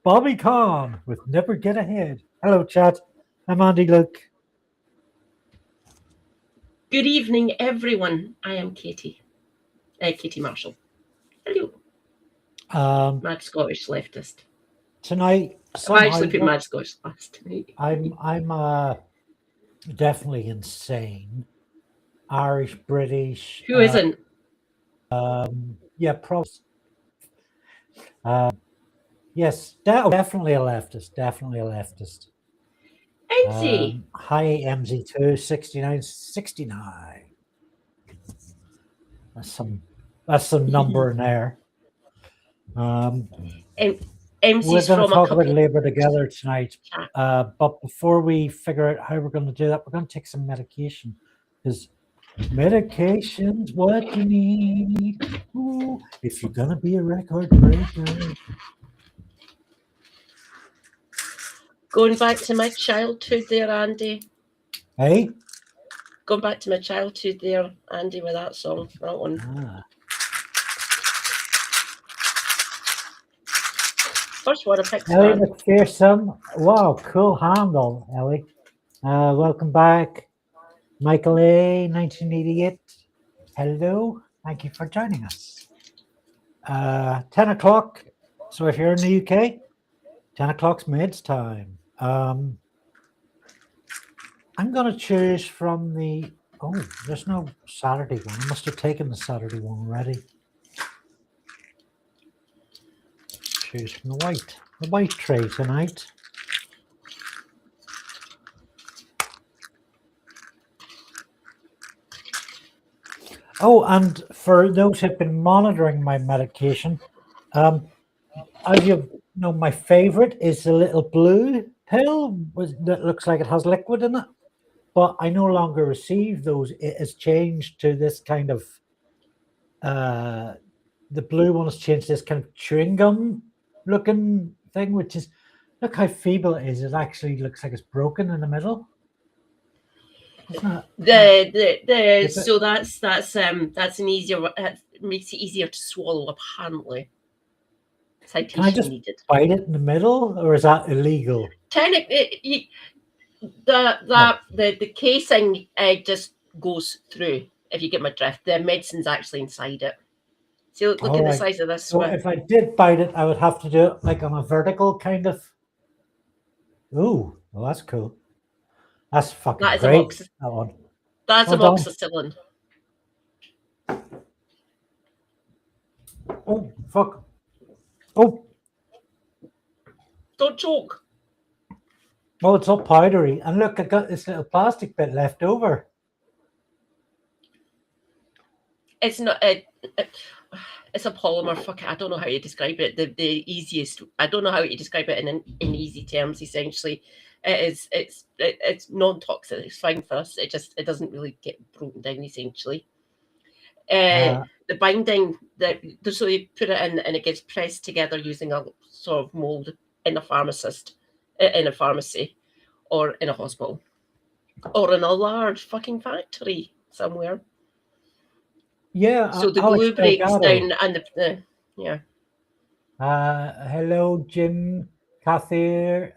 Bobby Khan with Never Get Ahead. Hello, chat. I'm Andy Luke. Good evening, everyone. I am Katie. Katie Marshall. Hello. Mad Scottish leftist. Tonight, I actually put Mad Scottish last tonight. I'm definitely insane. Irish, British. Who isn't? Yeah, probably. Yes, definitely a leftist. Definitely a leftist. MZ. Hi, MZ2, 69. That's some number in there. MC's we're going to talk about Labour together tonight. But before we figure out how we're going to do that, we're going to take some medication. Because medication's what you need. Ooh, if you're going to be a record breaker. Going back to my childhood there, Andy. Hey? Going back to my childhood there, Andy, with that song. That one. First one I picked. Ellie McPherson. Wow, cool handle, Ellie. Welcome back. Michael A, 1988. Hello. Thank you for joining us. 10 o'clock. So if you're in the UK, 10 o'clock's mids time. I'm going to choose from the... Oh, there's no Saturday one. I must have taken the Saturday one already. Choose from the white tray tonight. Oh, and for those who've been monitoring my medication, as you know, my favorite is the little blue pill that looks like it has liquid in it. But I no longer receive those. It has changed to this kind of, the blue one has changed to this kind of chewing gum looking thing, which is, look how feeble it is. It actually looks like it's broken in the middle. So that's an easier, makes it easier to swallow apparently. Citation Can I just needed. Bite it in the middle, or is that illegal? Technically, the casing just goes through. If you get my drift, the medicine's actually inside it. So look at the size of this. So if I did bite it, I would have to do it like on a vertical kind of. Ooh, well, that's cool. That's fucking great. That one. That's amoxicillin. Oh, fuck. Oh. Don't choke. Oh, it's all powdery. And look, I got this little plastic bit left over. It's not it's a polymer. Fuck it. I don't know how you describe it. The easiest. I don't know how you describe it in easy terms. Essentially, it's non-toxic. It's fine for us. It doesn't really get broken down. Essentially, the binding so you put it in and it gets pressed together using a sort of mold in a pharmacy, or in a hospital, or in a large fucking factory somewhere. Yeah. So the glue breaks down and the yeah. Hello, Jim, Cathy,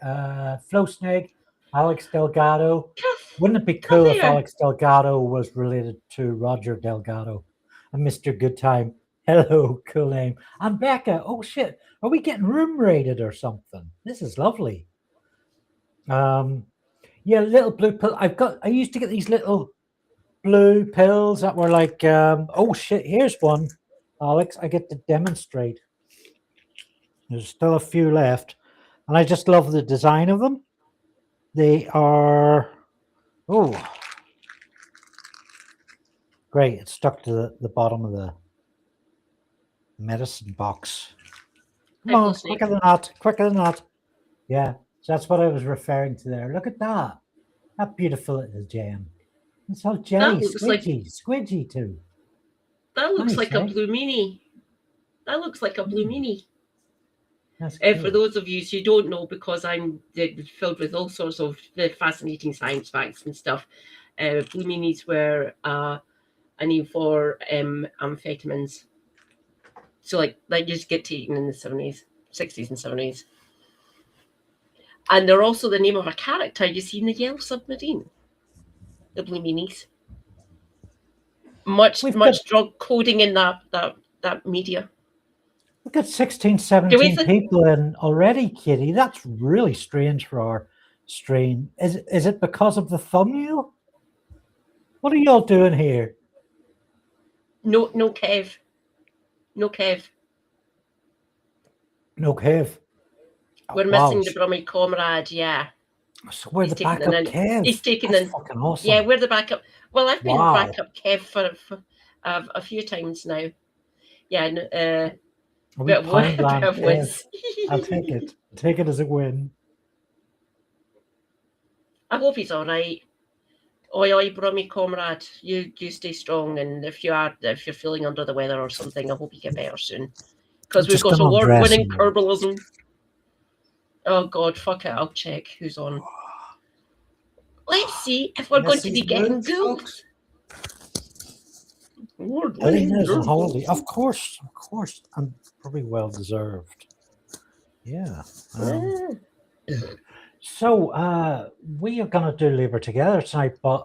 Flo Snake, Alex Delgado. Wouldn't it be cool if Alex Delgado was related to Roger Delgado and Mr. Goodtime? Hello, cool name. And Becca. Oh shit, are we getting room rated or something? This is lovely. Yeah, little blue pill. I used to get these little blue pills that were like, oh shit, here's one, Alex. I get to demonstrate. There's still a few left, and I just love the design of them. They are, oh, great. It's stuck to the bottom of the medicine box. Come on, quicker than that. Yeah, so that's what I was referring to there. Look at that. How beautiful it is, Jen. It's all jelly, squidgy too. That looks like a blue meanie. That looks like a blue meanie. For those of you who don't know, because I'm filled with all sorts of fascinating science facts and stuff, blue meanies were a name for amphetamines. So like you just get taken in the 70s. 60s and 70s. And they're also the name of a character you see in the Yellow Submarine. The Blue Meanies. Much drug coding in that media. We've got 16, 17 people in already, Kitty. That's really strange for our stream. Is it because of the thumbnail? What are y'all doing here? No Kev. No Kev. No Kev. We're missing the Brummy comrade, yeah. So we're the backup Kev. He's taking That's fucking awesome. Yeah, we're the backup. Well, I've been backup Kev for a few times now. Yeah, bit of whiz. I'll take it. Take it as a win. I hope he's all right. Oi, Brummy comrade, you stay strong, and if you're feeling under the weather or something, I hope you get better soon. Because we've got award-winning herbalism. Oh God, fuck it! I'll check who's on. Let's see if we're going to be getting ghouls. Holiday, of course, and probably well deserved. Yeah. So we are going to do Labour together tonight, but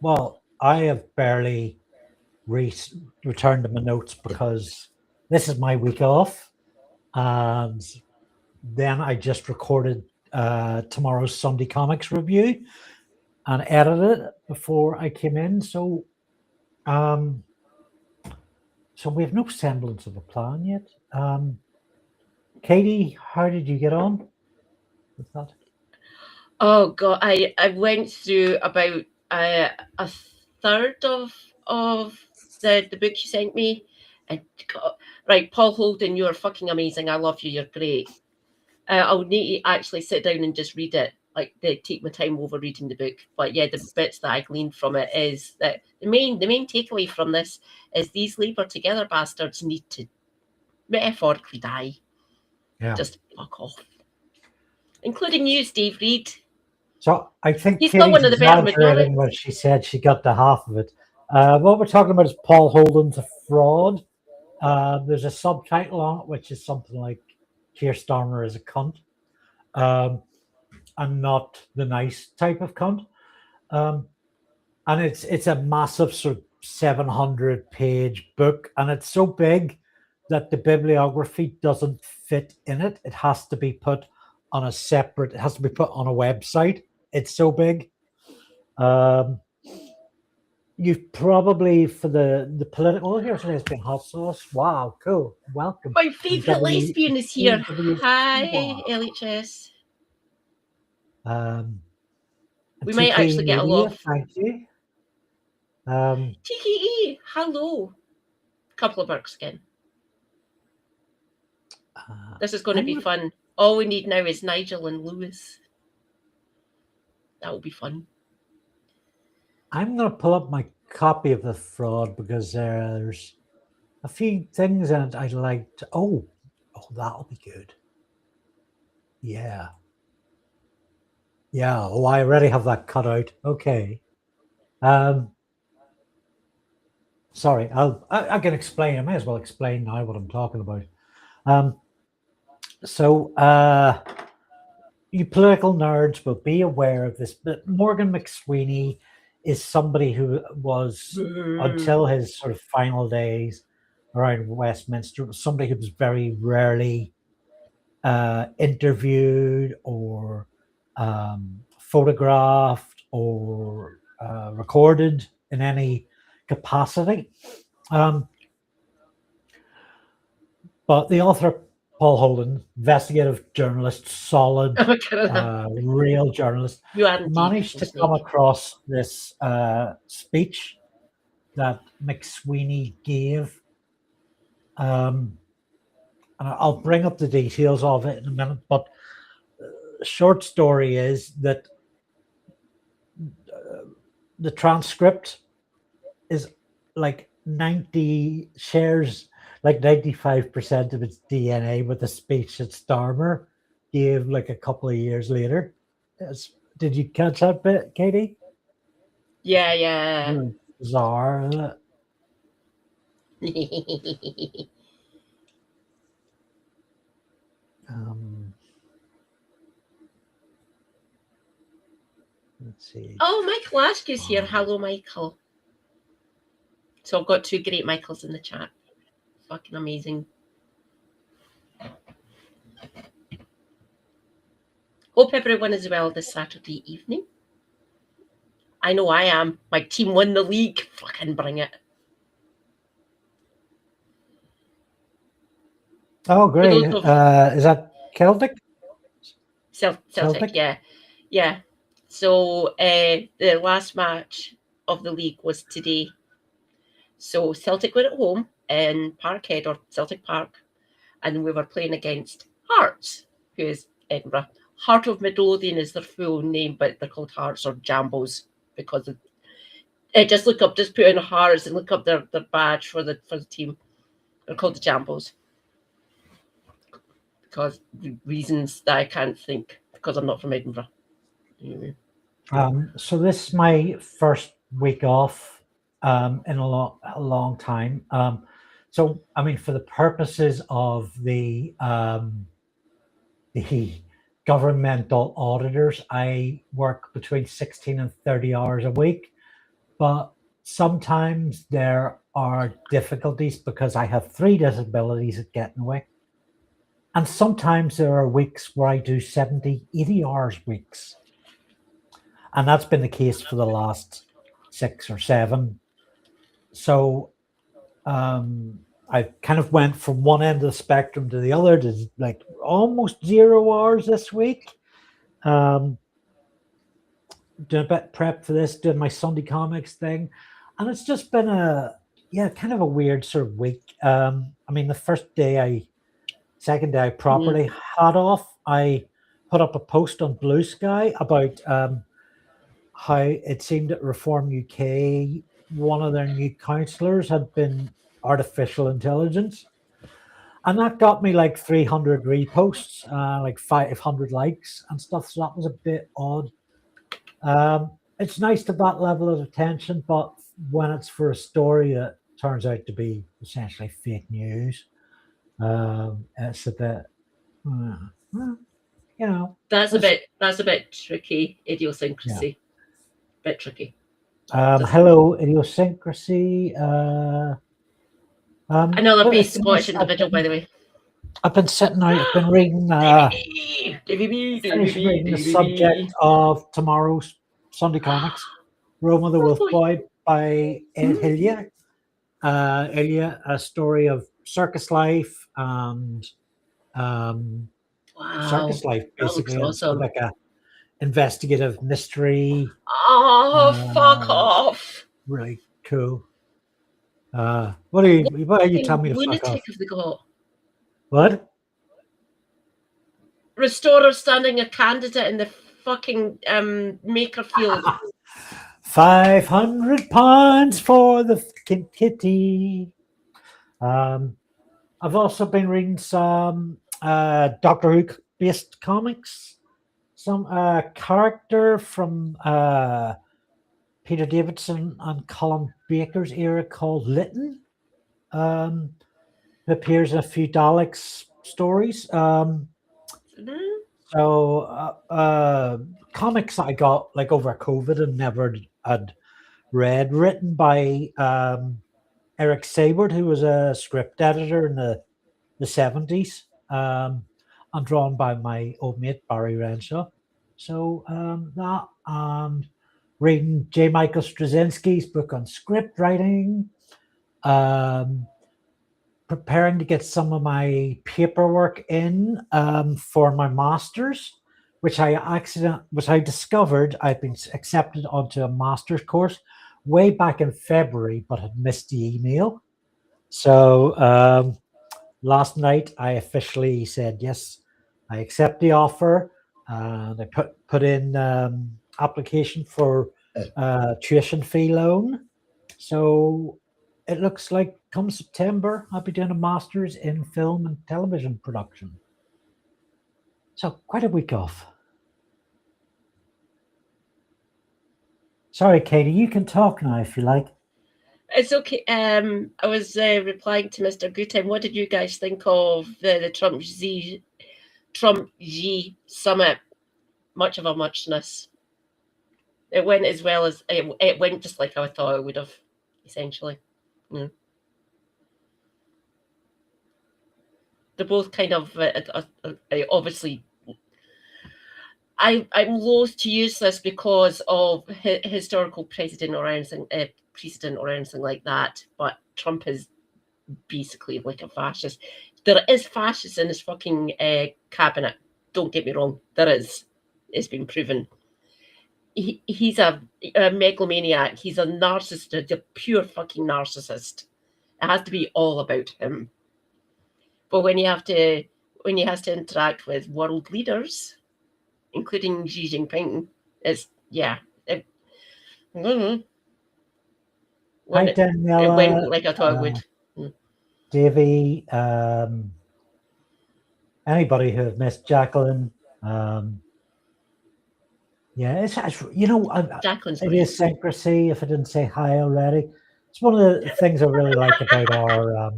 well, I have barely returned to my notes because this is my week off, and then I just recorded tomorrow's Sunday Comics review and edited it before I came in. So we have no semblance of a plan yet. Katie, how did you get on with that? Oh God, I went through about a third of the book you sent me. And right, Paul Holden, you are fucking amazing. I love you. You're great. I'll need to actually sit down and just read it. Like, take my time over reading the book. But yeah, the bits that I gleaned from it is that the main takeaway from this is these Labour together bastards need to metaphorically die. Yeah. Just fuck off. Including you, Steve Reed. So I think he's not one of the better when she said she got the half of it. What we're talking about is Paul Holden's a fraud. There's a subtitle on it, which is something like Keir Starmer is a cunt. And not the nice type of cunt. And it's a massive sort of 700-page book, and it's so big that the bibliography doesn't fit in it. It has to be put on a website. It's so big. You've probably, for the political, here's lesbian hot sauce. Wow, cool. Welcome. My favourite lesbian is here. Hi, LHS. We might actually get a lot. Thank you. TKE, hello. Couple of works again. This is going to be fun. All we need now is Nigel and Lewis. That will be fun. I'm going to pull up my copy of The Fraud because there's a few things in it I'd like to... Oh, that'll be good. Yeah. Yeah, I already have that cut out. Okay. Sorry, I can explain. I may as well explain now what I'm talking about. You political nerds will be aware of this, but Morgan McSweeney is somebody who was, until his sort of final days around Westminster, somebody who was very rarely interviewed or photographed or recorded in any capacity. But the author, Paul Holden, investigative journalist, solid, real journalist, managed to come across this speech that McSweeney gave. And I'll bring up the details of it in a minute, but the short story is that the transcript is like 95% of its DNA with the speech that Starmer gave like a couple of years later. Did you catch that bit, Katie? Yeah. Bizarre, isn't it? Let's see. Oh, Michael Askew's here. Hello, Michael. So I've got two great Michaels in the chat. Fucking amazing. Hope everyone is well this Saturday evening. I know I am. My team won the league. Fucking bring it. Oh, great. Is that Celtic? Celtic, yeah. Yeah. So the last match of the league was today. So Celtic were at home in Parkhead or Celtic Park, and we were playing against Hearts, who is Edinburgh. Heart of Midlothian is their full name, but they're called Hearts or Jambos because of, just put in Hearts and look up their badge for the team. They're called the Jambos. Because reasons that I can't think, because I'm not from Edinburgh. Anyway. So this is my first week off in a long time. So I mean, for the purposes of the governmental auditors, I work between 16 and 30 hours a week, but sometimes there are difficulties because I have 3 disabilities that get in the way. And sometimes there are weeks where I do 70, 80 hours weeks. And that's been the case for the last 6 or 7. So I kind of went from one end of the spectrum to the other to like almost 0 hours this week. Doing a bit prep for this, doing my Sunday comics thing. And it's just been kind of a weird sort of week. I mean, the second day I properly had off, I put up a post on Blue Sky about how it seemed at Reform UK, one of their new councillors had been artificial intelligence. And that got me like 300 reposts, like 500 likes and stuff. So that was a bit odd. It's nice to that level of attention, but when it's for a story that turns out to be essentially fake news, it's a bit, That's a bit tricky. Idiosyncrasy, bit tricky. Hello, idiosyncrasy. Another base Scottish individual, by the way. I've been sitting out. I've been reading. Reading the subject of tomorrow's Sunday comics, Rome of the Wolf Boy by Ed Hillier. A story of circus life and circus life, basically. Awesome. Like a investigative mystery. Oh, fuck off! Really cool. What are you telling me to fuck off? Have they got? What? Restorer standing a candidate in the fucking maker field. £500 for the kitty. I've also been reading some Doctor Who based comics. Some character from Peter Davidson and Colin Baker's era called Lytton, who appears in a few Daleks stories. So comics that I got like over COVID and never had read, written by Eric Sabert, who was a script editor in the 70s, and drawn by my old mate Barry Renshaw. So that and reading J. Michael Straczynski's book on script writing, preparing to get some of my paperwork in for my master's, which I discovered I'd been accepted onto a master's course way back in February, but had missed the email. So last night I officially said yes, I accept the offer, and I put in application for tuition fee loan. So it looks like come September, I'll be doing a master's in film and television production. So quite a week off. Sorry, Katie, you can talk now if you like. It's okay. I was replying to Mr. Gutem. What did you guys think of the Trump Trump-Xi summit, much of a muchness. It went as well as it went, just like I thought it would have, essentially. Yeah. They're both kind of obviously. I'm loath to use this because of historical precedent or anything like that. But Trump is basically like a fascist. There is fascists in his fucking cabinet. Don't get me wrong. There is. It's been proven. He's a megalomaniac. He's a narcissist. A pure fucking narcissist. It has to be all about him. But when he has to interact with world leaders, including Xi Jinping, it's It went like I thought it would. Davey, anybody who have missed Jacqueline, Jacqueline's idiosyncrasy. If I didn't say hi already, it's one of the things I really like about our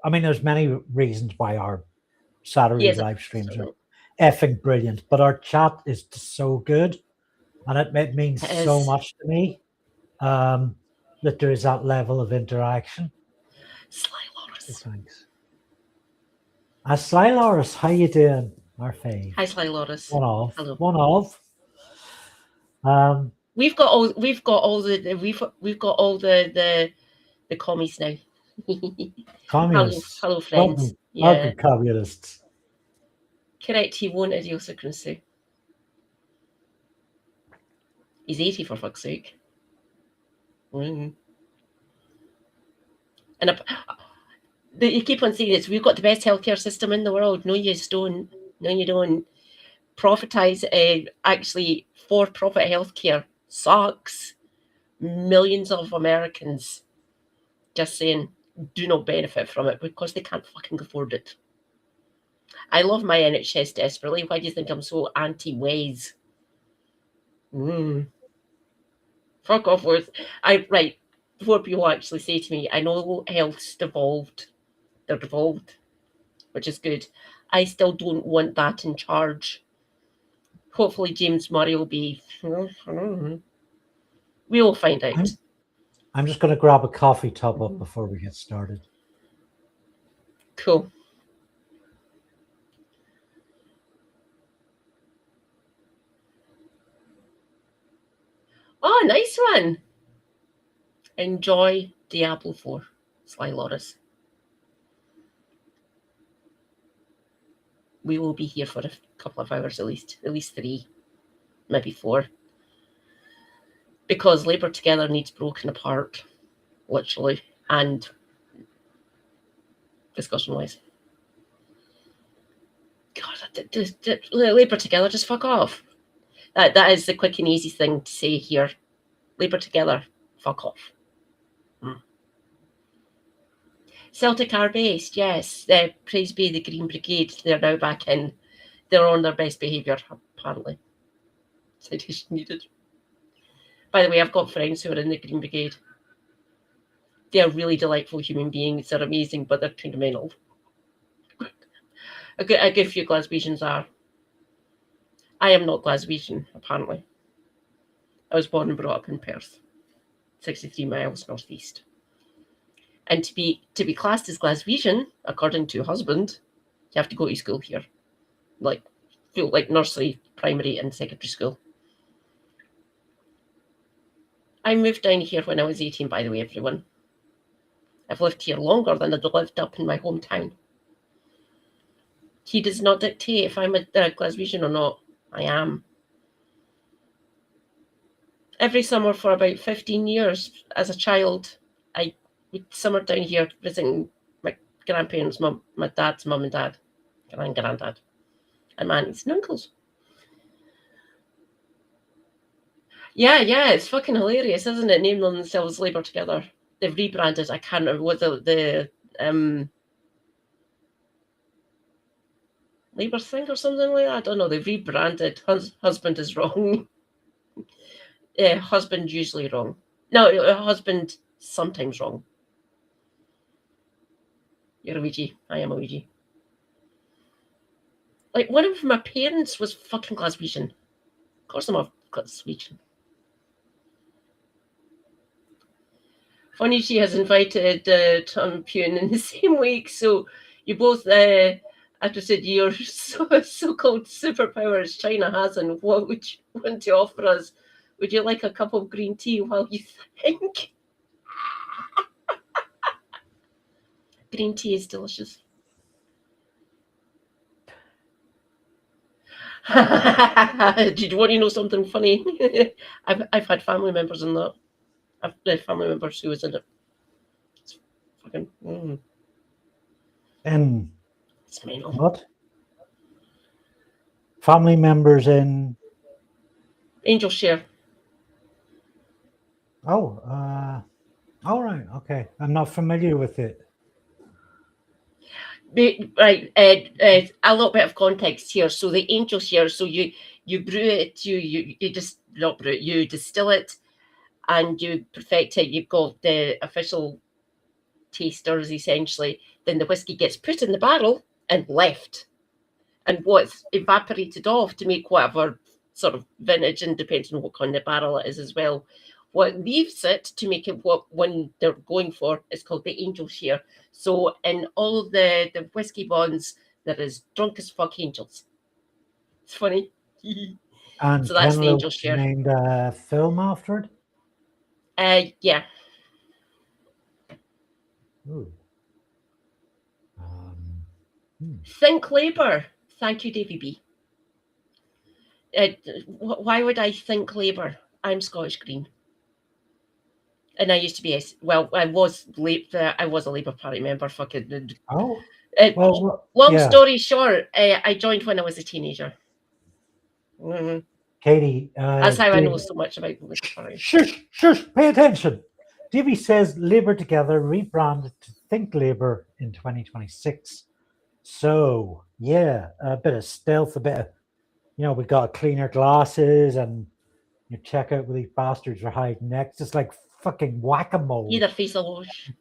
I mean, there's many reasons why our Saturday live streams are effing brilliant, but our chat is just so good, and it means so much to me that there is that level of interaction. Sly Loris. Thanks. Sly Loris, how you doing? Our fave. Hi, Sly Loris. Hello. We've got all the commies now. Communists. Hello, friends. Welcome, communists. Correct, he won't idiosyncrasy. He's 80 for fuck's sake. And you keep on saying this. We've got the best healthcare system in the world. No, you don't. No, you don't. Profitize actually for-profit healthcare sucks. Millions of Americans, just saying, do not benefit from it because they can't fucking afford it. I love my NHS desperately. Why do you think I'm so anti-ways? Fuck off with. Right. Before people actually say to me, I know health's devolved. They're devolved, which is good. I still don't want that in charge. Hopefully James Murray will be. We will find out. I'm just going to grab a coffee top up before we get started. Cool. Oh, nice one. Enjoy Diablo 4, Sly Loris. We will be here for a couple of hours at least 3, maybe 4. Because Labour Together needs broken apart, literally, and discussion-wise. God, Labour Together, just fuck off. That is the quick and easy thing to say here. Labour Together, fuck off. Celtic are based, yes. Praise be the Green Brigade. They're now back in. They're on their best behaviour, apparently. Citation needed. By the way, I've got friends who are in the Green Brigade. They're really delightful human beings. They're amazing, but they're kind of mental. A good few Glaswegians are. I am not Glaswegian, apparently. I was born and brought up in Perth, 63 miles northeast. And to be classed as Glaswegian, according to husband, you have to go to school here, like nursery, primary, and secondary school. I moved down here when I was 18, by the way, everyone. I've lived here longer than I'd lived up in my hometown. He does not dictate if I'm a Glaswegian or not. I am. Every summer for about 15 years as a child, I would summer down here visiting my grandparents, my dad's mum and dad, and granddad, and my aunties and uncles. Yeah, it's fucking hilarious, isn't it? Naming themselves Labour Together. They've rebranded. I can't remember what the Labour thing or something like that. I don't know. They've rebranded. Husband is wrong. Husband usually wrong. No, husband sometimes wrong. You're a Ouija. I am a Ouija. Like, one of my parents was fucking Glaswegian. Of course I'm a Glaswegian. Funny she has invited Tom Pune in the same week, so you both, after said your so-called superpowers China has, and what would you want to offer us? Would you like a cup of green tea while you think? Green tea is delicious. Did you want to know something funny? I've had family members in that. I've had family members who was in it. It's fucking. In It's mental. what? Family members in Angel Share. Oh, all right, okay. I'm not familiar with it. Right, a little bit of context here. So the Angel Share. So you brew it. You just not brew it. You distill it, and you perfect it. You've got the official tasters essentially. Then the whiskey gets put in the barrel and left, and what's evaporated off to make whatever sort of vintage, and depending on what kind of barrel it is as well. What leaves it to make it what one they're going for is called the Angel Share. So in all the whiskey bonds, there is drunk as fuck angels. It's funny. And So that's the Kenlock Angel Share. named a film after it? Yeah. Ooh. Think Labour. Thank you, Davy B. Why would I think Labour? I'm Scottish Green. And I used to be I was a Labour Party member. Fucking. Oh. Long story short, I joined when I was a teenager. Mm-hmm. Katie. That's how I know so much about the Labour Party. Shush! Pay attention. Davy says Labour Together rebranded to Think Labour in 2026. So yeah, a bit of stealth, a bit of, we got cleaner glasses, and you check out where these bastards are hiding next. It's like fucking whack-a-mole. Either face a wash.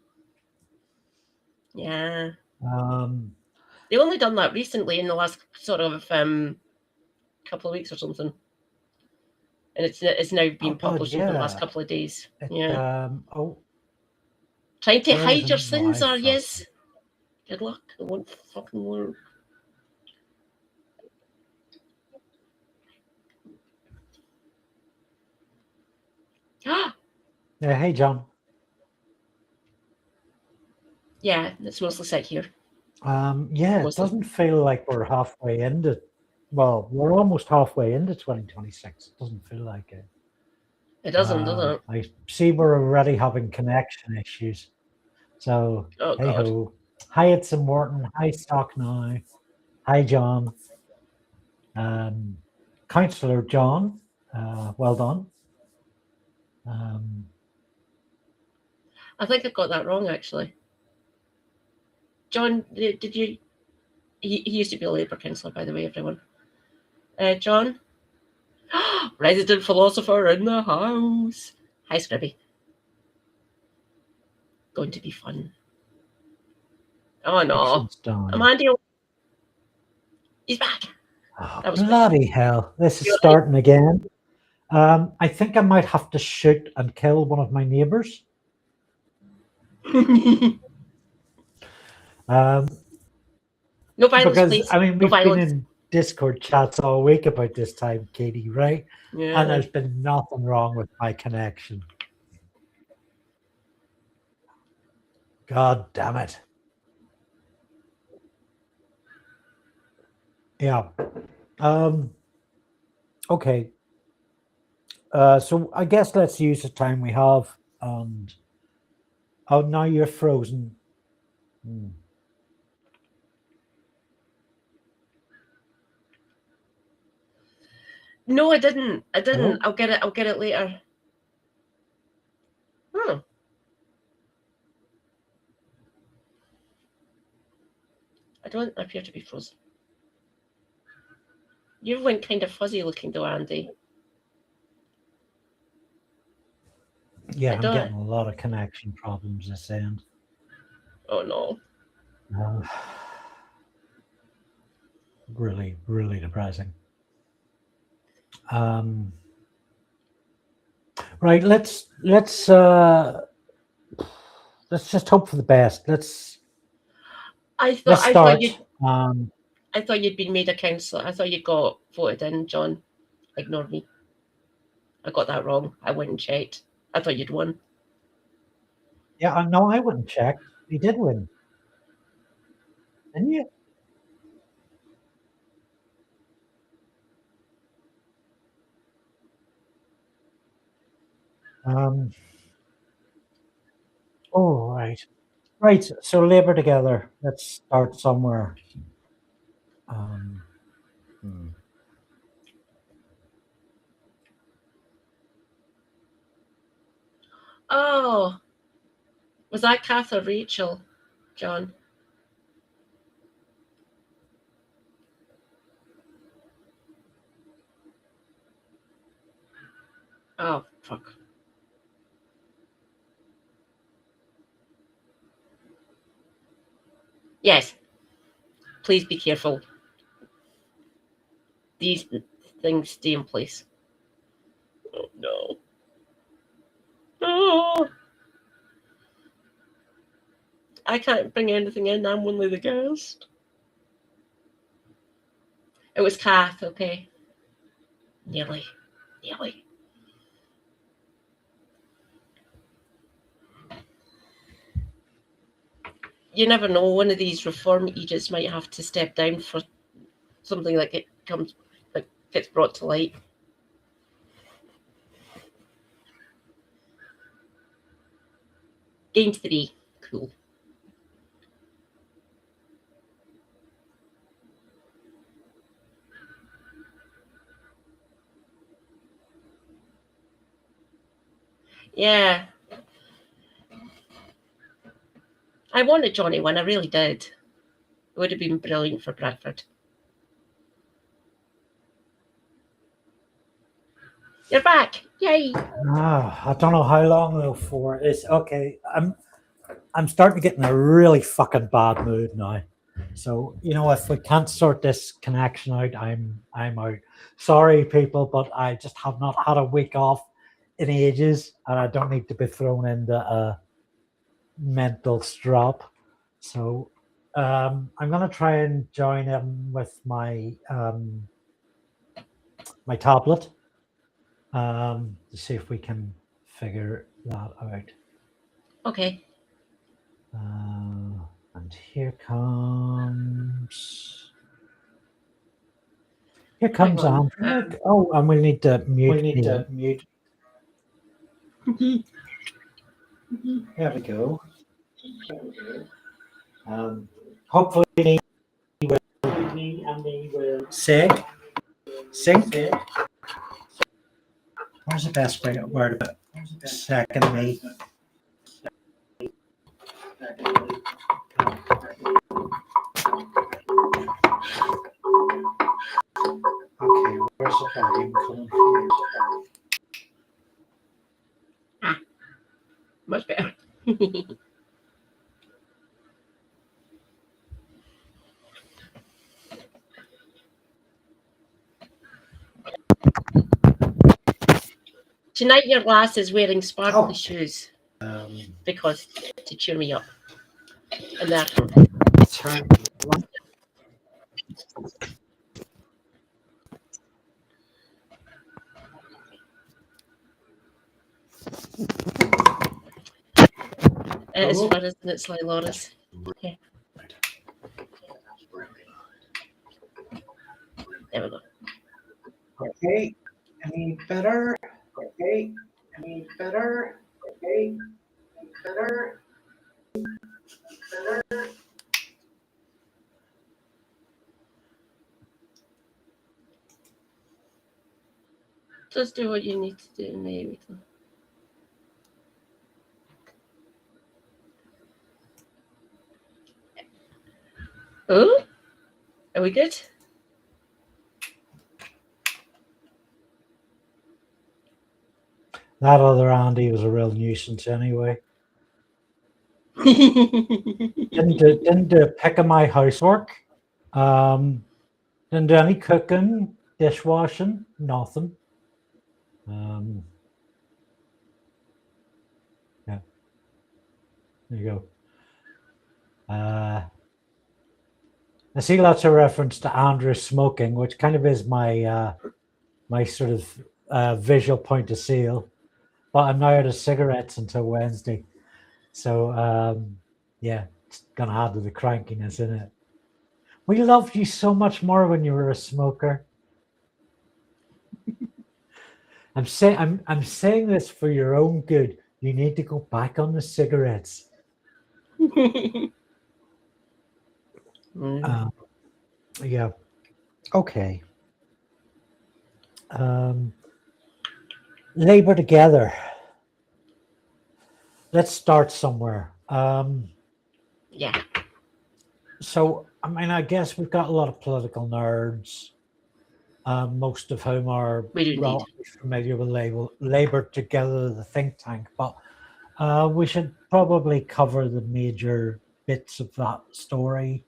Yeah. They only done that recently in the last sort of couple of weeks or something, and it's now been published in the last couple of days. Trying to hide your sins, are yes? Good luck. It won't fucking work. Yeah, hey John. Yeah, it's mostly set here. It doesn't feel like we're halfway into. Well, we're almost halfway into 2026. It doesn't feel like it. It doesn't, does it? I see we're already having connection issues. So, hey ho. Hi, it's Morton. Hi, Stock Now. Hi, John. Councillor John, well done. I think I got that wrong, actually. John, did you? He used to be a Labour councillor, by the way, everyone. John? Resident philosopher in the house. Hi, Scribby. Going to be fun. Oh, no. Amanda. He's back. Oh, bloody hell. This is starting again. I think I might have to shoot and kill one of my neighbours. No violence, because, please. I mean, we've been in Discord chats all week about this time, Katie, right? Yeah. And there's been nothing wrong with my connection. God damn it. Yeah. Okay. So I guess let's use the time we have. And oh, now you're frozen. No, I didn't. Hello? I'll get it later. I don't appear to be frozen. You went kind of fuzzy looking though, Andy. Yeah, I'm getting a lot of connection problems this end. Oh no. really, really depressing. Right, let's just hope for the best. I Let's thought start. I thought you'd been made a councillor. I thought you got voted in, John. Ignore me. I got that wrong. I went and checked. I thought you'd won. Yeah, no, I wouldn't check. He did win. Didn't you? Oh, right. Right, so labor together. Let's start somewhere. Oh, was that Kath or Rachel, John? Oh, fuck. Yes. Please be careful. These things stay in place. Oh, no. Oh. I can't bring anything in. I'm only the guest. It was Kath, okay. Nearly. You never know. One of these reform aegis might have to step down for something like it gets brought to light. Game 3. Cool. Yeah. I wanted Johnny win. I really did. It would have been brilliant for Bradford. You're back. Yay. I don't know how long though for. It's okay. I'm starting to get in a really fucking bad mood now. So, if we can't sort this connection out, I'm out. Sorry, people, but I just have not had a week off in ages, and I don't need to be thrown into a mental strop. So, I'm gonna try and join in with my my tablet to see if we can figure that out. Okay. And here comes Andree. Oh, and we need to mute. There we go. Hopefully he will sing. Where's the best word about second me? Okay, where's the volume coming from? Much better. Tonight your lass is wearing sparkly shoes because to cheer me up. And that. It is fun, isn't it, Sly Loris? Okay. There we go. Okay, any better? Just do what you need to do, maybe. Oh, are we good? That other Andy was a real nuisance anyway. Didn't do a pick of my housework. Didn't Didn't do any cooking, dishwashing, nothing. Yeah, there you go. I see lots of reference to Andree smoking, which kind of is my my sort of visual point of sale. But I'm not out of cigarettes until Wednesday, so yeah, it's gonna add to the crankiness, isn't it? We loved you so much more when you were a smoker. I'm saying this for your own good. You need to go back on the cigarettes. Yeah. Okay. Labor together. Let's start somewhere. Yeah. So, I mean, I guess we've got a lot of political nerds, most of whom are We do indeed. relatively familiar with Labor Together, the think tank. But we should probably cover the major bits of that story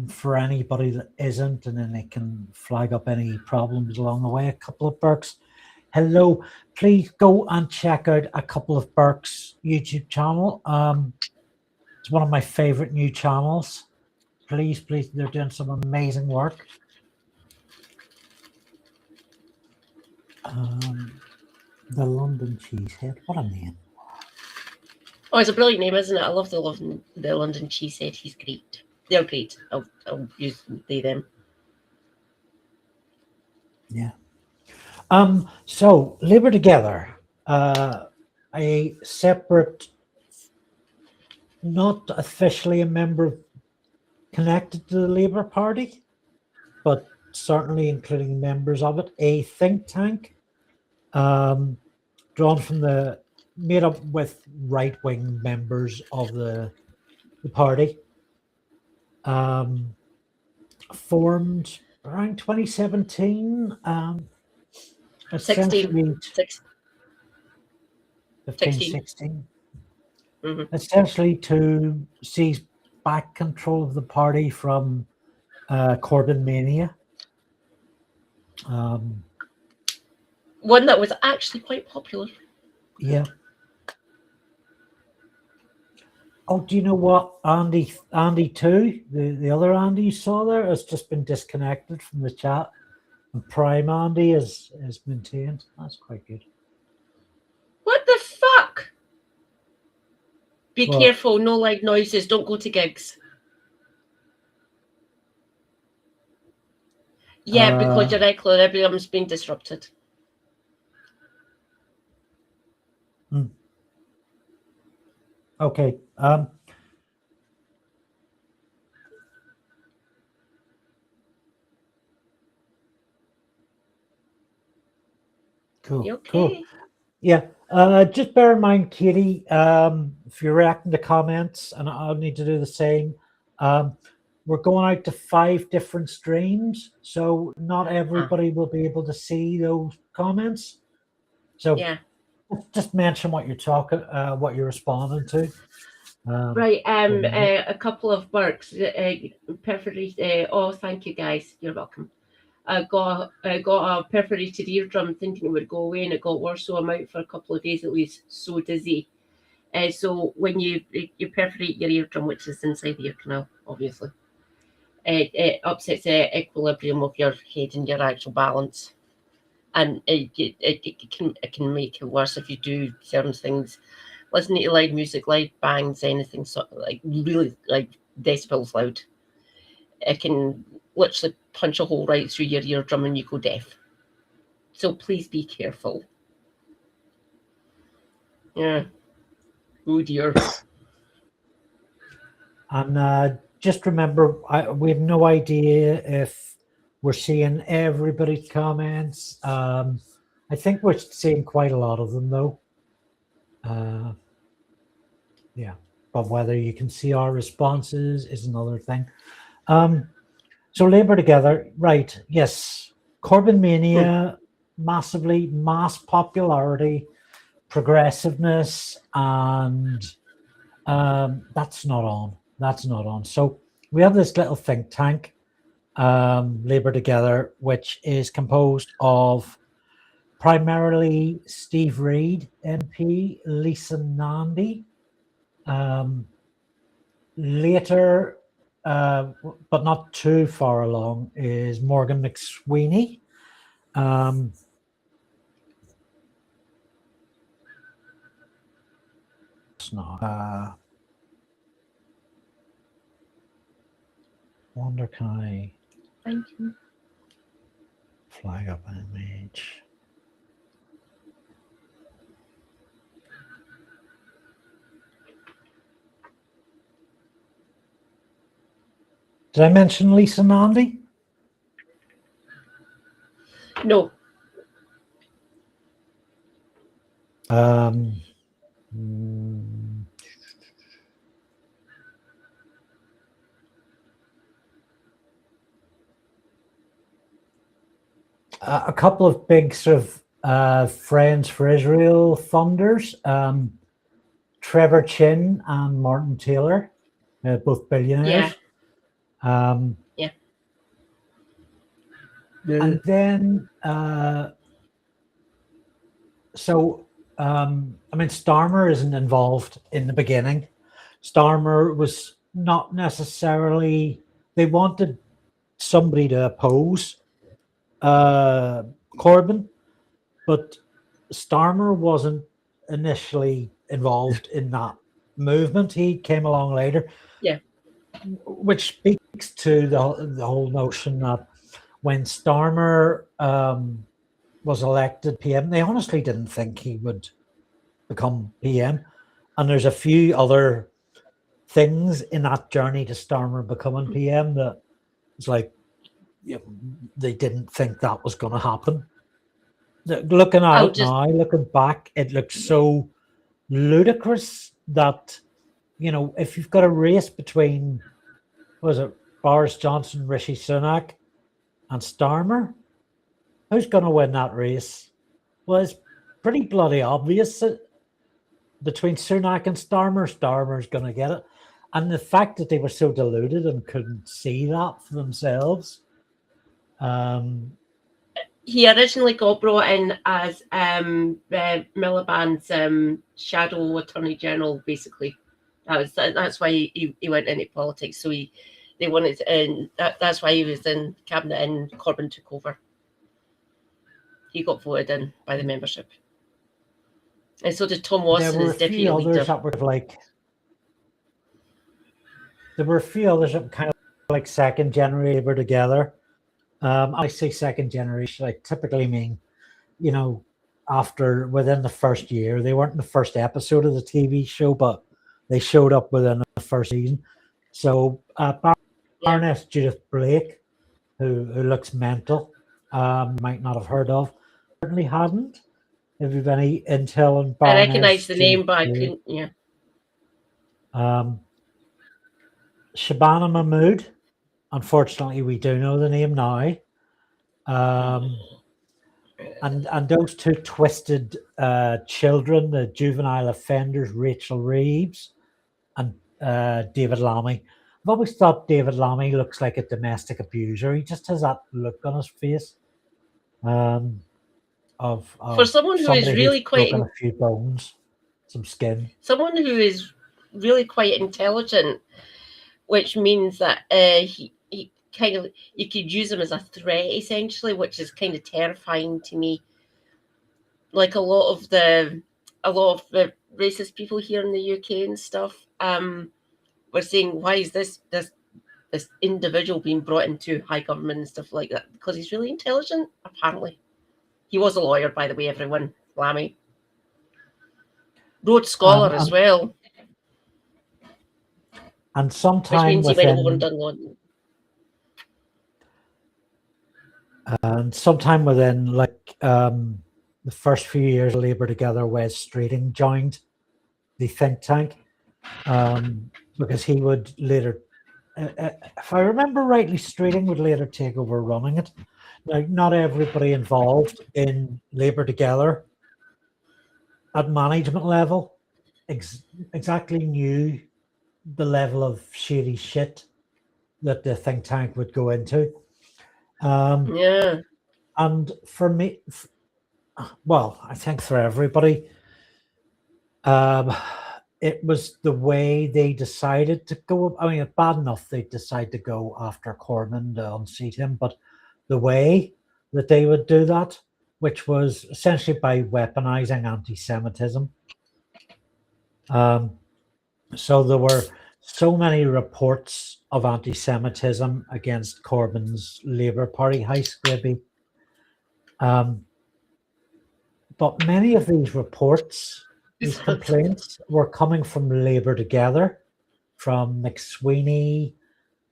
for anybody that isn't, and then they can flag up any problems along the way. A couple of Burke's. Hello, please go and check out a couple of Burke's YouTube channel. It's one of my favorite new channels. Please, they're doing some amazing work. The London Cheesehead, what a name. Oh, it's a brilliant name, isn't it? I love the London Cheesehead. He's great. They're great. I'll use they them. Yeah. So Labor Together, a separate, not officially a member connected to the Labour Party, but certainly including members of it, a think tank drawn from made up with right-wing members of the party, formed around 2017. 16. 16. Essentially to seize back control of the party from Corbyn mania. One that was actually quite popular. Yeah. Oh, do you know what? Andy too, the other Andy you saw there, has just been disconnected from the chat. And Prime Andy is maintained. That's quite good. What the fuck? Be careful, no loud noises, don't go to gigs. Yeah, because your equilibrium's been disrupted. Okay. Cool. Okay? Cool. Yeah. Just bear in mind, Katie, if you're reacting to comments, and I'll need to do the same. We're going out to 5 different streams, so not everybody will be able to see those comments. So yeah, just mention what you're talking, what you're responding to. Right. A couple of Burks. Perforated. Oh, thank you, guys. You're welcome. I got a perforated eardrum, thinking it would go away, and it got worse. So I'm out for a couple of days at least. So dizzy. So when you perforate your eardrum, which is inside the ear canal, obviously, it upsets the equilibrium of your head and your actual balance, and it can make it worse if you do certain things. Listening to loud music, loud bangs, anything like really like decibels loud, it can literally punch a hole right through your eardrum and you go deaf. So please be careful. Yeah. Oh dear. And just remember, we have no idea if we're seeing everybody's comments. I think we're seeing quite a lot of them, though. Yeah, but whether you can see our responses is another thing. So Labour Together, right? Yes, Corbyn mania, massively mass popularity, progressiveness, and that's not on. That's not on. So we have this little think tank. Labour Together, which is composed of primarily Steve Reid, MP, Lisa Nandy, later, but not too far along, is Morgan McSweeney. It's not. Wonder, can I Thank you. flag up an image? Did I mention Lisa Nandy? No. A couple of big sort of Friends for Israel funders, Trevor Chin and Martin Taylor, both billionaires. Yeah. And then, I mean, Starmer isn't involved in the beginning. Starmer was not necessarily, they wanted somebody to oppose Corbyn, but Starmer wasn't initially involved in that movement. He came along later. Yeah. Which speaks to the whole notion that when Starmer was elected PM, they honestly didn't think he would become PM. And there's a few other things in that journey to Starmer becoming PM that it's like, you know, they didn't think that was going to happen. Looking at it now, looking back, it looks so ludicrous that, you know, if you've got a race between, was it Boris Johnson, Rishi Sunak, and Starmer, who's going to win that race? Well, it's pretty bloody obvious that between Sunak and Starmer, Starmer's going to get it. And the fact that they were so deluded and couldn't see that for themselves. He originally got brought in as Miliband's shadow attorney general, basically. That's why he went into politics. So they wanted, and that's why he was in cabinet and Corbyn took over. He got voted in by the membership, and so did Tom Watson as deputy leader. That were like, there were a few others that were kind of like second generation Labour Together. I say second generation, I typically mean, you know, within the first year. They weren't in the first episode of the TV show, but they showed up within the first season. So Baroness Judith Blake, who looks mental, might not have heard of, certainly hadn't. If you've any intel on Baroness, I recognise the name, but I couldn't. Yeah. Shabana Mahmood. Unfortunately, we do know the name now. And those two twisted children, the juvenile offenders, Rachel Reeves and David Lammy. I've always thought David Lammy looks like a domestic abuser. He just has that look on his face. For someone who is really quite a few bones, some skin. Someone who is really quite intelligent, which means that he kind of, you could use him as a threat essentially, which is kind of terrifying to me. Like a lot of the racist people here in the UK and stuff, were saying, why is this individual being brought into high government and stuff like that? Because he's really intelligent, apparently. He was a lawyer, by the way, everyone. Lammy. Rhodes Scholar as well. And sometime which means he went over and done London. And sometime within like the first few years of Labour Together, Wes Streeting joined the think tank because he would later, if I remember rightly, Streeting would later take over running it. Now, not everybody involved in Labour Together at management level exactly knew the level of shady shit that the think tank would go into. Yeah. And for me, well, I think for everybody, it was the way they decided to go. I mean, it's bad enough they decide to go after Corbyn to unseat him, but the way that they would do that, which was essentially by weaponizing anti-Semitism. So there were so many reports of anti-Semitism against Corbyn's Labour Party, House Graby. But many of these reports, these complaints, were coming from Labour Together, from McSweeney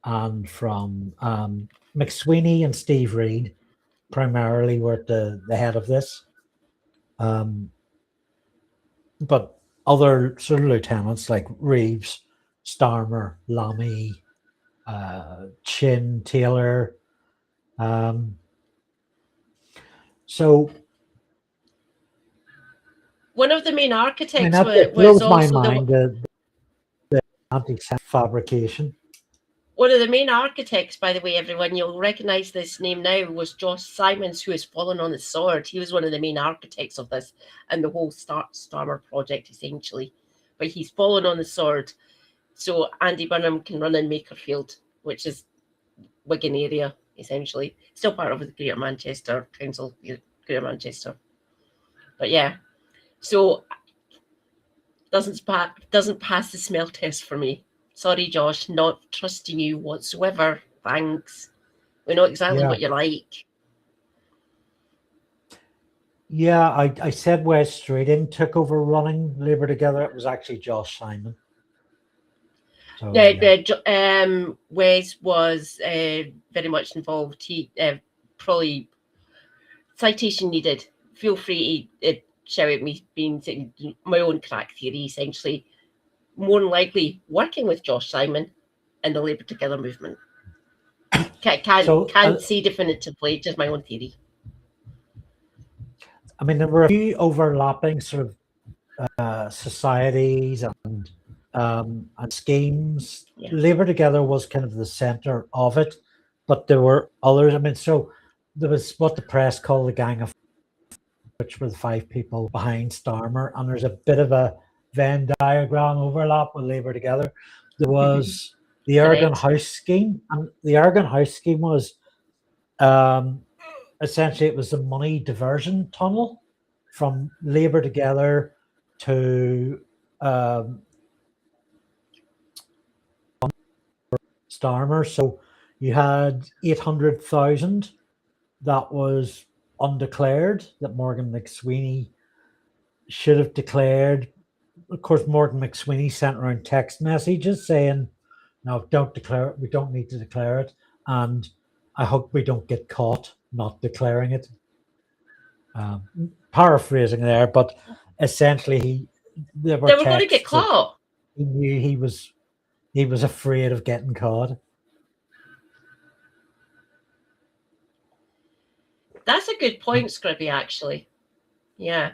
and from McSweeney and Steve Reid primarily were at the head of this. But other sort of lieutenants like Reeves, Starmer, Lammy, Chin, Taylor. So one of the main architects it was blows my also mind the anti-Semitic fabrication. one of the main architects, by the way, everyone, you'll recognize this name now, was Josh Simons, who has fallen on the sword. He was one of the main architects of this and the whole Starmer project, essentially. But he's fallen on the sword, so Andy Burnham can run in Makerfield, which is Wigan area, essentially. Still part of the Greater Manchester Council, Greater Manchester. But yeah, so doesn't pass the smell test for me. Sorry, Josh, not trusting you whatsoever. Thanks. We know exactly what you like. Yeah, I said Wes Streeting took over running Labour Together. It was actually Josh Simon. So, Wes was very much involved. He probably citation needed. Feel free to shout at me being my own crack theory, essentially. More than likely working with Josh Simon in the Labour Together movement. Can't say definitively, just my own theory. I mean, there were a few overlapping sort of societies and schemes. Yeah. Labour Together was kind of the centre of it, but there were others. I mean, so there was what the press called the Gang of, which were the 5 people behind Starmer, and there's a bit of a Venn diagram overlap with Labour Together. There was the Ergon House scheme, and the Ergon House scheme was essentially it was the money diversion tunnel from Labour Together to Starmer. So you had 800,000 that was undeclared that Morgan McSweeney should have declared. Of course, Morgan McSweeney sent around text messages saying, no, don't declare it. We don't need to declare it. And I hope we don't get caught not declaring it. Paraphrasing there, but essentially they were going to get caught. He knew he was afraid of getting caught. That's a good point, Scribby, actually. Yeah.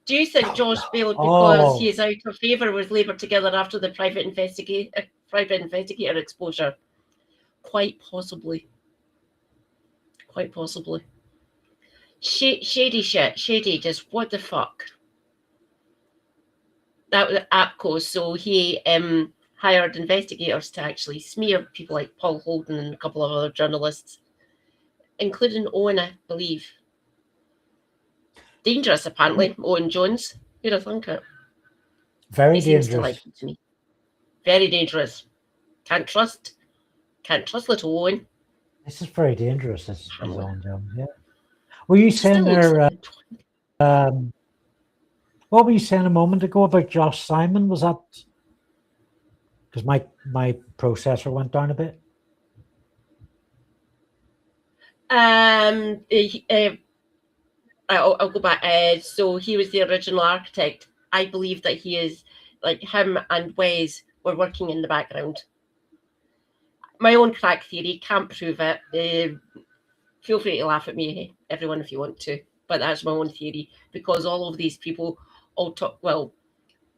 Do you think Josh bailed because he is out of favour with Labour Together after the private investigator exposure? Quite possibly. Quite possibly. Shady shit. Shady, just what the fuck? That was APCO, so he hired investigators to actually smear people like Paul Holden and a couple of other journalists, including Owen, I believe. Dangerous, apparently. Owen Jones. Who'd have thunk it? Very dangerous. Seems to like it to me. Very dangerous. Can't trust little Owen. This is very dangerous. This is Owen Jones. Yeah. Were you saying there? What were you saying a moment ago about Josh Simon? Was that because my processor went down a bit? I'll go back. So he was the original architect. I believe that he is, like, him and Wes were working in the background. My own crack theory, can't prove it. Feel free to laugh at me, everyone, if you want to. But that's my own theory, because all of these people all talk, well,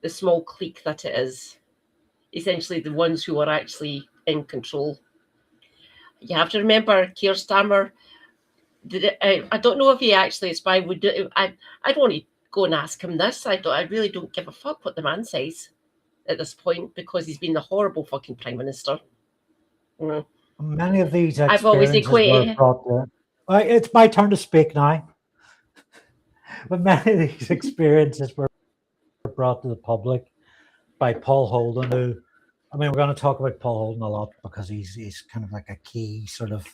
the small clique that it is, essentially the ones who are actually in control. You have to remember, Keir Starmer I don't know if he actually is by. I'd want to go and ask him this. I really don't give a fuck what the man says at this point, because he's been the horrible fucking prime minister. Many of these I've always experiences were equated. brought to. It's my turn to speak now. But many of these experiences were brought to the public by Paul Holden, who, I mean, we're going to talk about Paul Holden a lot because he's kind of like a key sort of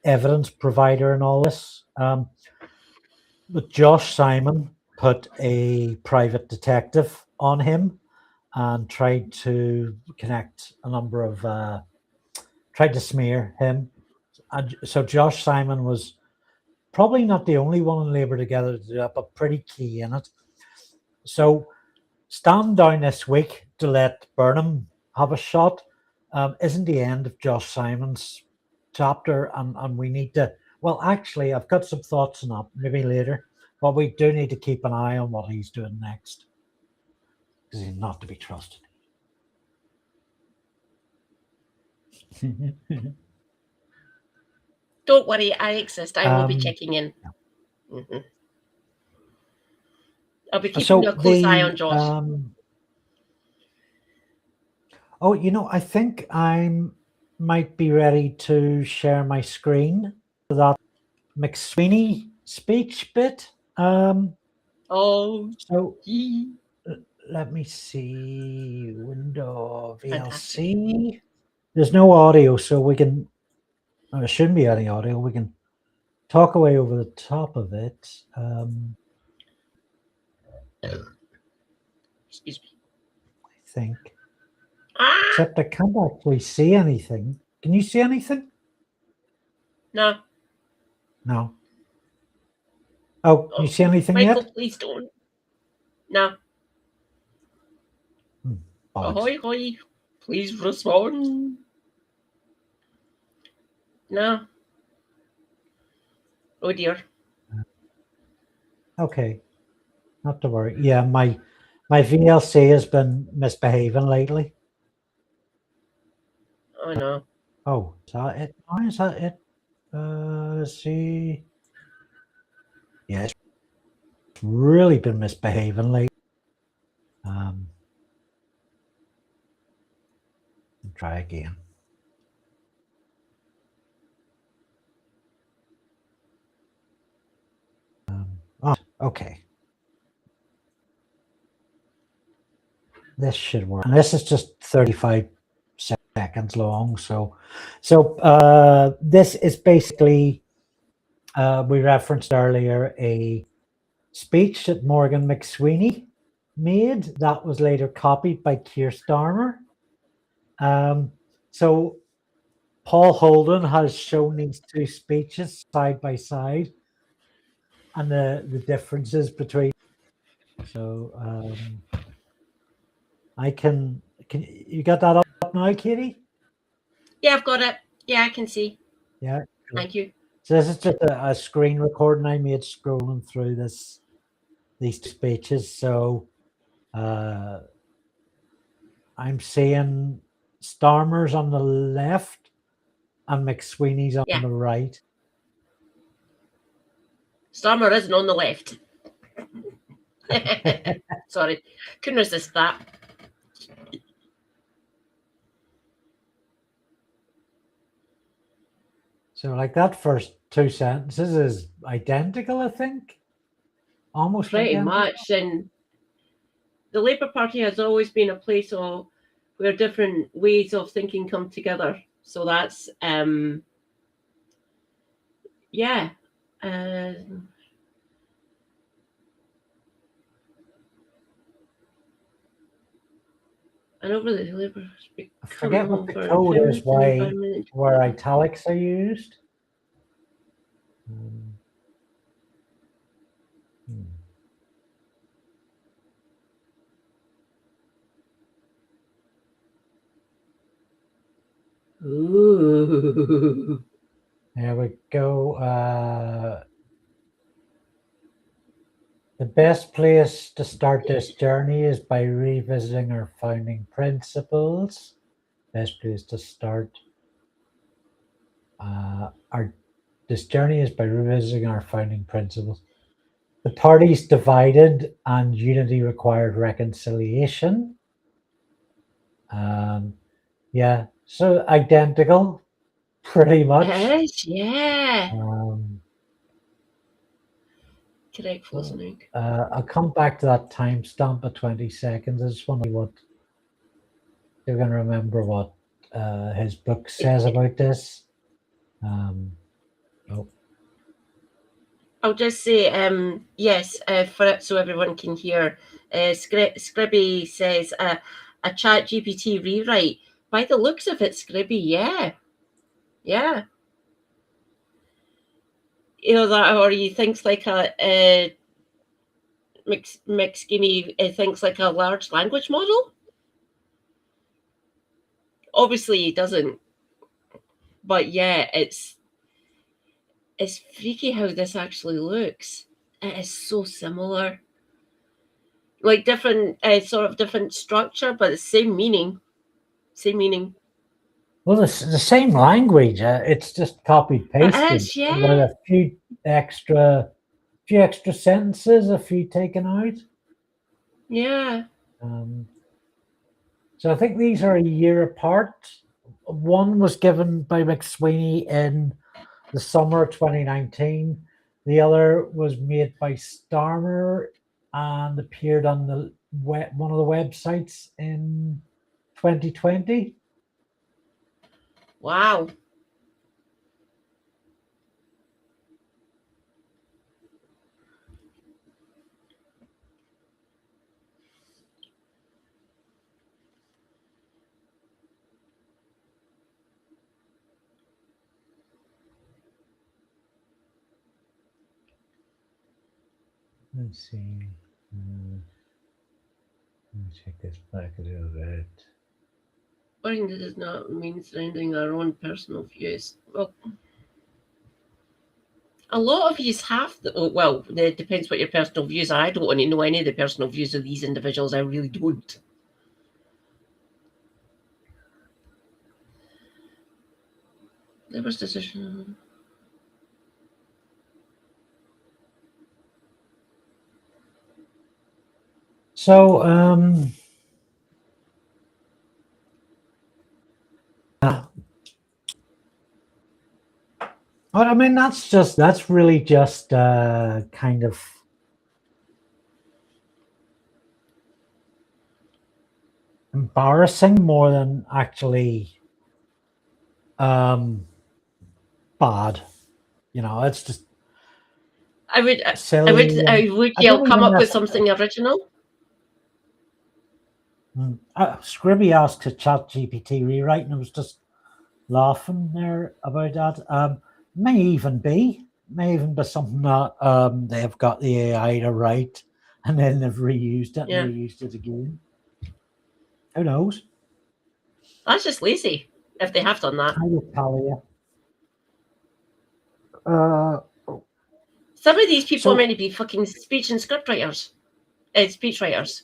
evidence provider in all this. But Josh Simon put a private detective on him and tried to connect a number of, tried to smear him. And so Josh Simon was probably not the only one in Labour Together to do that, but pretty key in it. So stand down this week to let Burnham have a shot isn't the end of Josh Simon's chapter, and we need to, well, actually, I've got some thoughts on that, maybe later, but we do need to keep an eye on what he's doing next, because he's not to be trusted. Don't worry, I exist. I will be checking in. Yeah. Mm-hmm. I'll be keeping a close eye on Josh. Oh, I think I might be ready to share my screen for that McSweeney speech bit. So let me see. Window VLC. Fantastic. There's no audio, so we can. There shouldn't be any audio. We can talk away over the top of it. Excuse me. I think. Except I can't actually see anything. Can you see anything? No. No. Oh, can you see anything Michael, yet? please don't. No. Ahoy, hoy. Please respond. No. Oh dear. Okay. Not to worry. Yeah, my VLC has been misbehaving lately. Oh no. Oh, is that it? Oh, is that it? Let's see. Yeah, it's really been misbehaving lately. Try again. Okay. This should work. And this is just 35 seconds long. So this is basically, we referenced earlier a speech that Morgan McSweeney made that was later copied by Keir Starmer. So Paul Holden has shown these two speeches side by side and the differences between. So I can you got that up now, Katie? Yeah, I've got it. Yeah, I can see. Yeah. Thank you. So this is just a screen recording I made scrolling through these speeches. So I'm seeing Starmer's on the left and McSweeney's on the right. Starmer isn't on the left. Sorry, couldn't resist that. So like that first two sentences is identical, I think. Almost pretty identical. much. And the Labour Party has always been a place of where different ways of thinking come together. So that's yeah. And over the Labour. I forget what the code is. Where italics are used. Ooh. There we go. The best place to start this journey is by revisiting our founding principles. Best place to start. Our This journey is by revisiting our founding principles. The parties divided and unity required reconciliation. Yeah, so identical, pretty much. It is, yeah. Correct, listening. I'll come back to that timestamp at 20 seconds. I just want to see what you're going to remember what his book says about this. I'll just say, yes, for it so everyone can hear. Scribby says a chat GPT rewrite. By the looks of it, Scribby, yeah. Yeah. You know, that, or he thinks like a McSkinny thinks like a large language model. Obviously he doesn't. But yeah, it's freaky how this actually looks. It is so similar. Like different, sort of different structure, but the same meaning. Same meaning. Well, it's the same language. It's just copied pasted. It is, yeah. With a few extra sentences, a few taken out. Yeah. So I think these are a year apart. One was given by McSweeney in the summer of 2019. The other was made by Starmer and appeared on the one of the websites in 2020. Wow. Let's see. Let me check this back a little bit. Worrying does not mean surrendering our own personal views. Well, a lot of yous have, well, it depends what your personal views are. I don't want to know any of the personal views of these individuals. I really don't. Labour's decision. So, but I mean, that's really just kind of embarrassing more than actually bad. You know, it's just silly. I would yell, come up with something original. Scribby asked to chat GPT rewrite, and I was just laughing there about that. May even be something that they've got the AI to write, and then they've reused it and reused it again. Who knows? That's just lazy if they have done that. I will tell you. Some of these people are meant to be fucking speech and script writers. Speech writers.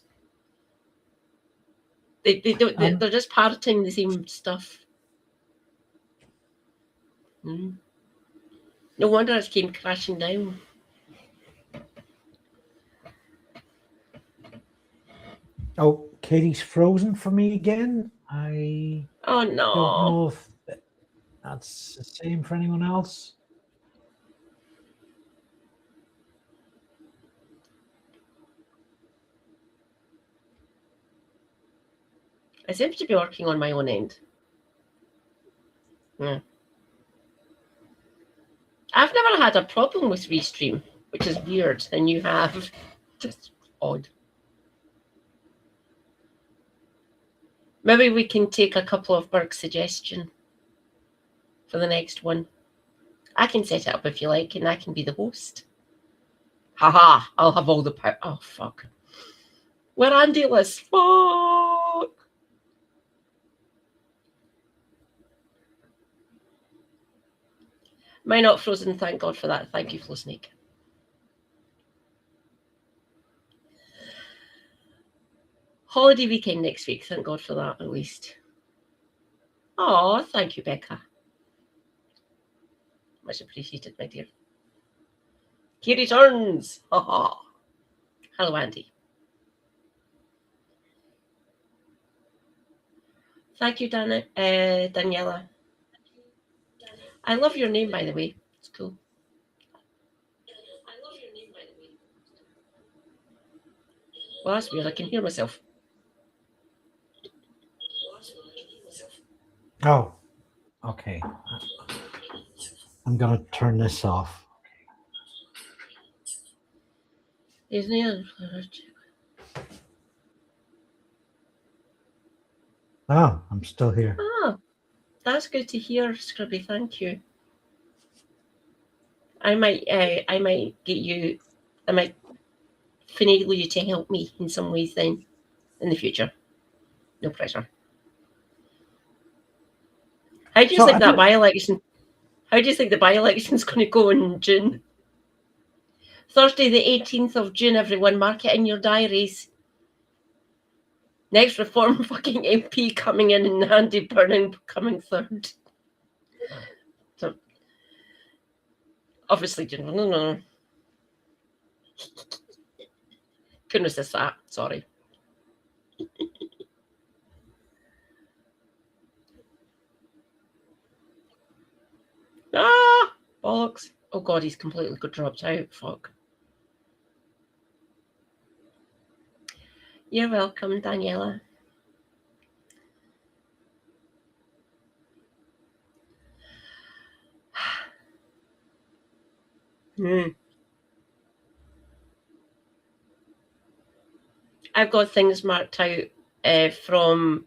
They don't. They're just parroting the same stuff. No wonder it came crashing down. Oh, Katie's frozen for me again. Oh no! Don't know if that's the same for anyone else. I seem to be working on my own end. Yeah. I've never had a problem with Restream, which is weird, and you have. Just odd. Maybe we can take a couple of Berg's suggestion for the next one. I can set it up if you like, and I can be the host. Haha, I'll have all the power. Oh, fuck. We're Andy-less. Fuck. Mine not frozen, thank God for that. Thank you, Flo Snake. Holiday weekend next week. Thank God for that, at least. Oh, thank you, Becca. Much appreciated, my dear. He returns. Ha ha. Hello, Andy. Thank you, Daniela. I love your name, by the way. It's cool. Well, that's weird. I can hear myself. Oh, okay. I'm going to turn this off. Isn't it? Oh, I'm still here. Oh, that's good to hear, Scrubby. Thank you. I might get you. I might finagle you to help me in some ways then in the future. No pressure. How do you think that by-election? How do you think the by-election's going to go in June? Thursday, the 18th of June. Everyone, mark it in your diaries. Next Reform fucking MP coming in and Andy Burnham coming third. So, obviously, no. Couldn't resist that. Sorry. Ah, bollocks. Oh God, he's completely got dropped out. Fuck. You're welcome, Daniela. I've got things marked out from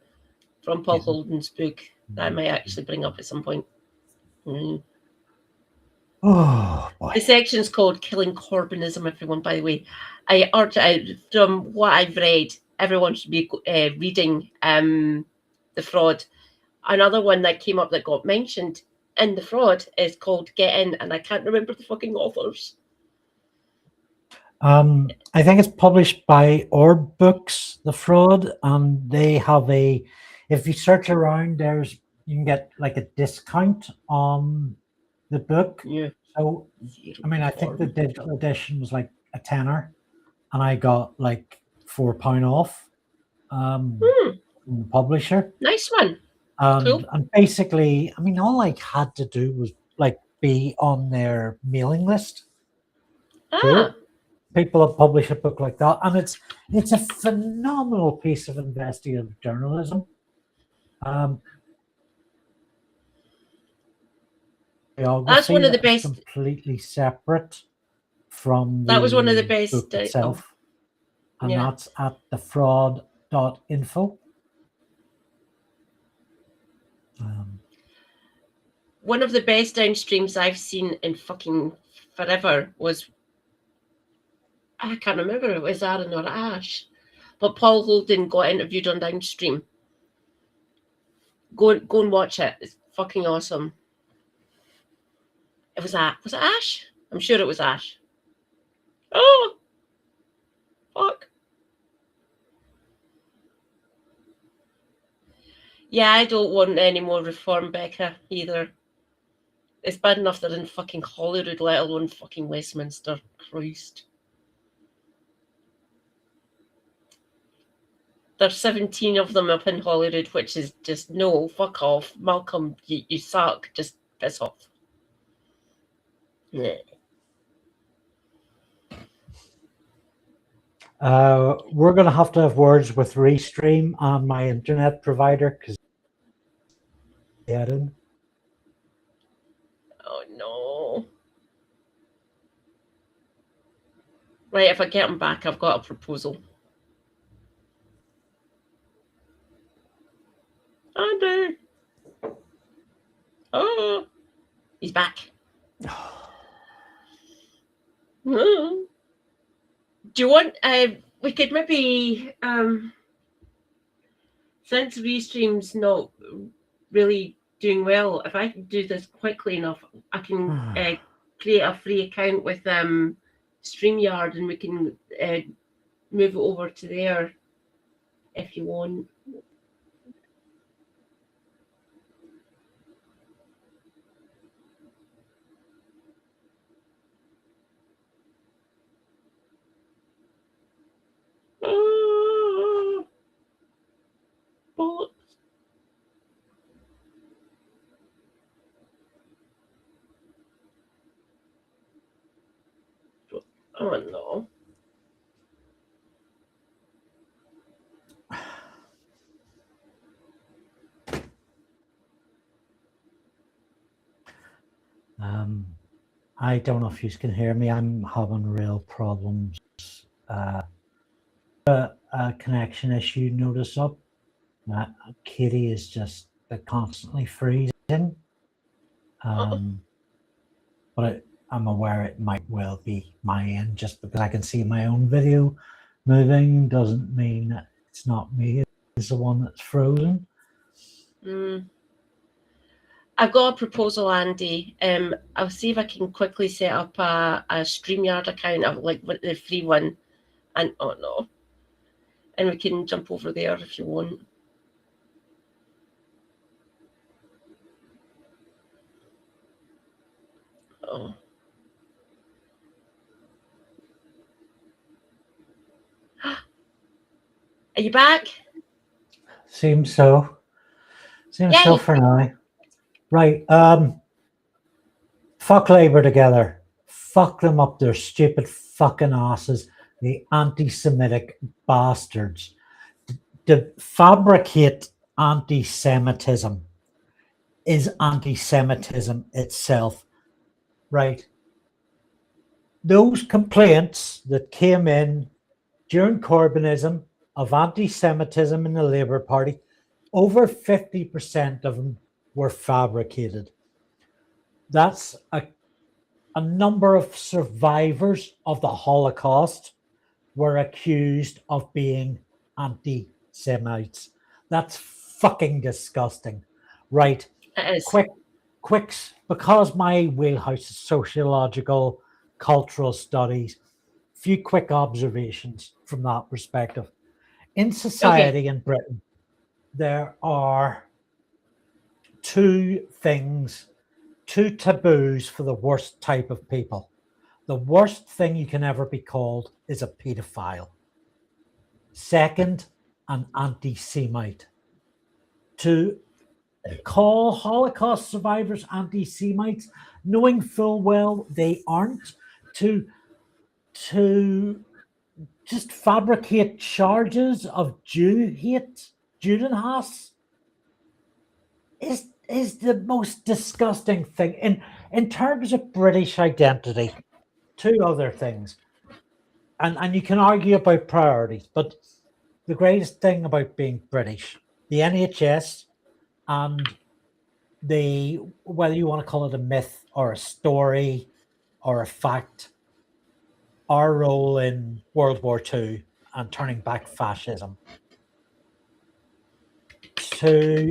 Paul Holden's book that I might actually bring up at some point. Oh boy. The section's called Killing Corbynism, everyone, by the way. From what I've read, everyone should be reading The Fraud. Another one that came up that got mentioned in The Fraud is called Get In, and I can't remember the fucking authors. I think it's published by Orb Books, The Fraud, and they have if you search around, you can get like a discount on the book. Yeah. So, I mean, I think the digital edition was like a tenner, and I got like £4 off from the publisher. Nice one. Cool. And basically, I mean, all I had to do was like be on their mailing list. So people that publish a book like that, and it's a phenomenal piece of investigative journalism. That's one of the best. Completely separate from that was one of the best book itself, and that's at thefraud.info. One of the best downstreams I've seen in fucking forever was, I can't remember if it was Aaron or Ash, but Paul Holden got interviewed on Downstream. Go and watch it. It's fucking awesome. Was it Ash? I'm sure it was Ash. Oh, fuck. Yeah, I don't want any more reform, Becca, either. It's bad enough they're in fucking Holyrood, let alone fucking Westminster. Christ. There's 17 of them up in Holyrood, which is just, no, fuck off. Malcolm, you suck. Just piss off. Yeah. We're going to have words with Restream on my internet provider because in. Oh no. Right, if I get him back, I've got a proposal. Andree. Oh, he's back. Do you want? We could maybe, since Restream's not really doing well, if I can do this quickly enough, I can create a free account with StreamYard, and we can move it over to there if you want. Oh no. I don't know if you can hear me. I'm having real problems. A connection issue notice up. Katie is just constantly freezing. But I'm aware it might well be my end. Just because I can see my own video moving doesn't mean that it's not me. It's the one that's frozen. I've got a proposal, Andy. I'll see if I can quickly set up a StreamYard account of like the free one, and oh no, and we can jump over there if you want. Oh. Are you back? Seems so. Seems Yay. so for now. Right. Fuck Labour together. Fuck them up their stupid fucking asses. The anti-Semitic bastards. To fabricate anti-Semitism is anti-Semitism itself. Right. Those complaints that came in during Corbynism of anti-Semitism in the Labour Party, over 50% of them were fabricated. That's a number of survivors of the Holocaust were accused of being anti-Semites. That's fucking disgusting. Right. It is. Quicks, because my wheelhouse is sociological, cultural studies, few quick observations from that perspective. In society in Britain, there are two taboos for the worst type of people. The worst thing you can ever be called is a paedophile. Second, an anti-Semite. To call Holocaust survivors anti-Semites, knowing full well they aren't, to just fabricate charges of Jew hate, Judenhass, is the most disgusting thing. In terms of British identity, two other things. And you can argue about priorities, but the greatest thing about being British, the NHS and whether you want to call it a myth or a story or a fact, our role in World War II and turning back fascism. To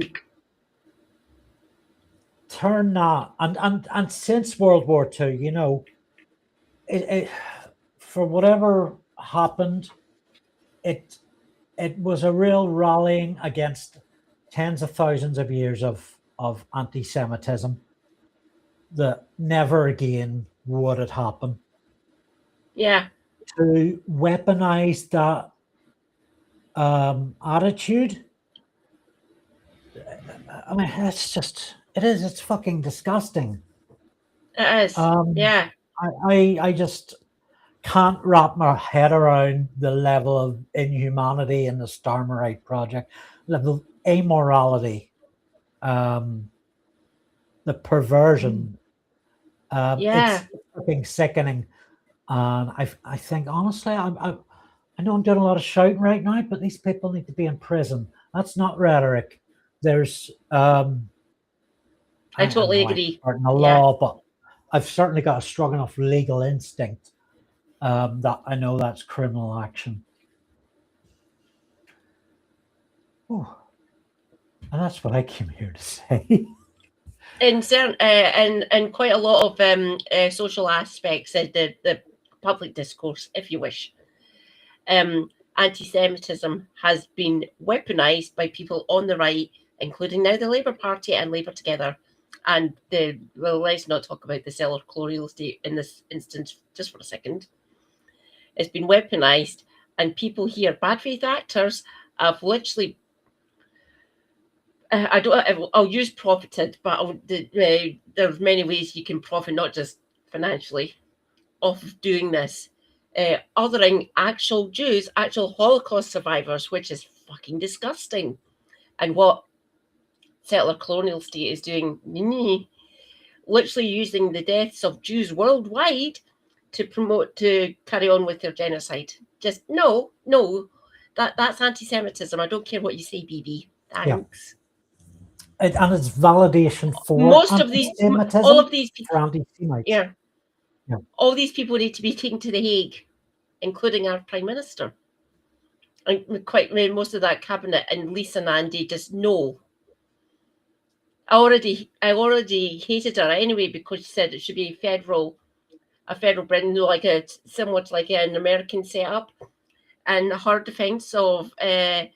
turn that, and since World War II, you know, it for whatever happened, it was a real rallying against tens of thousands of years of anti-Semitism that never again would it happen. Yeah. To weaponize that attitude, I mean, it's fucking disgusting. It is. Yeah. I just can't wrap my head around the level of inhumanity in the Starmerite project, level of amorality, the perversion. It's fucking sickening. And I think honestly, I know I'm doing a lot of shouting right now, but these people need to be in prison. That's not rhetoric. There's I totally agree. In the law, but I've certainly got a strong enough legal instinct that I know that's criminal action. Ooh. And that's what I came here to say. In certain, in quite a lot of social aspects of the public discourse, if you wish, anti-Semitism has been weaponized by people on the right, including now the Labour Party and Labour Together. And let's not talk about the seller colonial state in this instance just for a second. It's been weaponized, and people here, bad faith actors, have literally. I'll use profited, but there's many ways you can profit, not just financially, off of doing this. othering actual Jews, actual Holocaust survivors, which is fucking disgusting. And what settler colonial state is doing, literally using the deaths of Jews worldwide to carry on with their genocide. Just no, that's anti-Semitism. I don't care what you say, BB. Thanks. And it's validation for Most of these, all of these people, for anti-Semites. yeah, all these people need to be taken to the Hague, including our Prime Minister. And quite most of that cabinet, and Lisa and Andy just know. I already hated her anyway because she said it should be a federal brand, like similar to like an American setup. And her defense of Maccabi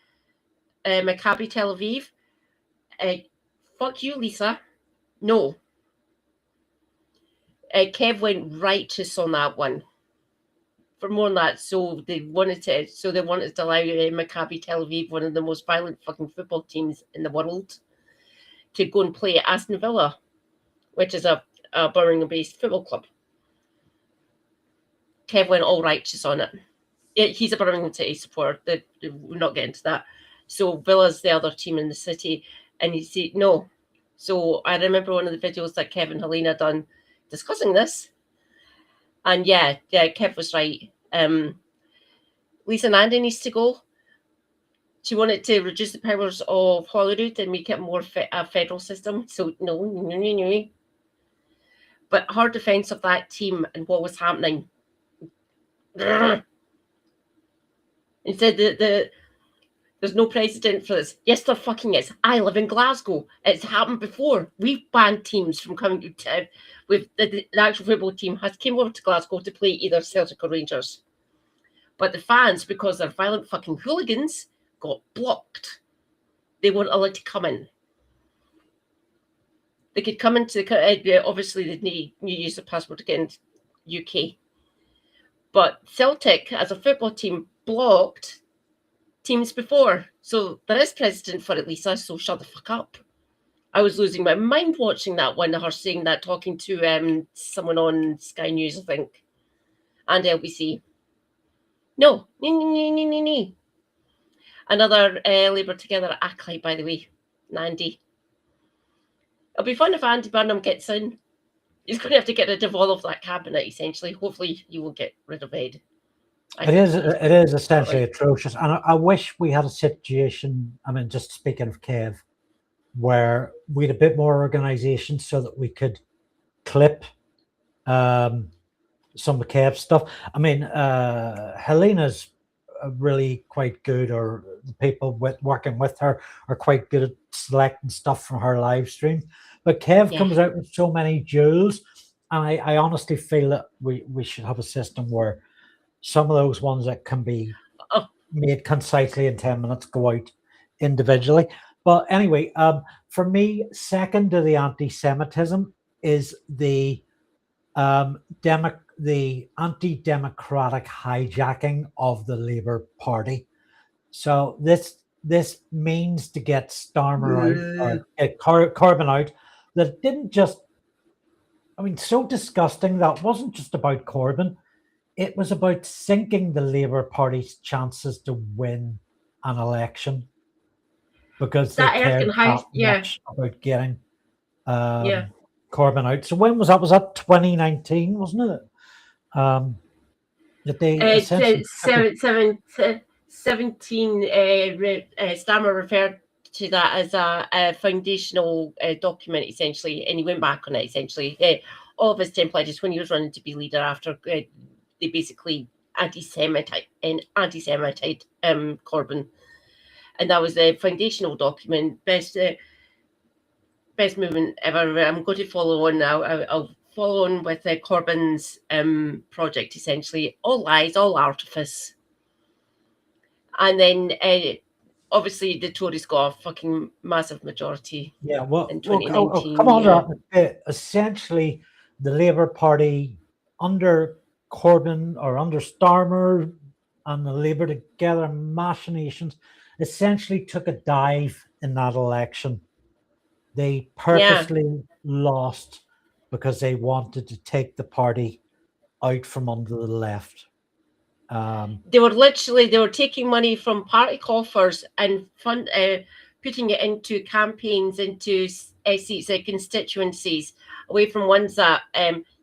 Tel Aviv, fuck you, Lisa. No. Kev went righteous on that one. For more than that, so they wanted to allow Maccabi Tel Aviv, one of the most violent fucking football teams in the world, to go and play at Aston Villa, which is a Birmingham-based football club. Kev went all righteous on it. He's a Birmingham City supporter. We're not getting to that. So Villa's the other team in the city, and he said no. So I remember one of the videos that Kev and Helena done discussing this, and yeah, Kev was right. Lisa and Andy needs to go. She wanted to reduce the powers of Holyrood and make it more a federal system. So no. But her defense of that team and what was happening. And said that there's no precedent for this. Yes, there fucking is. I live in Glasgow. It's happened before. We've banned teams from coming to with the actual football team has came over to Glasgow to play either Celtic or Rangers. But the fans, because they're violent fucking hooligans, got blocked. They weren't allowed to come in. They could come into the obviously they need you use a passport to get into UK. But Celtic, as a football team, blocked teams before. So there is precedent for it, Lisa, so shut the fuck up. I was losing my mind watching that one, her saying that, talking to someone on Sky News, I think, and LBC. No. Another Labour Together acolyte, by the way, Andy. It'll be fun if Andy Burnham gets in. He's going to have to get rid of all of that cabinet, essentially. Hopefully, you will get rid of Ed. It is essentially atrocious. And I wish we had a situation, I mean, just speaking of Kev, where we had a bit more organisation so that we could clip some of Kev's stuff. I mean, Helena's really quite good, or the people working with her are quite good at selecting stuff from her live stream. But Kev comes out with so many jewels, and I honestly feel that we should have a system where some of those ones that can be made concisely in 10 minutes go out individually. But anyway, for me, second to the anti-Semitism is the anti-democratic hijacking of the Labour Party. So this means to get Starmer out, or get Corbyn out. That didn't just, I mean, so disgusting. That wasn't just about Corbyn. It was about sinking the Labour Party's chances to win an election, because they cared that much about getting Corbyn out. So when was that? Was that 2019, wasn't it? That they 17 Starmer referred to that as a foundational document, essentially, and he went back on it, essentially. All of his 10 pledges when he was running to be leader after they basically anti-Semitite Corbyn. And that was a foundational document, best movement ever. I'm going to follow on now. I'll follow on with Corbyn's project, essentially. All lies, all artifice. And then obviously the Tories got a fucking massive majority in 2019. Come on, essentially the Labour Party under Corbyn or under Starmer and the Labour Together machinations essentially took a dive in that election. They purposely lost because they wanted to take the party out from under the left. They were taking money from party coffers and putting it into campaigns, into seats, constituencies, away from ones that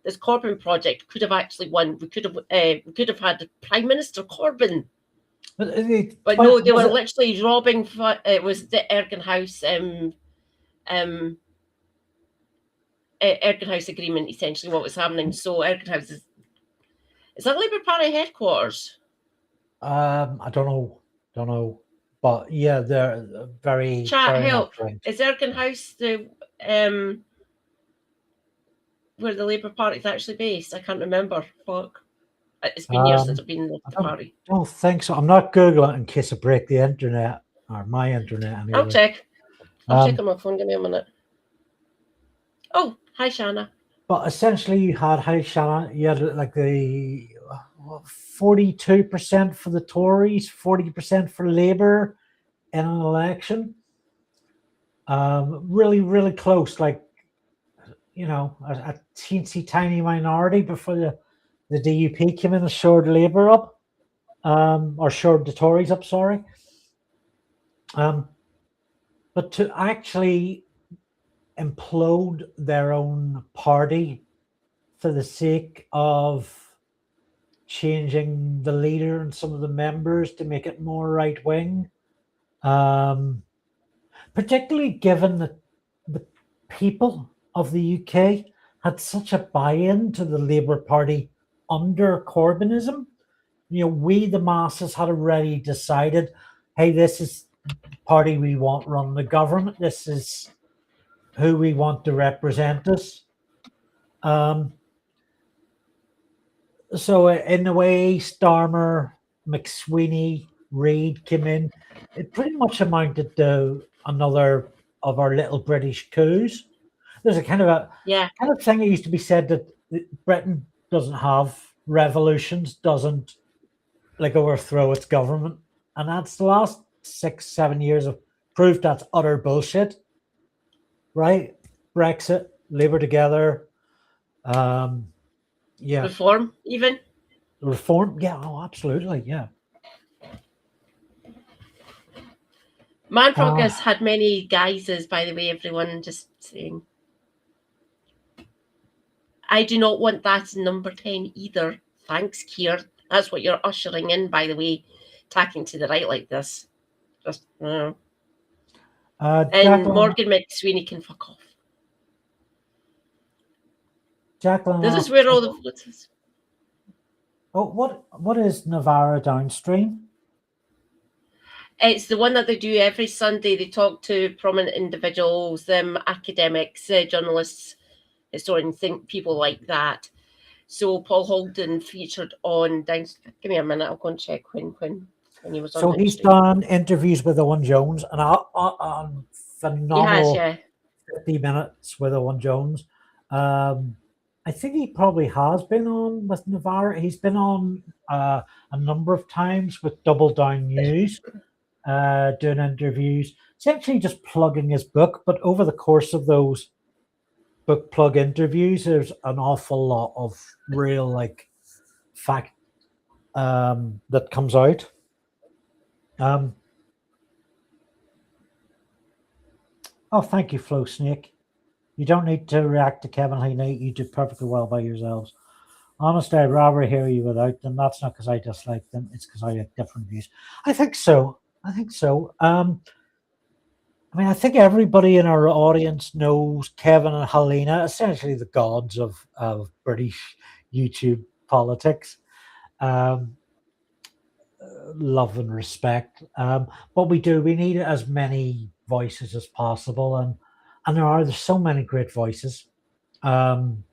this Corbyn project could have actually won. We could have had the Prime Minister Corbyn. But no, they were literally robbing. It was the Ergen House, Ergen House agreement. Essentially, what was happening. So Ergen House is that Labour Party headquarters? I don't know, but yeah, they're very. Chat very help. right. Is Ergen House the where the Labour Party is actually based? I can't remember. Fuck. It's been years since I've been in the party. I don't think so. I'm not Googling in case I break the internet or my internet. Anyway. I'll check. I'll check on my phone. Give me a minute. Oh, hi, Shanna. But essentially, you had you had like the 42% for the Tories, 40% for Labour in an election. Really, really close. Like, you know, a teensy tiny minority before the DUP came in and shored Labour up, or shored the Tories up, sorry. But to actually implode their own party for the sake of changing the leader and some of the members to make it more right wing, particularly given that the people of the UK had such a buy-in to the Labour Party under Corbynism. You know, we, the masses, had already decided, hey, this is the party we want run the government. This is who we want to represent us. So in the way Starmer, McSweeney, Reid came in, it pretty much amounted to another of our little British coups. There's a kind of thing that used to be said that Britain doesn't have revolutions, doesn't like overthrow its government, and that's the last 6-7 years have proved that's utter bullshit. Right? Brexit, Labour together, yeah. Reform, even? Reform, yeah, oh, absolutely, yeah. Manfrog has had many guises, by the way, everyone, just saying. I do not want that in number 10 either. Thanks, Keir. That's what you're ushering in, by the way, tacking to the right like this. Just, and Morgan McSweeney can fuck off. Jacqueline, this is where all the votes is. Oh, what is Navarra Downstream? It's the one that they do every Sunday. They talk to prominent individuals, academics, journalists, historians, people like that. So Paul Holden featured on Downstream. Give me a minute. I'll go and check when he was on. So he's done interviews with Owen Jones, and phenomenal 50 minutes with Owen Jones. I think he probably has been on with Navarra. He's been on a number of times with Double Down News, doing interviews, essentially just plugging his book. But over the course of those book plug interviews, there's an awful lot of real fact that comes out. Oh, thank you, Flo Snake. You don't need to react to Kevin Heaney. You do perfectly well by yourselves. Honestly, I'd rather hear you without them. That's not because I dislike them. It's because I have different views. I think so. I mean, I think everybody in our audience knows Kevin and Helena, essentially the gods of British YouTube politics. Love and respect. But we need as many voices as possible. And there's so many great voices. I mean,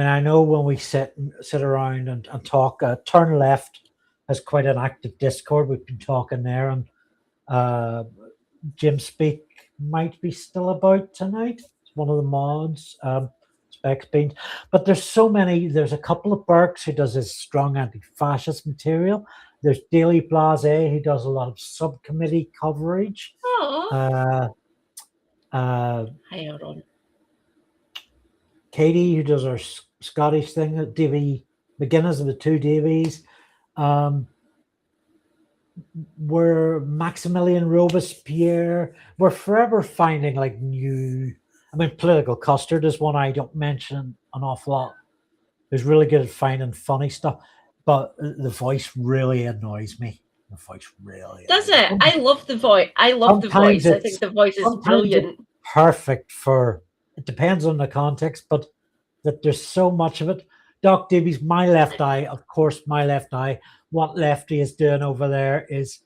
I know when we sit around and talk, Turn Left has quite an active Discord. We've been talking there, and Jim Speak might be still about tonight. It's one of the mods, Specs Beans. But there's so many. There's a couple of Burks who does his strong anti-fascist material. There's Daily Blase who does a lot of subcommittee coverage. Hi, Aaron. Katie, who does our Scottish thing, Davy McGuinness of the two Davies. We're Maximilian Robespierre. We're forever finding like new. I mean, Political Custard is one I don't mention an awful lot. Who's really good at finding funny stuff, but the voice really annoys me. The voice really. Does it? I love the voice. I love the voice. I think the voice is brilliant. Perfect for. It depends on the context, but that there's so much of it. Doc Davies, My Left Eye, of course, My Left Eye. What Lefty is doing over there is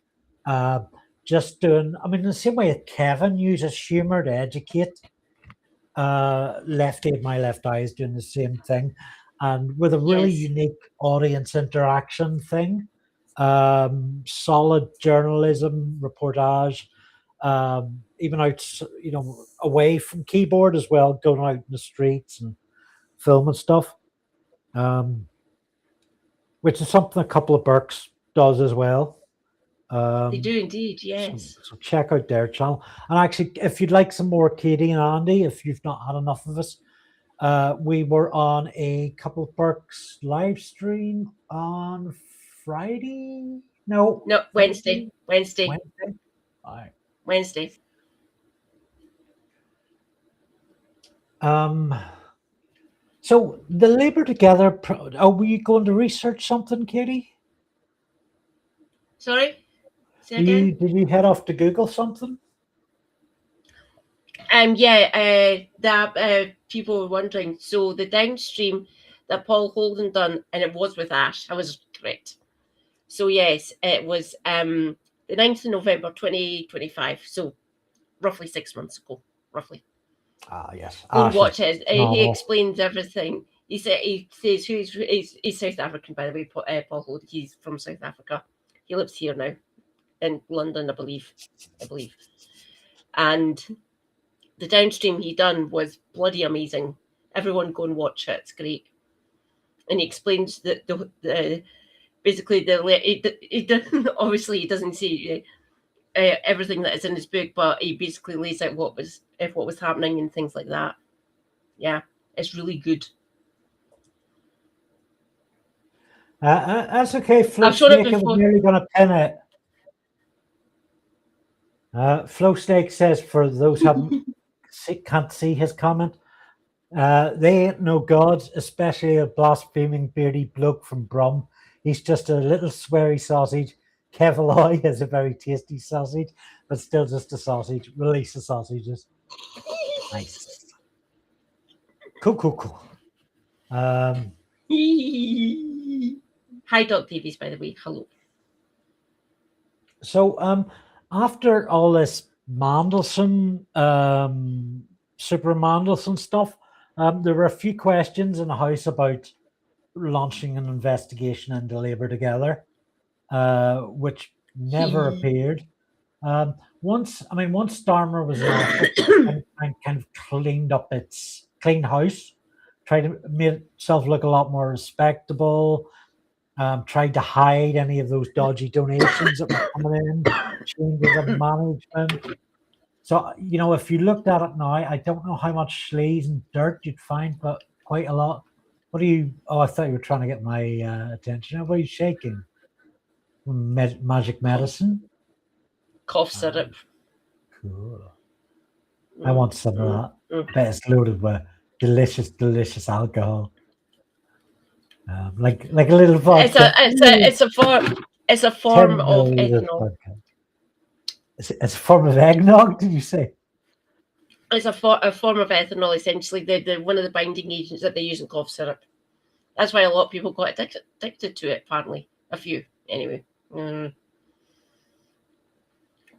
just doing, I mean, the same way that Kevin uses humor to educate, Lefty, My Left Eye is doing the same thing. And with a really unique audience interaction thing, solid journalism, reportage, even out, away from keyboard as well, going out in the streets and filming stuff, which is something a couple of Burks does as well. They do indeed, yes. So check out their channel. And actually, if you'd like some more Katie and Andy, if you've not had enough of us, we were on a couple of Burks live stream on Friday. No, Wednesday. Wednesday. All right. Wednesday. So the Labour Together, are we going to research something, Katie? Sorry? Say again? Did you head off to Google something? That people were wondering. So the downstream that Paul Holden done, and it was with Ash. I was correct. So yes, it was the 9th of November 2025. So roughly 6 months ago, roughly. Yes. Go watch it. He explains everything. He says he's South African, by the way. Paul Holden. He's from South Africa. He lives here now, in London, I believe. And the downstream he done was bloody amazing. Everyone go and watch it. It's great. And he explains that he doesn't, obviously he doesn't see everything that is in his book, but he basically lays out what was happening and things like that. Yeah, it's really good. That's okay. I've shown it before. I'm nearly going to pin it. Flo Snake says, for those who can't see his comment, they ain't no gods, especially a blaspheming beardy bloke from Brum. He's just a little sweary sausage. Kevaloy is a very tasty sausage, but still just a sausage. Release the sausages. Nice. Cool. Hi, Doc Davies, by the way. Hello. So, after all this Mandelson, Super Mandelson stuff, there were a few questions in the House about launching an investigation into Labour Together, which never appeared. Once Starmer was in office and kind of cleaned house, tried to make itself look a lot more respectable, tried to hide any of those dodgy donations that were coming in, changes of management. So, if you looked at it now, I don't know how much sleaze and dirt you'd find, but quite a lot. I thought you were trying to get my attention. What are you shaking? Magic medicine? Cough syrup. Cool. I want some of that. Bet it's loaded with delicious alcohol. Like a little vodka. It's a form of ethanol. It's a form of eggnog, did you say? It's a form of ethanol, essentially. The one of the binding agents that they use in cough syrup. That's why a lot of people got addicted to it, apparently. A few, anyway.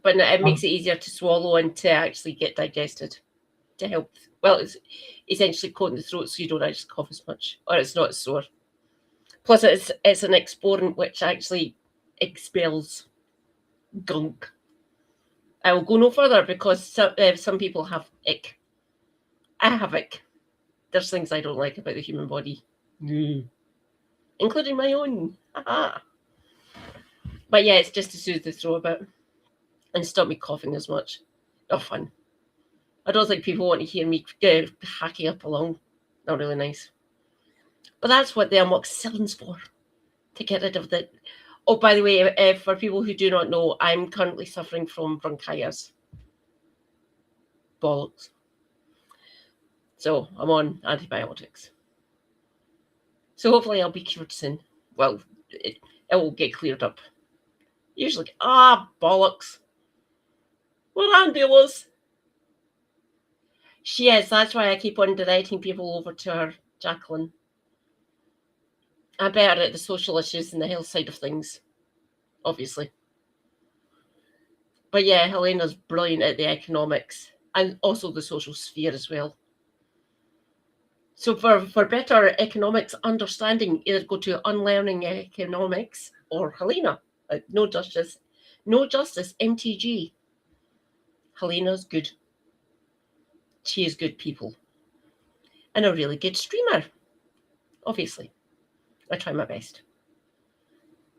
But it makes it easier to swallow and to actually get digested. To help. Well, it's essentially coating the throat so you don't actually cough as much. Or it's not as sore. Plus, it's an exportant which actually expels gunk. I will go no further because some people have ick. I have ick. There's things I don't like about the human body. Including my own. But yeah, it's just to soothe the throat a bit and stop me coughing as much. Not fun. I don't think people want to hear me hacking up along. Not really nice. But that's what the amoxicillin's for. To get rid of Oh, by the way, for people who do not know, I'm currently suffering from bronchitis. Bollocks. So I'm on antibiotics. So hopefully I'll be cured soon. Well, it will get cleared up. Usually, bollocks. What ambulance? She is. That's why I keep on directing people over to her, Jacqueline. I'm better at the social issues and the health side of things, obviously. But yeah, Helena's brilliant at the economics and also the social sphere as well. So for better economics understanding, either go to Unlearning Economics or Helena. No Justice, MTG. Helena's good. She is good people. And a really good streamer, obviously. I try my best.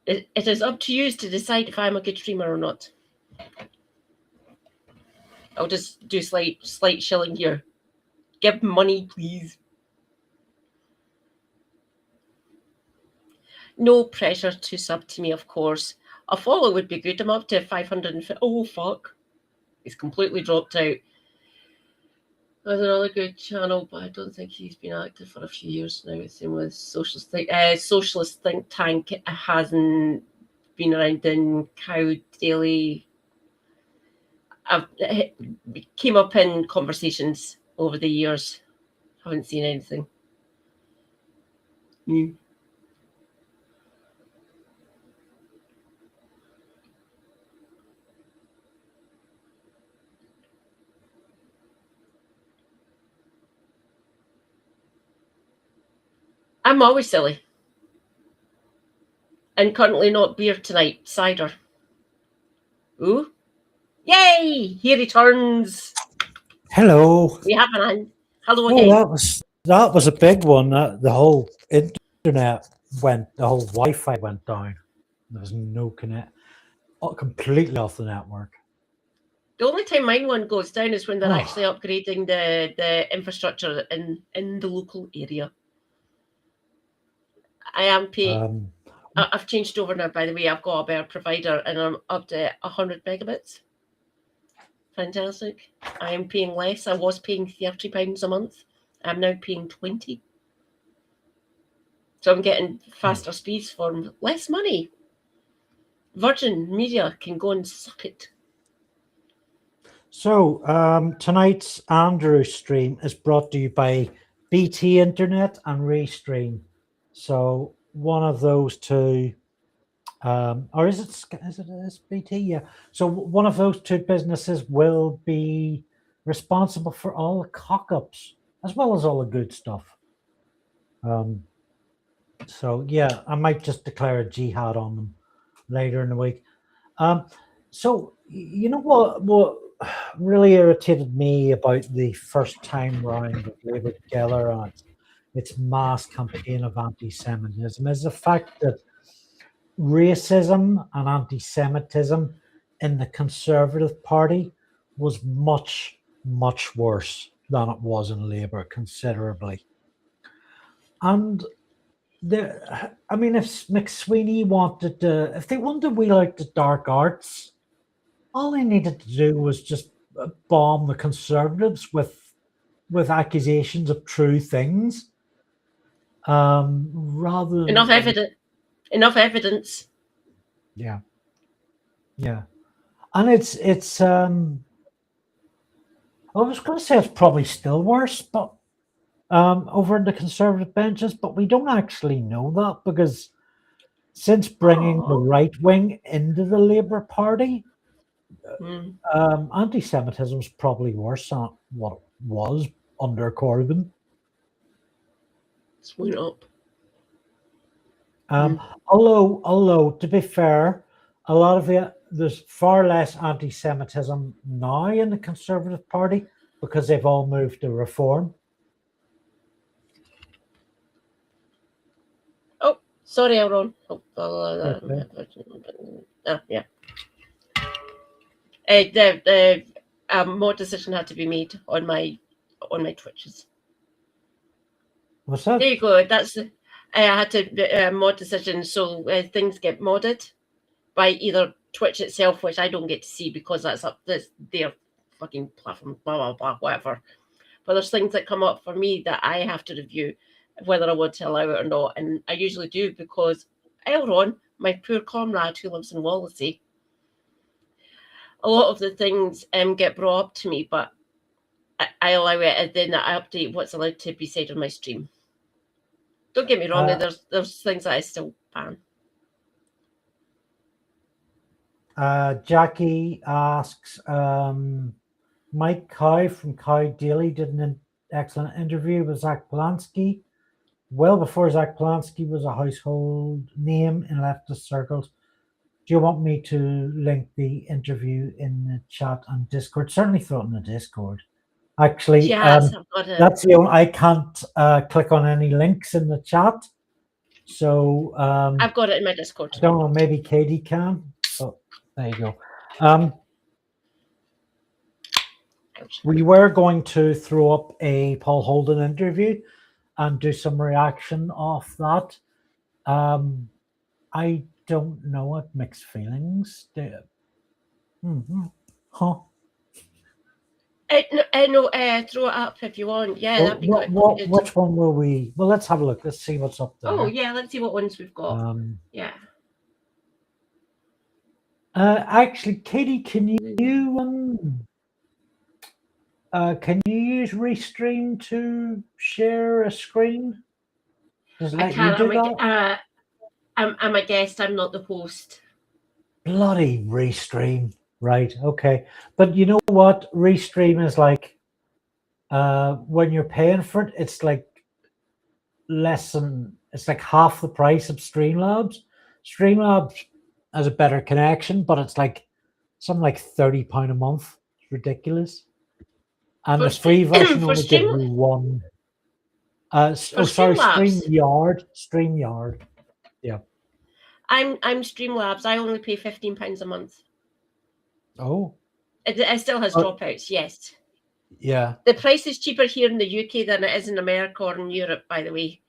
It is up to you to decide if I'm a good streamer or not. I'll just do slight shilling here. Give money, please. No pressure to sub to me, of course. A follow would be good. I'm up to 550. Oh, fuck. He's completely dropped out. There's another good channel, but I don't think he's been active for a few years now. Same with Socialist Think Tank hasn't been around in Cow Daily. Came up in conversations over the years. Haven't seen anything. I'm always silly. And currently not beer tonight, cider. Ooh. Yay! He returns. Hello. We have an hand. Hello Oh, again. that was a big one. The whole internet the whole Wi-Fi went down. There was no connect. Completely off the network. The only time mine one goes down is when they're actually upgrading the infrastructure in the local area. I am paying. I've changed over now, by the way. I've got a better provider and I'm up to 100 megabits. Fantastic. I am paying less. I was paying £30 a month. I'm now paying 20. So I'm getting faster speeds for less money. Virgin Media can go and suck it. So tonight's Andree stream is brought to you by BT Internet and Restream. So one of those two, or is it BT? Yeah. So one of those two businesses will be responsible for all the cock-ups as well as all the good stuff. So yeah, I might just declare a jihad on them later in the week. So you know what really irritated me about the first time round of Labour together and its mass campaign of anti-Semitism is the fact that racism and anti-Semitism in the Conservative Party was much, much worse than it was in Labour, considerably. And I mean, if McSweeney wanted to, if they wanted to wheel out the dark arts, all they needed to do was just bomb the Conservatives with accusations of true things, rather than enough evidence. Yeah, and it's. I was going to say it's probably still worse, but over in the Conservative benches, but we don't actually know that because since bringing the right wing into the Labour Party, anti-Semitism is probably worse than what it was under Corbyn. It's went up. Although to be fair, a lot of there's far less anti-Semitism now in the Conservative Party because they've all moved to Reform. Oh, sorry, Aaron. Yeah. More decision had to be made on my Twitches. What's that? There you go. That's I had to mod decisions, so things get modded by either Twitch itself, which I don't get to see because that's their fucking platform, blah, blah, blah, whatever. But there's things that come up for me that I have to review whether I want to allow it or not. And I usually do because Elron, my poor comrade who lives in Wallasey, a lot of the things get brought up to me, but I allow it, and then I update what's allowed to be said on my stream. Don't get me wrong, there's things that I still ban. Jackie asks, Mike Cow from Cow Daily did an excellent interview with Zach Polanski. Well before Zach Polanski was a household name in leftist circles. Do you want me to link the interview in the chat on Discord? Certainly throw it in the Discord. Actually, yes, that's the only, I can't click on any links in the chat. So I've got it in my Discord. I don't know, maybe Katie can. Oh, there you go. We were going to throw up a Paul Holden interview and do some reaction off that. I don't know what mixed feelings. Huh. No, throw it up if you want. Yeah, that'd be good. Which one will we? Well, let's have a look. Let's see what's up there. Oh, yeah, let's see what ones we've got. Yeah. Actually, Katie, can you use Restream to share a screen? I can. I'm a guest. I'm not the host. Bloody Restream. Right. Okay. But you know what? Restream is like, when you're paying for it, it's like it's like half the price of Streamlabs. Streamlabs has a better connection, but it's like something like £30 a month. It's ridiculous. And the free version only gives you one. StreamYard. Yeah. I'm Streamlabs. I only pay £15 a month. Oh. It still has dropouts, yes. Yeah. The price is cheaper here in the UK than it is in America or in Europe, by the way.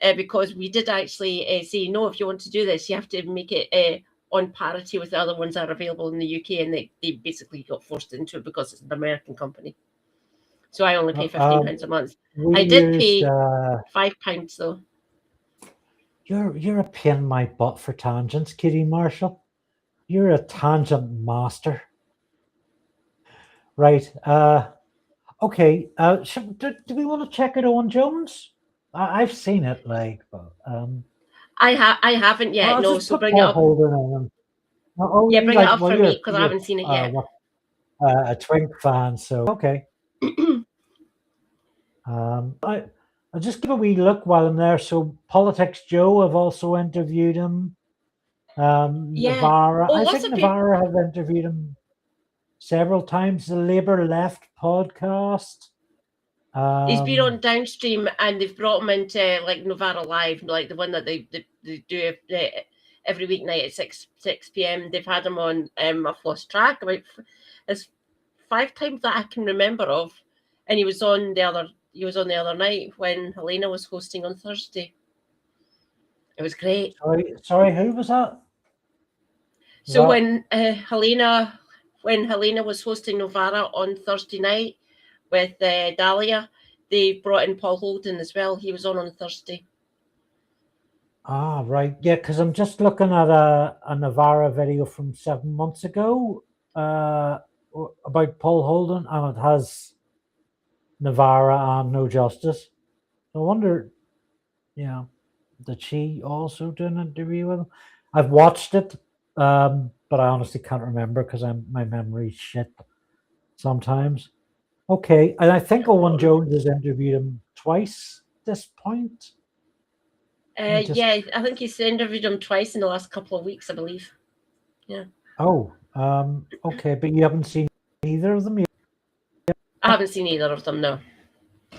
Because we did actually say, no, if you want to do this, you have to make it on parity with the other ones that are available in the UK. And they basically got forced into it because it's an American company. So I only pay £15 a month. I did pay £5 though. You're a pain in my butt for tangents, Kitty Marshall. You're a tangent master. Right. Okay. Do we want to check it on Jones? I've seen it, like, but I haven't yet. No, so bring it up. Yeah, bring it up for me because I haven't seen it yet. A Twink fan, so okay. I'll just give a wee look while I'm there. So Politics Joe have also interviewed him. Navarra. I think Navarra have interviewed him several times. The Labour Left podcast. He's been on Downstream, and they've brought him into like Novara Live, like the one that they do every weeknight at 6 p.m. They've had him on. I've lost track. It's 5 times that I can remember of, and he was on the other night when Helena was hosting on Thursday. It was great. Sorry, who was that? So when Helena was hosting Novara on Thursday night with Dahlia, they brought in Paul Holden as well. He was on Thursday. Ah, right. Yeah, because I'm just looking at a Navarra video from 7 months ago about Paul Holden, and it has Navarra and No Justice. I wonder, did she also do an interview with him? I've watched it, but I honestly can't remember because my memory's shit sometimes. Okay, and I think Owen Jones has interviewed him twice at this point. Yeah, I think he's interviewed him twice in the last couple of weeks, I believe. Yeah. Oh, okay, but you haven't seen either of them yet? I haven't seen either of them, no.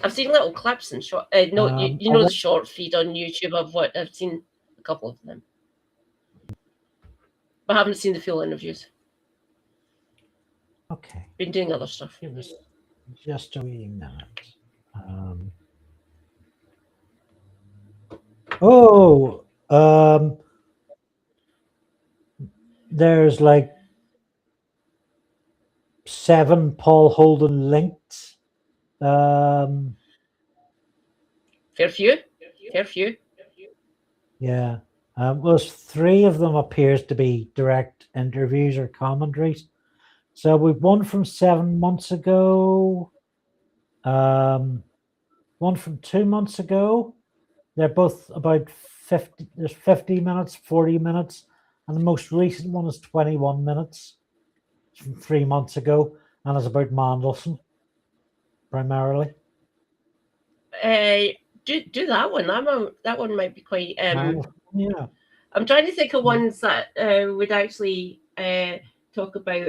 I've seen little clips and short. No, you know the short feed on YouTube of what I've seen a couple of them, but I haven't seen the full interviews. Okay. Been doing other stuff. It was just a wee minute. Oh, there's like 7 Paul Holden linked. Fair few. Fair few. Yeah. Well, 3 of them appears to be direct interviews or commentaries. So we've one from 7 months ago, one from 2 months ago. They're both about 50. There's 50 minutes, 40 minutes, and the most recent one is 21 minutes. It's from 3 months ago, and it's about Mandelson primarily. Do that one. That one might be quite. Yeah. I'm trying to think of ones that would actually talk about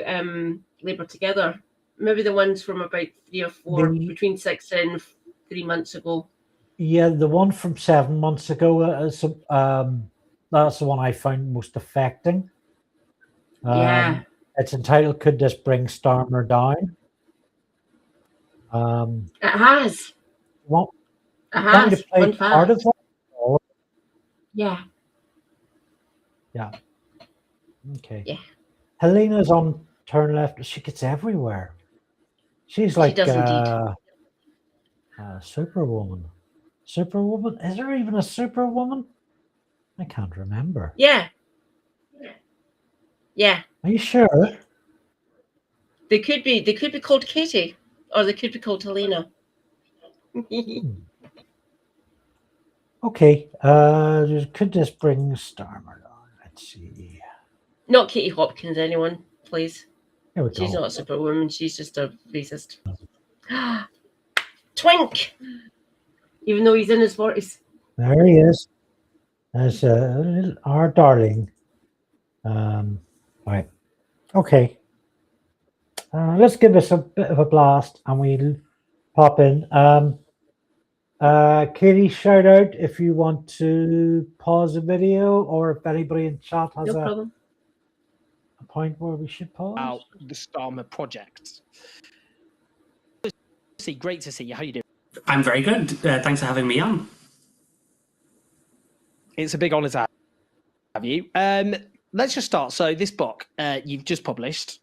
Labour Together. Maybe the ones from about 3 or 4, between 6 and 3 months ago. Yeah, the one from 7 months ago is that's the one I found most affecting. Yeah. It's entitled "Could This Bring Starmer Down?" It has. Want It me has. to play part of that? Yeah. Yeah. Okay. Yeah. Helena's on turn left. She gets everywhere. She's like She does indeed. Superwoman. Superwoman? Is there even a Superwoman? I can't remember. Yeah. Yeah. Are you sure? They could be called Katie, or they could be called Helena. Okay. Could this bring Starmer on? Let's see. Not Katie Hopkins, anyone, please. Here we go. She's not a superwoman. She's just a racist. Twink! Even though he's in his 40s. There he is. That's our darling. Right. Okay. Let's give this a bit of a blast and we'll pop in. Katie, shout out if you want to pause the video or if anybody in chat has a point where we should pause. About the Starmer project. Great to see you. How are you doing? I'm very good. Thanks for having me on. It's a big honour to have you. Let's just start. So this book you've just published,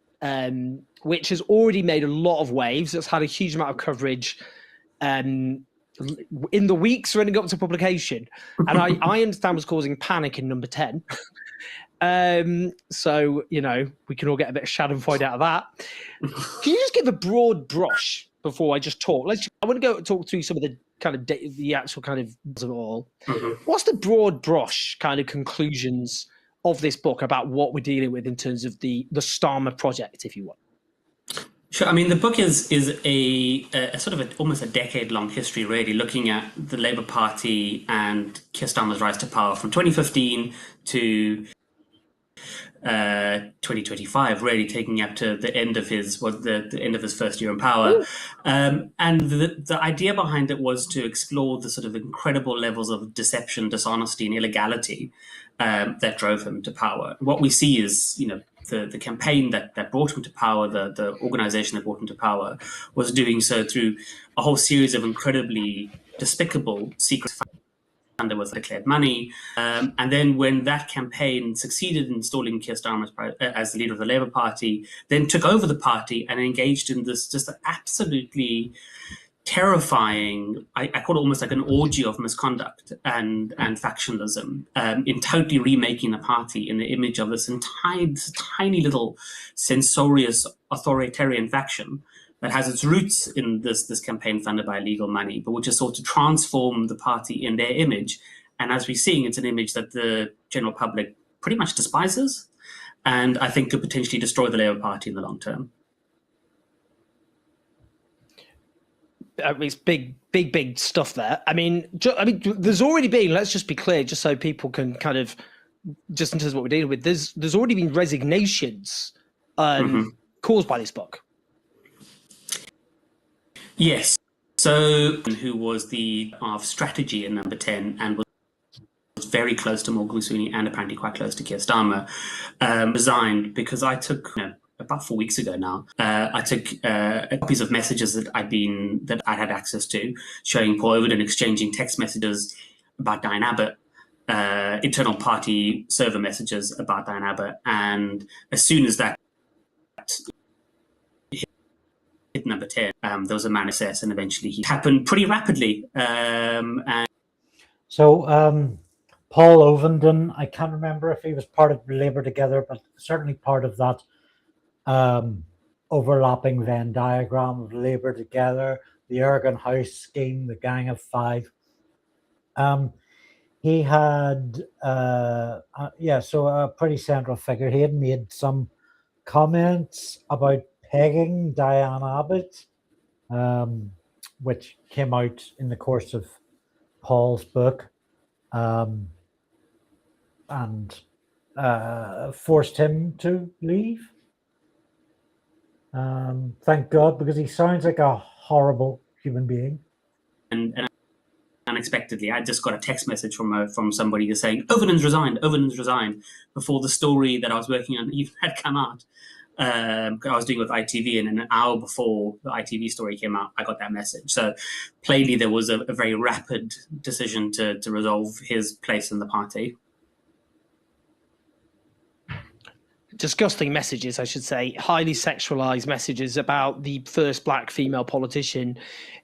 which has already made a lot of waves. It's had a huge amount of coverage in the weeks running up to publication. And I understand was causing panic in number 10. So, you know, we can all get a bit of schadenfreude out of that. Can you just give a broad brush before I just talk? I want to go talk through some of the kind of the actual kind of all. What's the broad brush kind of conclusions of this book about what we're dealing with in terms of the Starmer project, if you want? Sure. I mean, the book is a sort of almost a decade-long history, really, looking at the Labour Party and Keir Starmer's rise to power from 2015 to 2025, really taking up to the end of his the end of his first year in power. And the idea behind it was to explore the sort of incredible levels of deception, dishonesty, and illegality that drove him to power. What we see is, you know, the campaign that brought him to power, the organization that brought him to power, was doing so through a whole series of incredibly despicable secret funding with declared money. And then when that campaign succeeded in installing Keir Starmer as the leader of the Labour Party, then took over the party and engaged in this just absolutely terrifying, I call it almost like an orgy of misconduct and factionalism, in totally remaking the party in the image of this tiny little censorious authoritarian faction that has its roots in this campaign funded by illegal money, but which is sought to transform the party in their image. And as we're seeing, it's an image that the general public pretty much despises, and I think could potentially destroy the Labour Party in the long term. It's big stuff there. I mean, there's already been, let's just be clear, just so people can kind of, just in terms of what we're dealing with, there's already been resignations caused by this book. Yes. So, who was the of strategy in number 10 and was very close to Morgan Sweeney and apparently quite close to Keir Starmer, resigned because I took, about 4 weeks ago now, I took copies of messages that I had access to, showing Paul Overton exchanging text messages about Diane Abbott, internal party server messages about Diane Abbott, and as soon as that hit number 10, there was a manifest, and eventually he happened pretty rapidly. So Paul Ovenden, I can't remember if he was part of Labour Together, but certainly part of that overlapping Venn diagram of Labour Together, the Ergon House scheme, the Gang of Five. He had, so a pretty central figure. He had made some comments about pegging Diane Abbott, which came out in the course of Paul's book, and forced him to leave. Thank God, because he sounds like a horrible human being. And unexpectedly, I just got a text message from somebody just saying, Overton's resigned, before the story that I was working on even had come out. I was doing with ITV, and an hour before the ITV story came out, I got that message. So plainly there was a very rapid decision to resolve his place in the party. Disgusting messages, I should say, highly sexualized messages about the first black female politician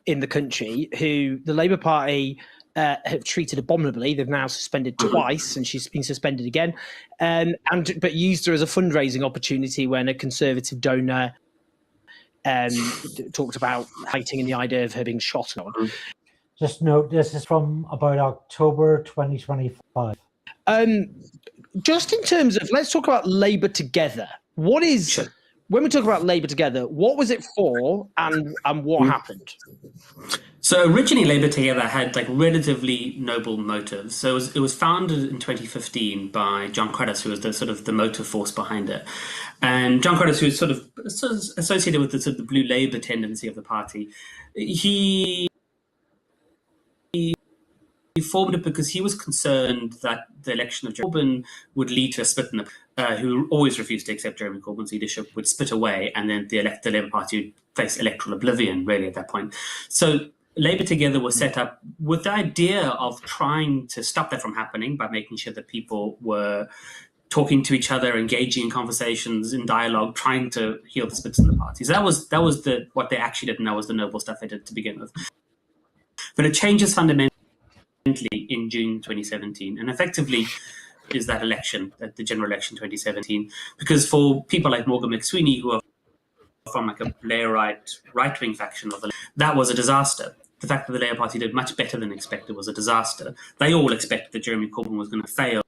in the country, who the Labour Party have treated abominably. They've now suspended twice, and she's been suspended again, but used her as a fundraising opportunity when a Conservative donor talked about hating and the idea of her being shot on. Just note, this is from about October 2025. Just in terms of, let's talk about Labour Together. What is, Sure. When we talk about Labour Together, what was it for, and what happened? So originally Labour Together had like relatively noble motives. So it was founded in 2015 by John Cruddas, who was the sort of the motive force behind it. And John Cruddas, who is sort of associated with the sort of the blue Labour tendency of the party, he formed it because he was concerned that the election of Jeremy Corbyn would lead to a split in who always refused to accept Jeremy Corbyn's leadership, would split away, and then the Labour Party would face electoral oblivion, really, at that point. So Labour Together was set up with the idea of trying to stop that from happening by making sure that people were talking to each other, engaging in conversations, in dialogue, trying to heal the splits in the party. So that was what they actually did, and that was the noble stuff they did to begin with. But it changes fundamentally in June 2017, and effectively is that election, the general election 2017, because for people like Morgan McSweeney, who are from like a Blairite right-wing faction of that was a disaster. The fact that the Labour Party did much better than expected was a disaster. They all expected that Jeremy Corbyn was going to fail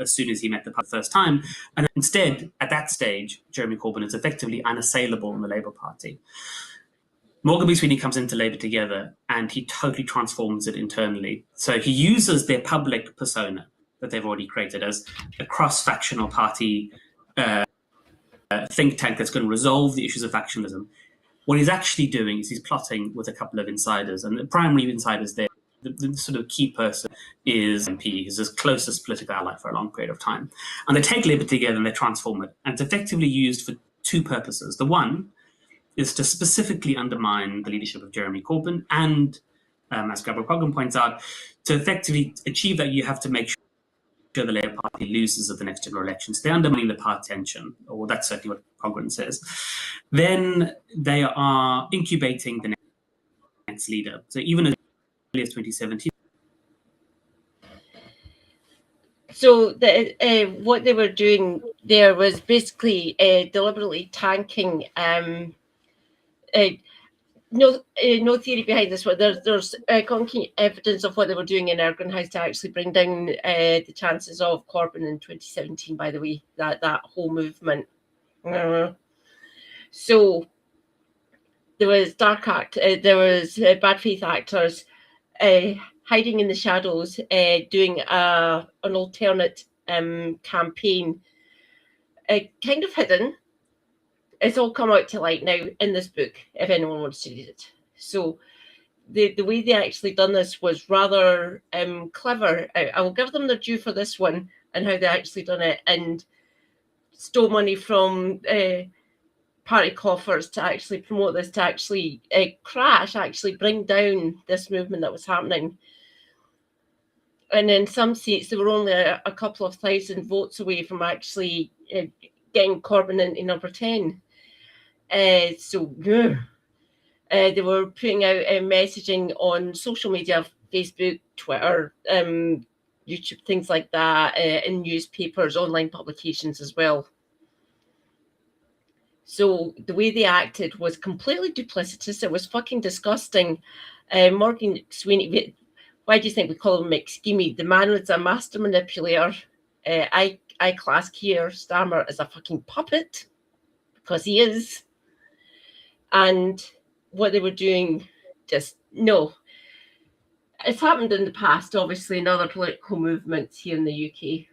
as soon as he met the party the first time, and instead, at that stage, Jeremy Corbyn is effectively unassailable in the Labour Party. Morgan McSweeney comes into Labour Together, and he totally transforms it internally. So he uses their public persona that they've already created as a cross-factional party think tank that's going to resolve the issues of factionalism. What he's actually doing is he's plotting with a couple of insiders, and the primary insiders there, the sort of key person is MP, who's his closest political ally for a long period of time. And they take Labour Together and they transform it. And it's effectively used for two purposes. The one is to specifically undermine the leadership of Jeremy Corbyn, and, as Gabriel Coggan points out, to effectively achieve that, you have to make sure the Labour Party loses at the next general elections. They're undermining the party tension, or that's certainly what Coggan says. Then they are incubating the next leader. So even as early as 2017. So what they were doing there was basically deliberately tanking. No theory behind this, but there's concrete evidence of what they were doing in Ergon House to actually bring down the chances of Corbyn in 2017. By the way, that whole movement. So there was there was bad faith actors hiding in the shadows, doing an alternate campaign, kind of hidden. It's all come out to light now in this book, if anyone wants to read it. So the way they actually done this was rather clever. I will give them their due for this one and how they actually done it, and stole money from party coffers to actually promote this, to actually bring down this movement that was happening. And in some seats, they were only a couple of thousand votes away from actually getting Corbyn into number 10. So they were putting out messaging on social media, Facebook, Twitter, YouTube, things like that, in newspapers, online publications as well. So the way they acted was completely duplicitous. It was fucking disgusting. Morgan Sweeney, why do you think we call him McSchemy? The man was a master manipulator. I-class Keir Starmer is a fucking puppet, because he is. And what they were doing, just no. It's happened in the past, obviously, in other political movements here in the UK.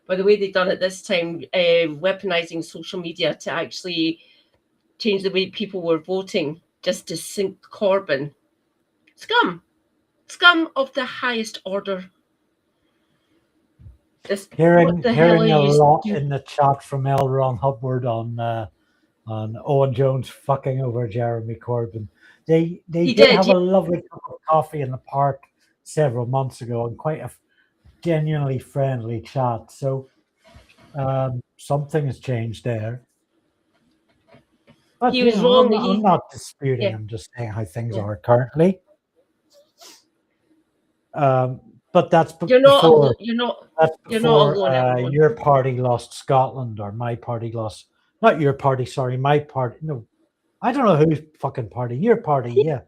But the way they've done it this time, weaponizing social media to actually change the way people were voting just to sink Corbyn. Scum. Scum of the highest order. Hearing a lot in the chat from L. Ron Hubbard on Owen Jones fucking over Jeremy Corbyn. They did have a lovely cup of coffee in the park several months ago, and quite a genuinely friendly chat. So something has changed there. But he was wrong. I'm not disputing. I'm just saying how things are currently. But that's before your party lost Scotland, or my party lost. Not your party, sorry, my party. No, I don't know whose fucking party. Your party, yeah.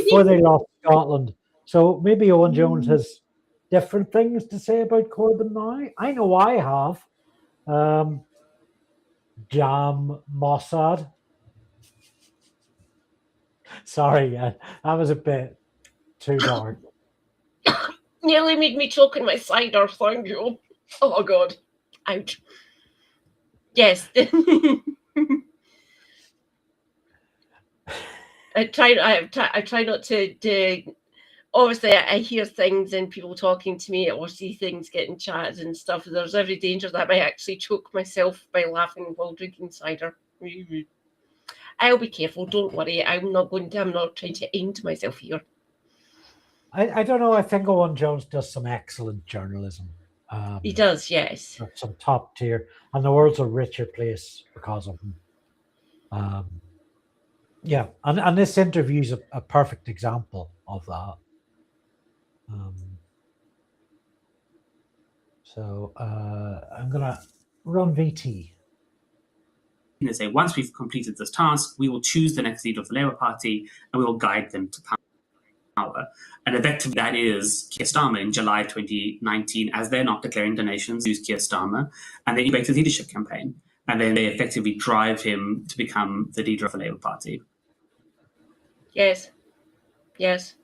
Before they lost Scotland. So maybe Owen Jones has different things to say about Corbyn now. I know I have. Jam Mossad. Sorry, that was a bit too dark. Nearly made me choke in my cider, thank you. Oh God. Ouch. Yes. I try not to obviously I hear things and people talking to me, or see things getting chatted and stuff. There's every danger that I might actually choke myself by laughing while drinking cider. I'll be careful, don't worry. I'm not trying to end myself here. I don't know. I think Owen Jones does some excellent journalism. He does, yes. Some top tier, and the world's a richer place because of him. Yeah, and this interview is a perfect example of that. So I'm gonna run VT. They say, once we've completed this task, we will choose the next leader of the Labour Party and we will guide them to power. And effectively, that is Keir Starmer in July 2019, as they're not declaring donations, use Keir Starmer, and they debate his leadership campaign. And then they effectively drive him to become the leader of the Labour Party. Yes. Yes.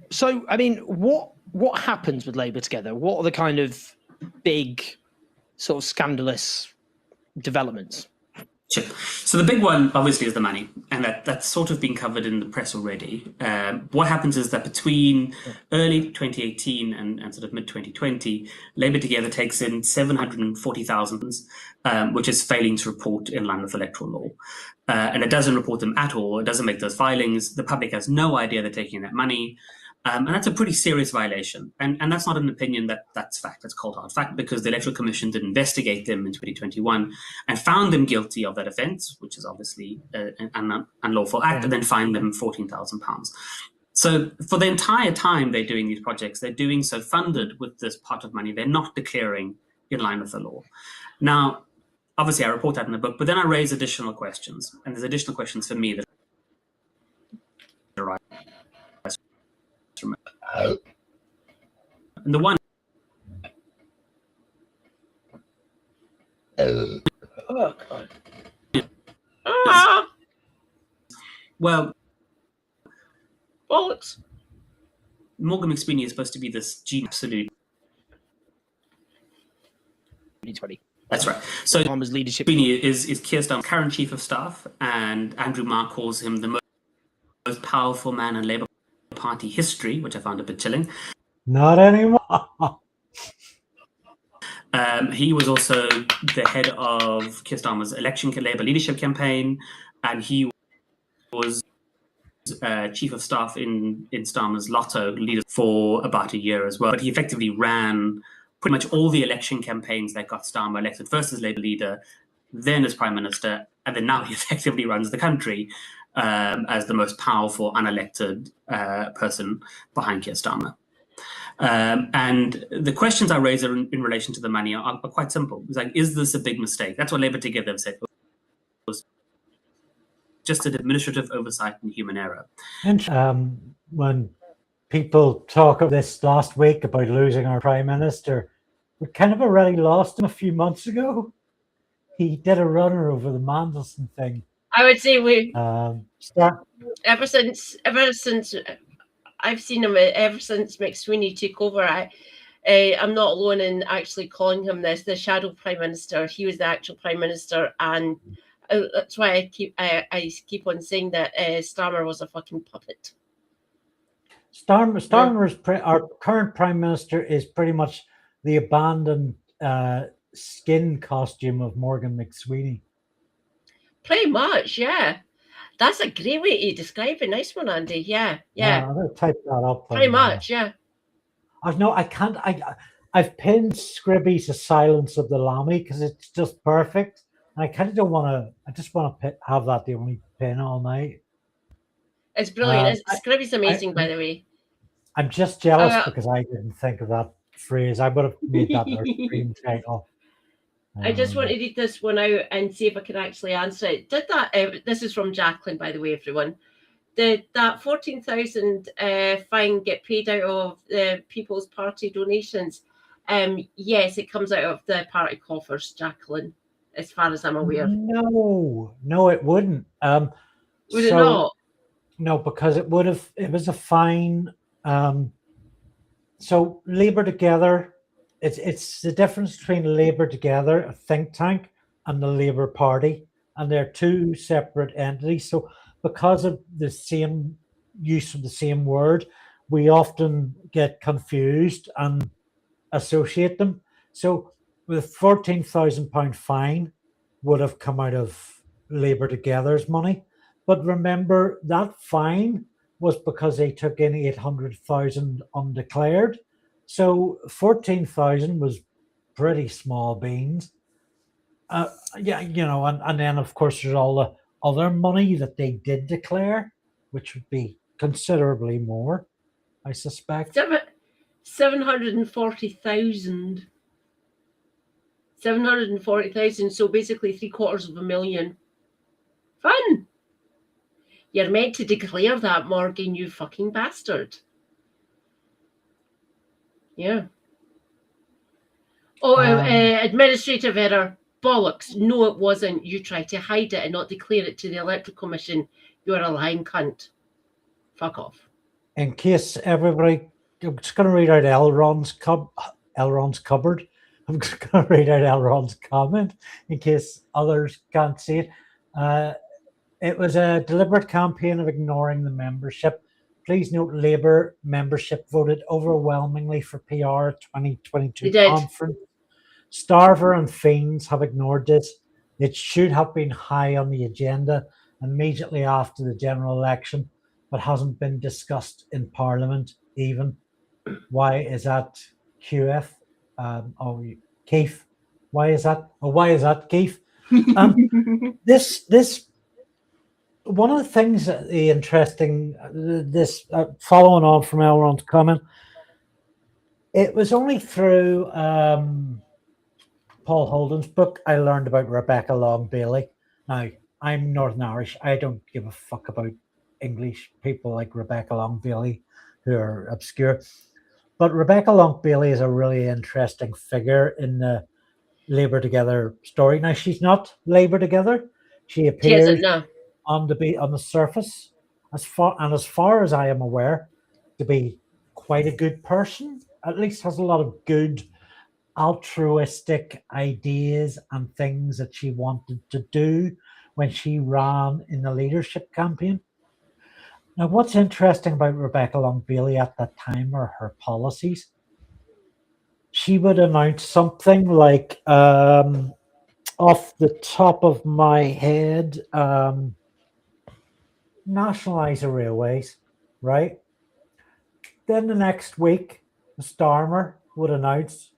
So, I mean, what happens with Labour together? What are the kind of big, sort of scandalous developments? Sure. So the big one, obviously, is the money, and that's sort of been covered in the press already. What happens is that between early 2018 and sort of mid-2020, Labour Together takes in 740,000, which is failing to report in line with electoral law. And it doesn't report them at all. It doesn't make those filings. The public has no idea they're taking that money. And that's a pretty serious violation. And that's not an opinion that's fact. That's cold hard fact, because the Electoral Commission did investigate them in 2021 and found them guilty of that offence, which is obviously an unlawful act, and then fined them £14,000. So for the entire time they're doing these projects, they're doing so funded with this pot of money. They're not declaring in line with the law. Now, obviously, I report that in the book, but then I raise additional questions. And there's additional questions for me that arise from it. And the one... Oh, God. Ah! Well... Bollocks. Morgan McSweeney is supposed to be this absolute... 2020. That's right. So Starmer's leadership McSweeney is Keir Starmer's current chief of staff, and Andrew Marr calls him the most powerful man in Labour Party history, which I found a bit chilling. Not anymore. He was also the head of Keir Starmer's election Labour leadership campaign, and he was chief of staff in Starmer's Lotto leader for about a year as well. But he effectively ran pretty much all the election campaigns that got Starmer elected, first as Labour leader, then as Prime Minister, and then now he effectively runs the country as the most powerful unelected person behind Keir Starmer. And the questions I raise in relation to the money are quite simple. It's like, is this a big mistake? That's what Labour Together have said. It was just an administrative oversight and human error. And when people talk of this last week about losing our Prime Minister, we kind of already lost him a few months ago. He did a runner over the Mandelson thing. I would say ever since I've seen him, ever since McSweeney took over, I'm not alone in actually calling him the shadow Prime Minister. He was the actual Prime Minister, and that's why I keep on saying that Starmer was a fucking puppet. Starmer's our current Prime Minister is pretty much the abandoned skin costume of Morgan McSweeney. Pretty much, yeah. That's a great way to describe it. Nice one, Andy. Yeah. I'm gonna type that up. Pretty much, yeah. I can't. I've pinned Scribby to Silence of the Lammy because it's just perfect. And I kind of don't want to. I just want to have that the only pin all night. It's brilliant. Scribby's amazing, by the way. I'm just jealous because I didn't think of that phrase. I would have made that our stream title. I just want to read this one out and see if I can actually answer it. Did that? This is from Jacqueline, by the way, everyone. Did that 14,000 fine get paid out of the People's Party donations? Yes, it comes out of the party coffers, Jacqueline, as far as I'm aware. No, it wouldn't. Would it not? No, because it would have. It was a fine. So Labour Together. It's the difference between Labour Together, a think tank, and the Labour Party, and they're two separate entities. So because of the same use of the same word, we often get confused and associate them. So the £14,000 fine would have come out of Labour Together's money. But remember, that fine was because they took in 800,000 undeclared. So 14,000 was pretty small beans. And then of course there's all the other money that they did declare, which would be considerably more, I suspect. 740,000. 740,000, so basically 750,000. Fun. You're meant to declare that, Morgan, you fucking bastard. Yeah. Oh, administrative error. Bollocks. No, it wasn't. You tried to hide it and not declare it to the Electoral Commission. You're a lying cunt. Fuck off. In case everybody, I'm just going to read out Elrond's cupboard. I'm just going to read out Elrond's comment in case others can't see it. It was a deliberate campaign of ignoring the membership. Please note Labour membership voted overwhelmingly for PR 2022 conference. Starver and Fiends have ignored this. It should have been high on the agenda immediately after the general election, but hasn't been discussed in Parliament even. Why is that, QF? Keith? Why is that, Keith? This one of the things that the interesting, following on from Elrond's comment, it was only through Paul Holden's book I learned about Rebecca Long Bailey. Now, I'm Northern Irish. I don't give a fuck about English people like Rebecca Long Bailey who are obscure. But Rebecca Long Bailey is a really interesting figure in the Labour Together story. Now, she's not Labour Together. She appears on the surface, as far as I am aware, to be quite a good person. At least has a lot of good altruistic ideas and things that she wanted to do when she ran in the leadership campaign. Now, what's interesting about Rebecca Long Bailey at that time are her policies. She would announce something like, off the top of my head, nationalise the railways, right? Then the next week, the Starmer would announce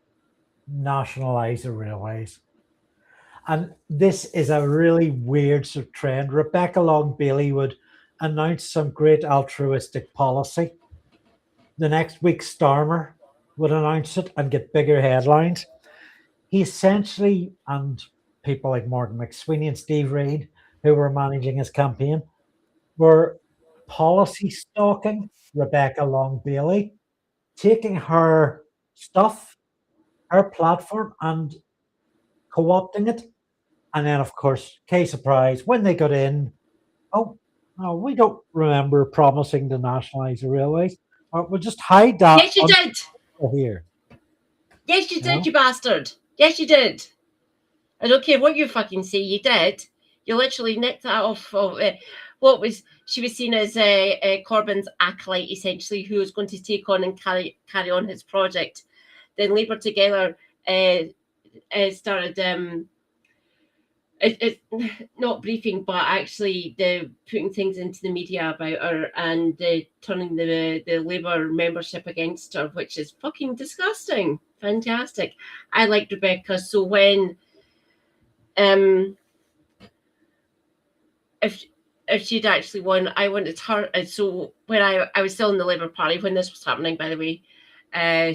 nationalise the railways. And this is a really weird sort of trend. Rebecca Long Bailey would announce some great altruistic policy. The next week, Starmer would announce it and get bigger headlines. He essentially, and people like Morgan McSweeney and Steve Reid, who were managing his campaign, were policy stalking Rebecca Long Bailey, taking her stuff, her platform, and co-opting it. And then, of course, case surprise, when they got in, oh, no, we don't remember promising to nationalise the railways. We'll just hide that. Yes, you did. Here. Yes, you did, you bastard. Yes, you did. I don't care what you fucking say, you did. You literally nicked that off of she was seen as Corbyn's acolyte, essentially, who was going to take on and carry on his project. Then Labour Together started it's not briefing, but actually putting things into the media about her and turning the Labour membership against her, which is fucking disgusting. Fantastic. I liked Rebecca. So when if she'd actually won, I wanted her. So when I was still in the Labour Party when this was happening, by the way,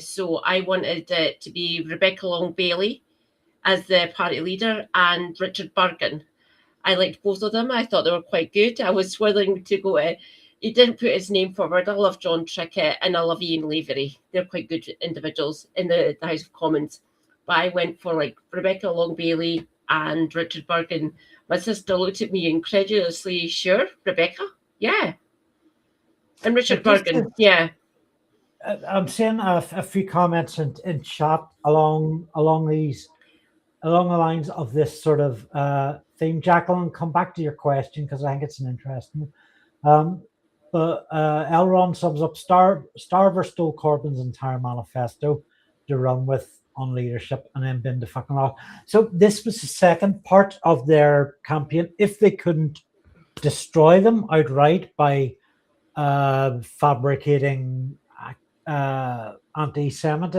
so I wanted it to be Rebecca Long Bailey as the party leader and Richard Burgon. I liked both of them. I thought they were quite good. I was willing to go. He didn't put his name forward. I love John Trickett and I love Ian Lavery. They're quite good individuals in the House of Commons. But I went for like Rebecca Long Bailey and Richard Burgon. My sister looked at me incredulously. Sure, Rebecca? Yeah. And Richard Burgon, yeah. I'm seeing a few comments in chat along the lines of this sort of theme. Jacqueline, come back to your question because I think it's an interesting one. But Elron sums up, Starver stole Corbyn's entire manifesto to run with on leadership and then been to fucking off. So this was the second part of their campaign. If they couldn't destroy them outright by fabricating anti-Semite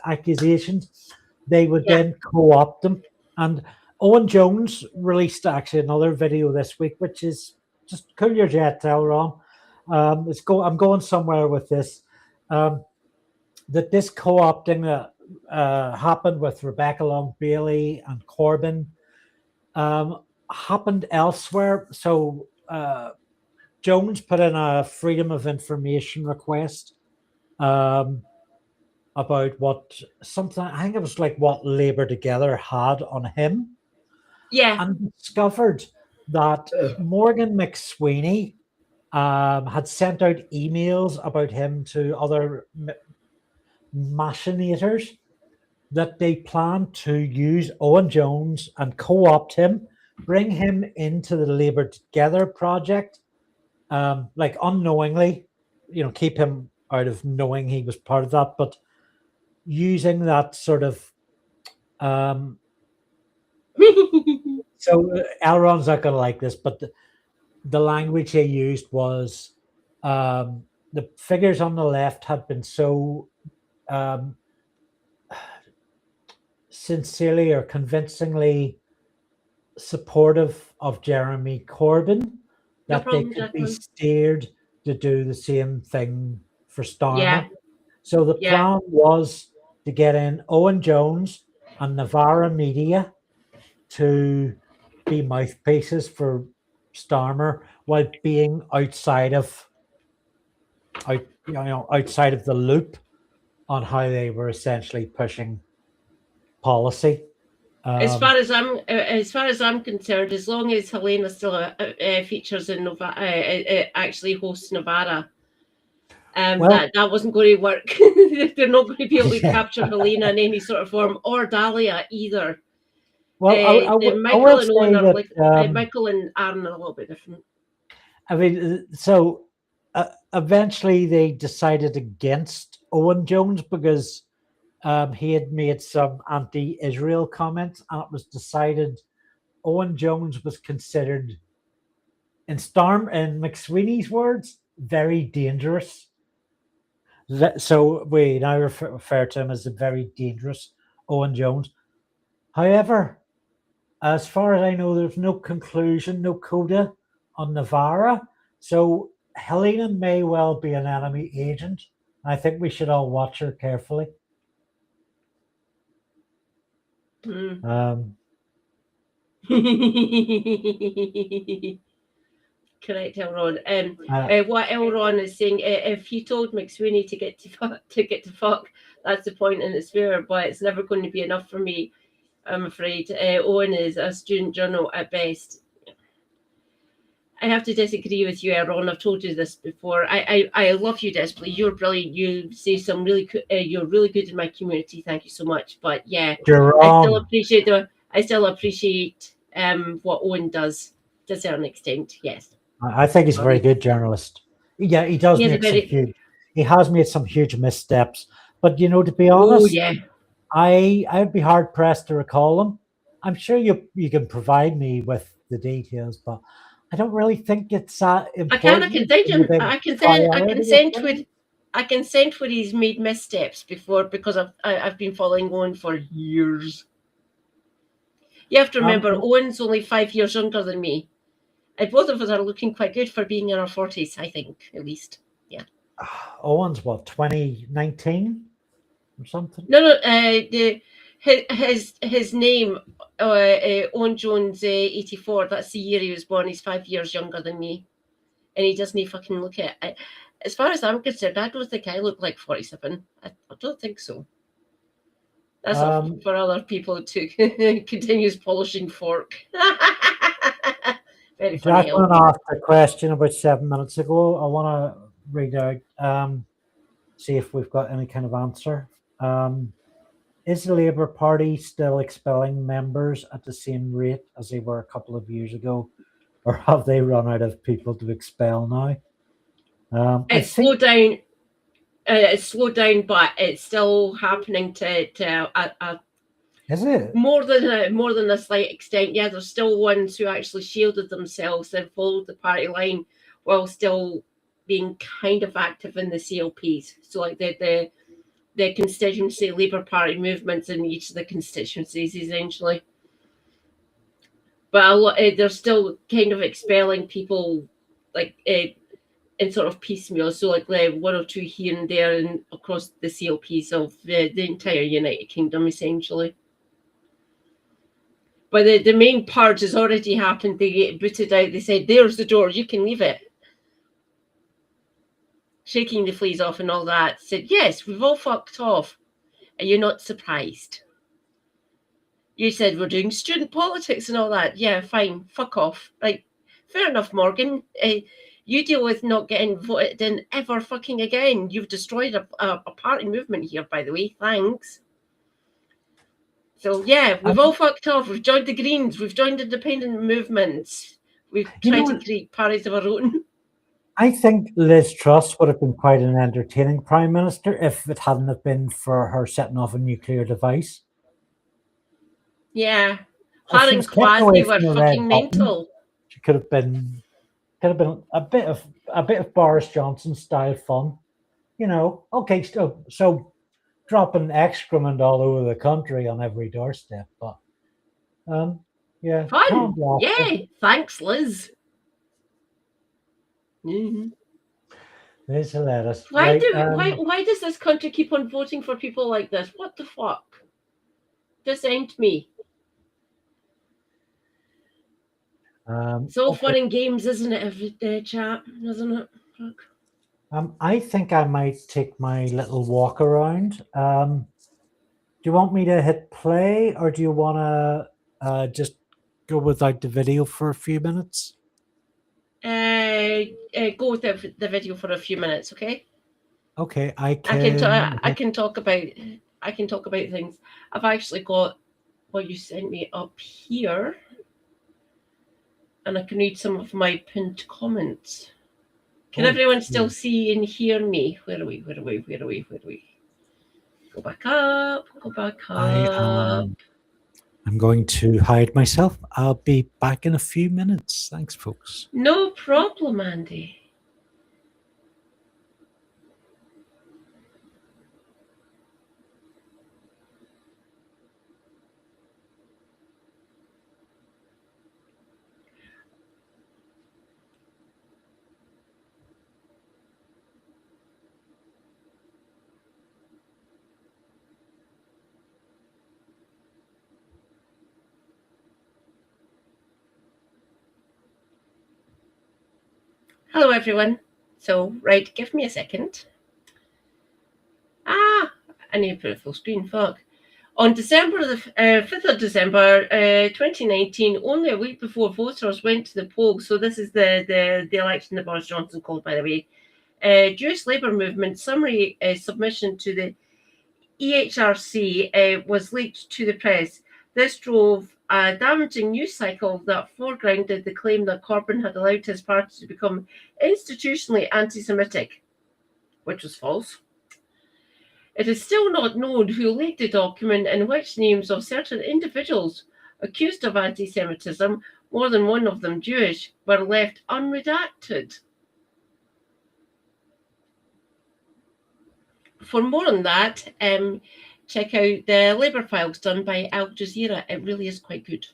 accusations, they would then co-opt them. And Owen Jones released actually another video this week, which is just cool your jets, Elron. I'm going somewhere with this. That this co-opting happened with Rebecca Long Bailey and Corbyn happened elsewhere. So Jones put in a Freedom of Information request about what something, I think it was like what Labour Together had on him. Yeah. And discovered that Morgan McSweeney had sent out emails about him to other machinators that they planned to use Owen Jones and co-opt him, bring him into the Labour Together project, like unknowingly, keep him out of knowing he was part of that, but using that sort of so Elron's not going to like this, but the language he used was the figures on the left had been so sincerely or convincingly supportive of Jeremy Corbyn that they could be steered to do the same thing for Starmer. Yeah. So the plan was to get in Owen Jones and Navarra Media to be mouthpieces for Starmer while being outside of the loop on how they were essentially pushing policy. As far as I'm concerned, as long as Helena still features in actually hosts Novara, that wasn't going to work. They're not going to be able to capture Helena in any sort of form, or Dahlia either. Well, Michael and Owen are like Michael and Aaron are a little bit different. I mean, so eventually they decided against Owen Jones because he had made some anti-Israel comments, and it was decided Owen Jones was considered, in McSweeney's words, very dangerous. So we now refer to him as a very dangerous Owen Jones. However, as far as I know, there's no conclusion, no coda on Navarra. So Helena may well be an enemy agent. I think we should all watch her carefully. Correct, Elron. What Elron is saying, if he told McSweeney to get to fuck, that's the point, and it's fair, but it's never going to be enough for me, I'm afraid. Owen is a student journal at best. I have to disagree with you, Elron. I've told you this before. I love you desperately. You're brilliant. You say some really you're really good in my community. Thank you so much. But yeah, I still appreciate what Owen does to a certain extent. Yes. I think he's a very good journalist. Yeah, he does he has made some huge missteps. But to be honest, I'd be hard pressed to recall him. I'm sure you can provide me with the details, but I don't really think it's important. I can send where he's made missteps before, because I've been following Owen for years. You have to remember, Owen's only 5 years younger than me. And both of us are looking quite good for being in our 40s, I think, at least. Yeah. Owen's what, 2019 or something? No. His name, Owen Jones, 84. That's the year he was born. He's 5 years younger than me, and he doesn't fucking look at it. As far as I'm concerned, I don't think I look like 47. I don't think so. That's for other people to continue polishing fork. Very funny. Jacqueline asked a question about 7 minutes ago. I want to read out, see if we've got any kind of answer. Is the Labour Party still expelling members at the same rate as they were a couple of years ago, or have they run out of people to expel now? It's slowed down. It's slowed down, but it's still happening to is it more than a slight extent? Yeah, there's still ones who actually shielded themselves and followed the party line while still being kind of active in the CLPs. So like the constituency Labour Party movements in each of the constituencies, essentially. But they're still kind of expelling people, like in sort of piecemeal. So like one or two here and there, and across the CLPs of the entire United Kingdom, essentially. But the main purge has already happened. They get booted out. They said, "There's the door. You can leave it." Shaking the fleas off and all that. Said, "Yes, we've all fucked off. Are you not surprised? You said we're doing student politics and all that. Yeah, fine. Fuck off. Right. Fair enough, Morgan. You deal with not getting voted in ever fucking again. You've destroyed a party movement here, by the way. Thanks." So, yeah, we've all fucked off. We've joined the Greens. We've joined independent movements. We've tried to create parties of our own. I think Liz Truss would have been quite an entertaining prime minister if it hadn't have been for her setting off a nuclear device. Yeah. Her and Kwasi were fucking mental. She could have been a bit of Boris Johnson style fun. Okay, so dropping excrement all over the country on every doorstep, but yeah, fun. Yeah, thanks, Liz. Mm-hmm. It's hilarious. Why does this country keep on voting for people like this? What the fuck? Just end me. It's all fun and games, isn't it? Every day, chat, isn't it? Fuck. I think I might take my little walk around. Do you want me to hit play, or do you want to just go without the video for a few minutes? Go with the video for a few minutes, okay? Okay, I can talk about things. I've actually got what you sent me up here, and I can read some of my pinned comments. Can everyone still see and hear me? Where are we? Go back up. I'm going to hide myself. I'll be back in a few minutes. Thanks, folks. No problem, Andy. Hello, everyone. So, right, give me a second. I need to put a full screen. Fuck. On December the 5th of December 2019, only a week before voters went to the polls, so this is the election that Boris Johnson called, by the way, Jewish Labour Movement summary submission to the EHRC was leaked to the press. This drove a damaging news cycle that foregrounded the claim that Corbyn had allowed his party to become institutionally anti-Semitic, which was false. It is still not known who leaked the document and which names of certain individuals accused of anti-Semitism, more than one of them Jewish, were left unredacted. For more on that, check out the Labour Files done by Al Jazeera. It really is quite good.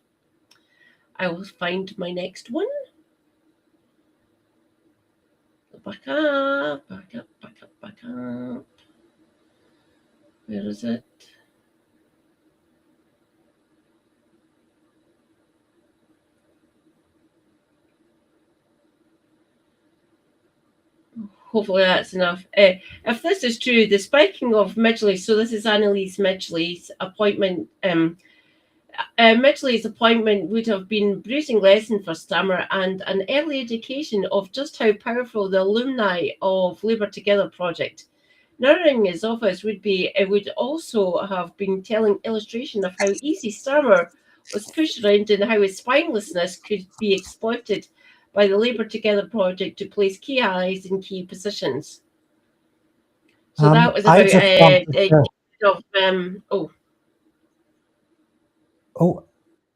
I will find my next one. Back up, back up, back up, back up. Where is it? Hopefully that's enough. If this is true, the spiking of Midgley, so this is Annalise Midgley's appointment. Midgley's appointment would have been a bruising lesson for Stammer and an early indication of just how powerful the alumni of Labour Together project. Narrowing his office would also have been telling illustration of how easy Stammer was pushed around and how his spinelessness could be exploited by the Labour Together project to place key allies in key positions. So that was about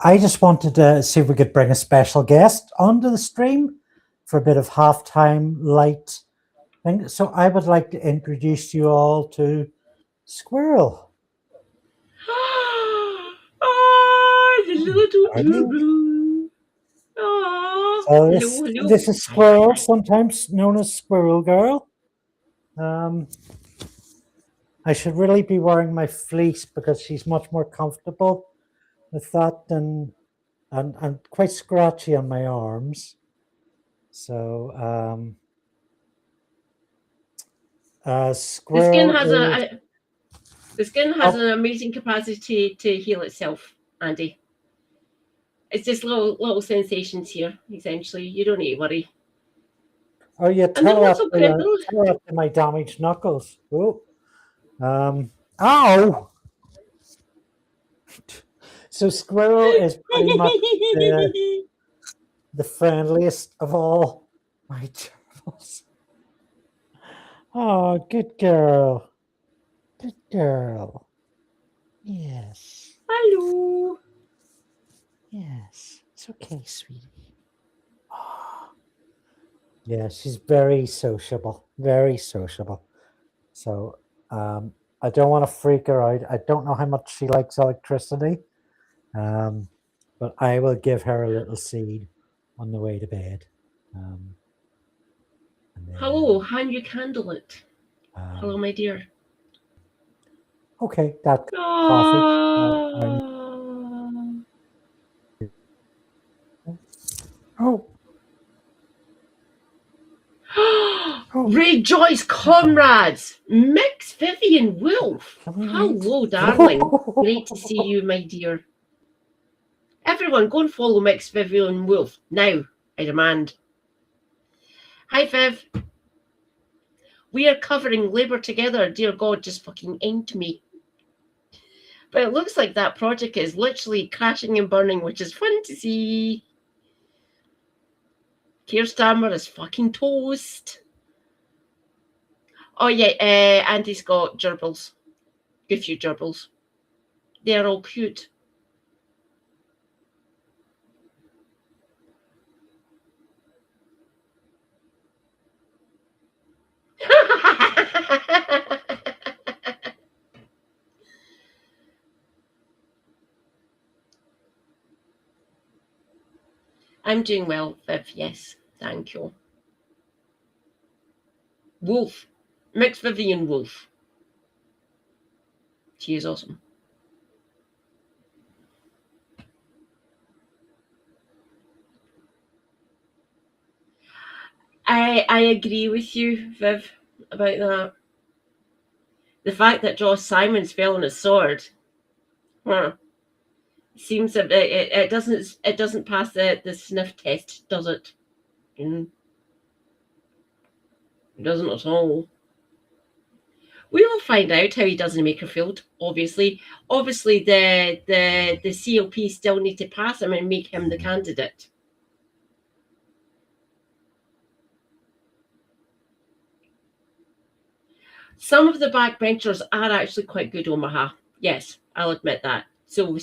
I just wanted to see if we could bring a special guest onto the stream for a bit of halftime light thing. So I would like to introduce you all to Squirrel. So this is Squirrel, sometimes known as Squirrel Girl. I should really be wearing my fleece because she's much more comfortable with that than, and quite scratchy on my arms. So Squirrel the skin has an amazing capacity to heal itself, Andy. It's just little sensations here, essentially. You don't need to worry. Oh yeah, tell that to my damaged knuckles. Oh, ow! So Squirrel is pretty much the friendliest of all my turtles. Oh, good girl. Good girl. Yes. Hello. Yes. It's okay, sweetie. Oh. Yeah, she's very sociable. Very sociable. So I don't want to freak her out. I don't know how much she likes electricity. But I will give her a little seed on the way to bed. Hello, hand you candle it. Hello, my dear. Okay, that's coffee. Rejoice, comrades! Mix Vivian Wolf. Hello, darling. Great to see you, my dear. Everyone, go and follow Mix Vivian Wolf now, I demand. Hi, Viv. We are covering Labour Together. Dear God, just fucking end me. But it looks like that project is literally crashing and burning, which is fun to see. Keir Starmer is fucking toast. Oh, yeah, Andy's got gerbils. A few gerbils. They're all cute. I'm doing well, Viv. Yes, thank you. Wolf. Mixed Vivian Wolf. She is awesome. I agree with you, Viv, about that. The fact that Josh Simons fell on his sword, seems a bit, it doesn't pass the sniff test, does it? It doesn't at all. We will find out how he does in Makerfield. Obviously, the CLP still need to pass him and make him the candidate. Some of the backbenchers are actually quite good, Omaha. Yes, I'll admit that. So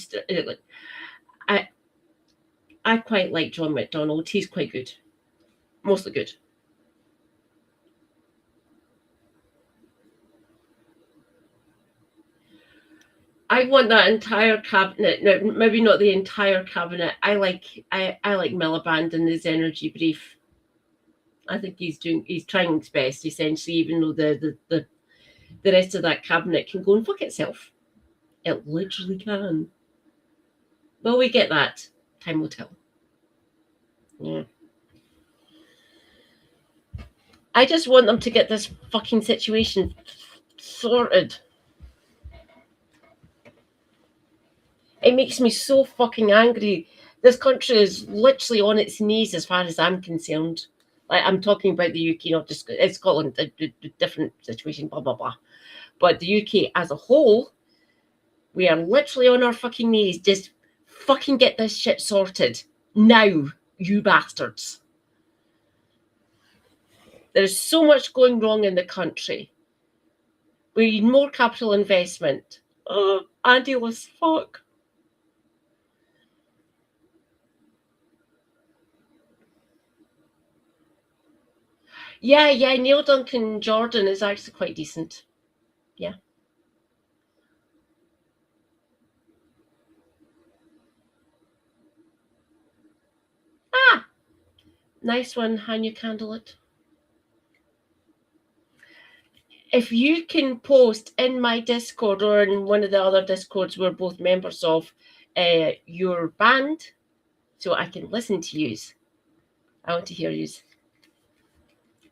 I quite like John McDonald. He's quite good, mostly good. I want that entire cabinet. No, maybe not the entire cabinet. I like Miliband in his energy brief. I think he's trying his best, essentially, even though the rest of that cabinet can go and fuck itself. It literally can. Well, we get that. Time will tell. Yeah. I just want them to get this fucking situation sorted. It makes me so fucking angry. This country is literally on its knees as far as I'm concerned. Like, I'm talking about the UK, not just Scotland, a different situation, blah, blah, blah. But the UK as a whole, we are literally on our fucking knees. Just fucking get this shit sorted. Now, you bastards. There's so much going wrong in the country. We need more capital investment. Andy was fuck. Yeah, Neil Duncan Jordan is actually quite decent. Yeah. Nice one, how you candle it. If you can post in my Discord or in one of the other Discords we're both members of, your band, so I can listen to yous. I want to hear yous.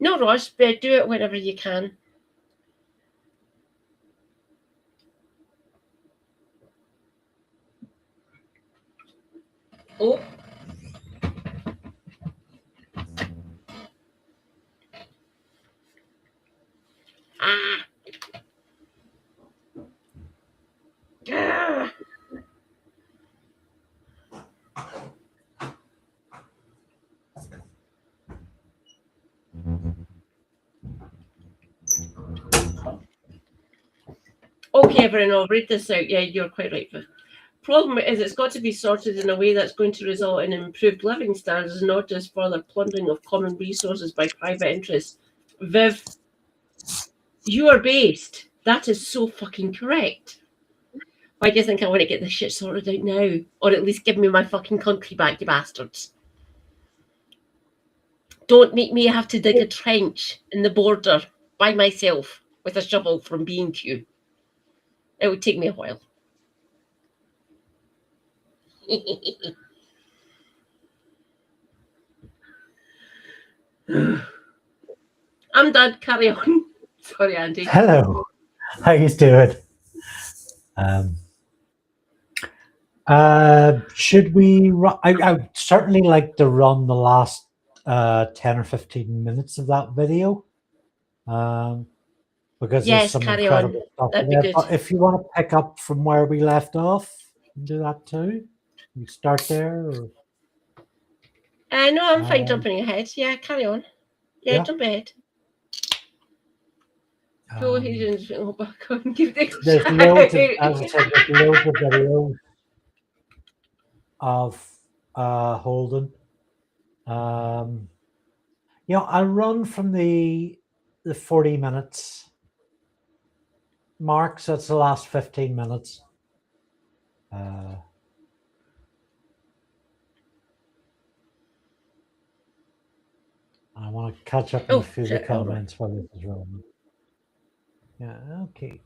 No rush, but do it whenever you can. Oh. Ah. Okay, everyone, I'll read this out. Yeah, you're quite right, Viv. Problem is, it's got to be sorted in a way that's going to result in improved living standards, not just further plundering of common resources by private interests. Viv, you are based. That is so fucking correct. Why do you think I want to get this shit sorted out now? Or at least give me my fucking country back, you bastards. Don't make me have to dig a trench in the border by myself with a shovel from B&Q. It would take me a while. I'm done. Carry on. Sorry, Andy. Hello. How you doing? Should we run? I'd certainly like to run the last 10 or 15 minutes of that video. Because there's some incredible stuff That'd there. be good. But if you want to pick up from where we left off, do that too. You start there. Or... No, I'm fine jumping ahead. Yeah, carry on. Yeah. Jump ahead. Go ahead and go back on. Give the there's loads of, as I said, there's loads of videos of Holden. I'll run from the 40 minutes mark, so it's the last 15 minutes. I want to catch up on a few of the comments while this is rolling. Yeah, okay.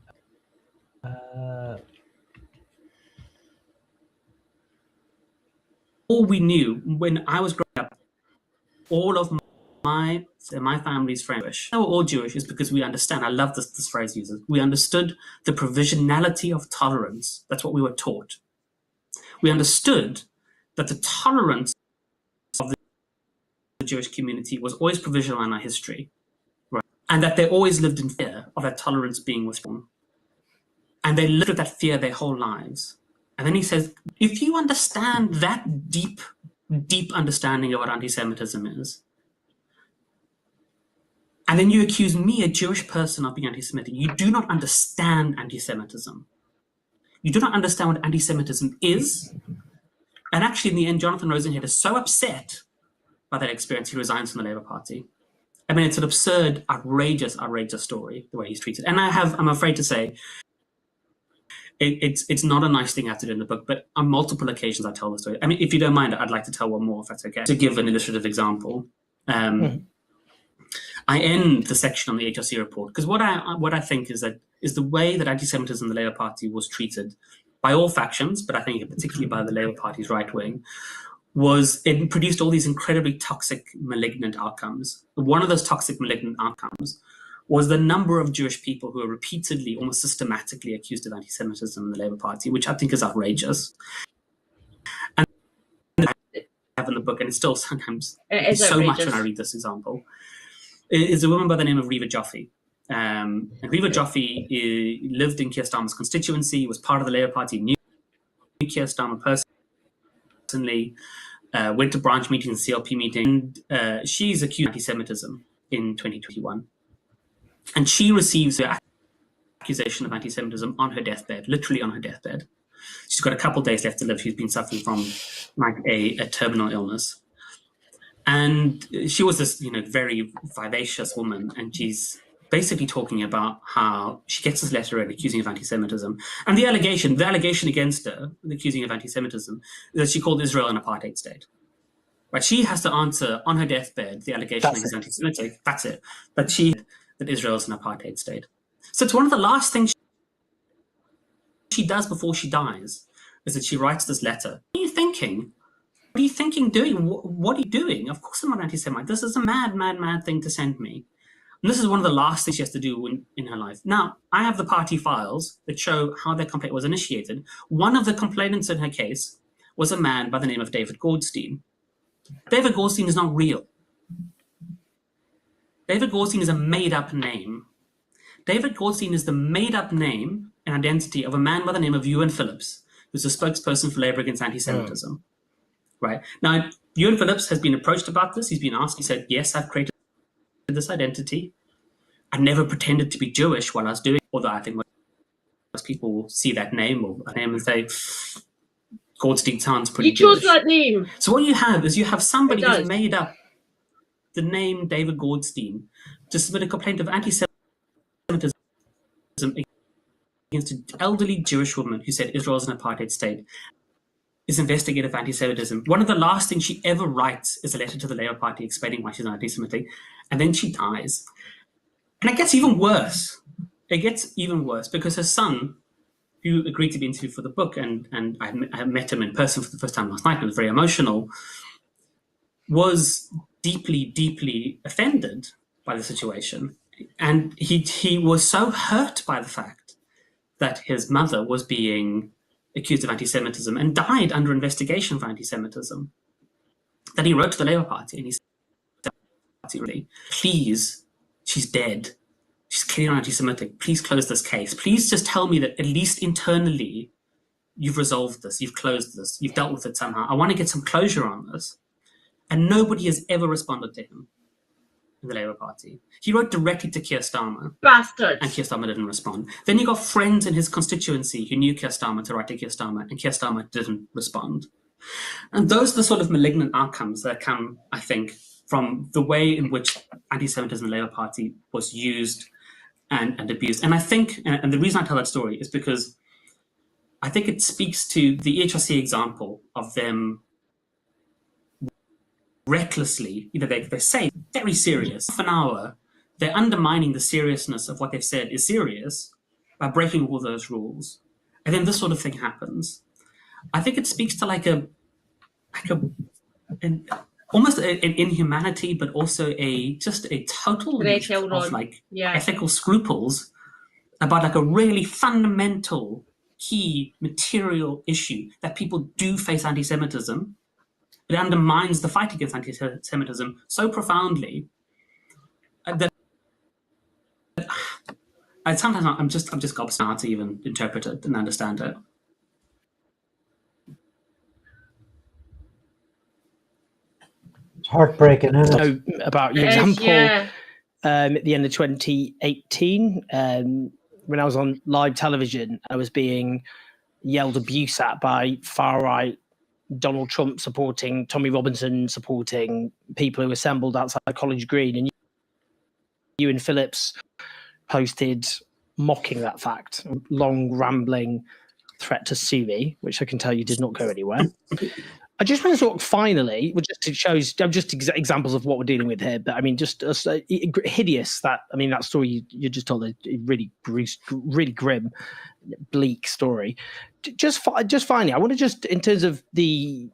All we knew when I was growing up, all of my family's French. They were all Jewish is because we understand. I love this phrase uses. We understood the provisionality of tolerance. That's what we were taught. We understood that the tolerance of the Jewish community was always provisional in our history, right? And that they always lived in fear of that tolerance being withdrawn. And they lived with that fear their whole lives. And then he says, if you understand that deep understanding of what anti-Semitism is, and then you accuse me, a Jewish person, of being anti-Semitic, you do not understand anti-Semitism. You do not understand what anti-Semitism is. And actually, in the end, Jonathan Rosenhead is so upset by that experience, he resigns from the Labour Party. I mean, it's an absurd, outrageous story, the way he's treated. And I'm afraid to say, it's not a nice thing I have to do in the book, but on multiple occasions I tell the story. I mean, if you don't mind, I'd like to tell one more, if that's okay, to give an illustrative example. I end the section on the HRC report because what I think is the way that anti-Semitism in the Labour Party was treated by all factions, but I think particularly by the Labour Party's right wing, was it produced all these incredibly toxic, malignant outcomes. One of those toxic, malignant outcomes was the number of Jewish people who are repeatedly, almost systematically accused of anti-Semitism in the Labour Party, which I think is outrageous. And I have in the book, and it's still sometimes so much when I read this example, is a woman by the name of Riva Joffe. And Riva Joffe lived in Keir Starmer's constituency, was part of the Labour Party, knew Keir Starmer personally, went to branch meetings, CLP meetings, and she's accused of anti-Semitism in 2021. And she receives her accusation of anti-Semitism on her deathbed, literally on her deathbed. She's got a couple of days left to live. She's been suffering from like a terminal illness. And she was this, very vivacious woman, and she's basically talking about how she gets this letter and accusing of anti-Semitism. And the allegation against her, accusing of anti-Semitism, is that she called Israel an apartheid state. Right? She has to answer on her deathbed the allegation that he's anti-Semitic. That's it. That Israel is an apartheid state. So it's one of the last things she does before she dies is that she writes this letter. What are you thinking? What are you thinking doing? What are you doing? Of course I'm not anti-Semite. This is a mad thing to send me. And this is one of the last things she has to do in her life. Now, I have the party files that show how their complaint was initiated. One of the complainants in her case was a man by the name of David Goldstein. David Goldstein is not real. David Goldstein is a made-up name. David Goldstein is the made-up name and identity of a man by the name of Ewan Phillips, who's a spokesperson for Labour against anti-Semitism. Right. Now, Ewan Phillips has been approached about this. He's been asked. He said, yes, I've created this identity. I never pretended to be Jewish while I was doing it, although I think most people will see that name or a name and say, Goldstein sounds pretty Jewish. You chose that name. So what you have somebody who's made up the name David Goldstein to submit a complaint of anti-Semitism against an elderly Jewish woman who said Israel is an apartheid state, is investigative anti-Semitism. One of the last things she ever writes is a letter to the Labour Party explaining why she's anti-Semitic, and then she dies. And it gets even worse. It gets even worse because her son, who agreed to be interviewed for the book, and I met him in person for the first time last night, and it was very emotional, was deeply offended by the situation. And he was so hurt by the fact that his mother was being accused of anti-Semitism and died under investigation for anti-Semitism that he wrote to the Labour Party and he said, please, she's dead. She's clearly anti-Semitic. Please close this case. Please just tell me that at least internally you've resolved this, you've closed this, you've dealt with it somehow. I want to get some closure on this. And nobody has ever responded to him in the Labour Party. He wrote directly to Keir Starmer. Bastards. And Keir Starmer didn't respond. Then you got friends in his constituency who knew Keir Starmer to write to Keir Starmer, and Keir Starmer didn't respond. And those are the sort of malignant outcomes that come, I think, from the way in which anti-Semitism in the Labour Party was used and abused. And I think, and the reason I tell that story is because I think it speaks to the HRC example of them recklessly, they say very serious. Half an hour, they're undermining the seriousness of what they've said is serious by breaking all those rules. And then this sort of thing happens. I think it speaks to almost an inhumanity, but also just a total lack of ethical scruples about a really fundamental, key, material issue that people do face anti-Semitism. It undermines the fight against anti-Semitism so profoundly that sometimes I'm just gobsmacked to even interpret it and understand it. It's heartbreaking, isn't it? So about your example at the end of 2018, when I was on live television, I was being yelled abuse at by far-right Donald Trump supporting, Tommy Robinson supporting people who assembled outside College Green, and you and Phillips posted mocking that fact, long rambling threat to sue me, which I can tell you did not go anywhere. I just want to sort of finally, just to show just examples of what we're dealing with here, but I mean, just hideous that story you just told, a really grim, bleak story. Just finally, I want to just, in terms of the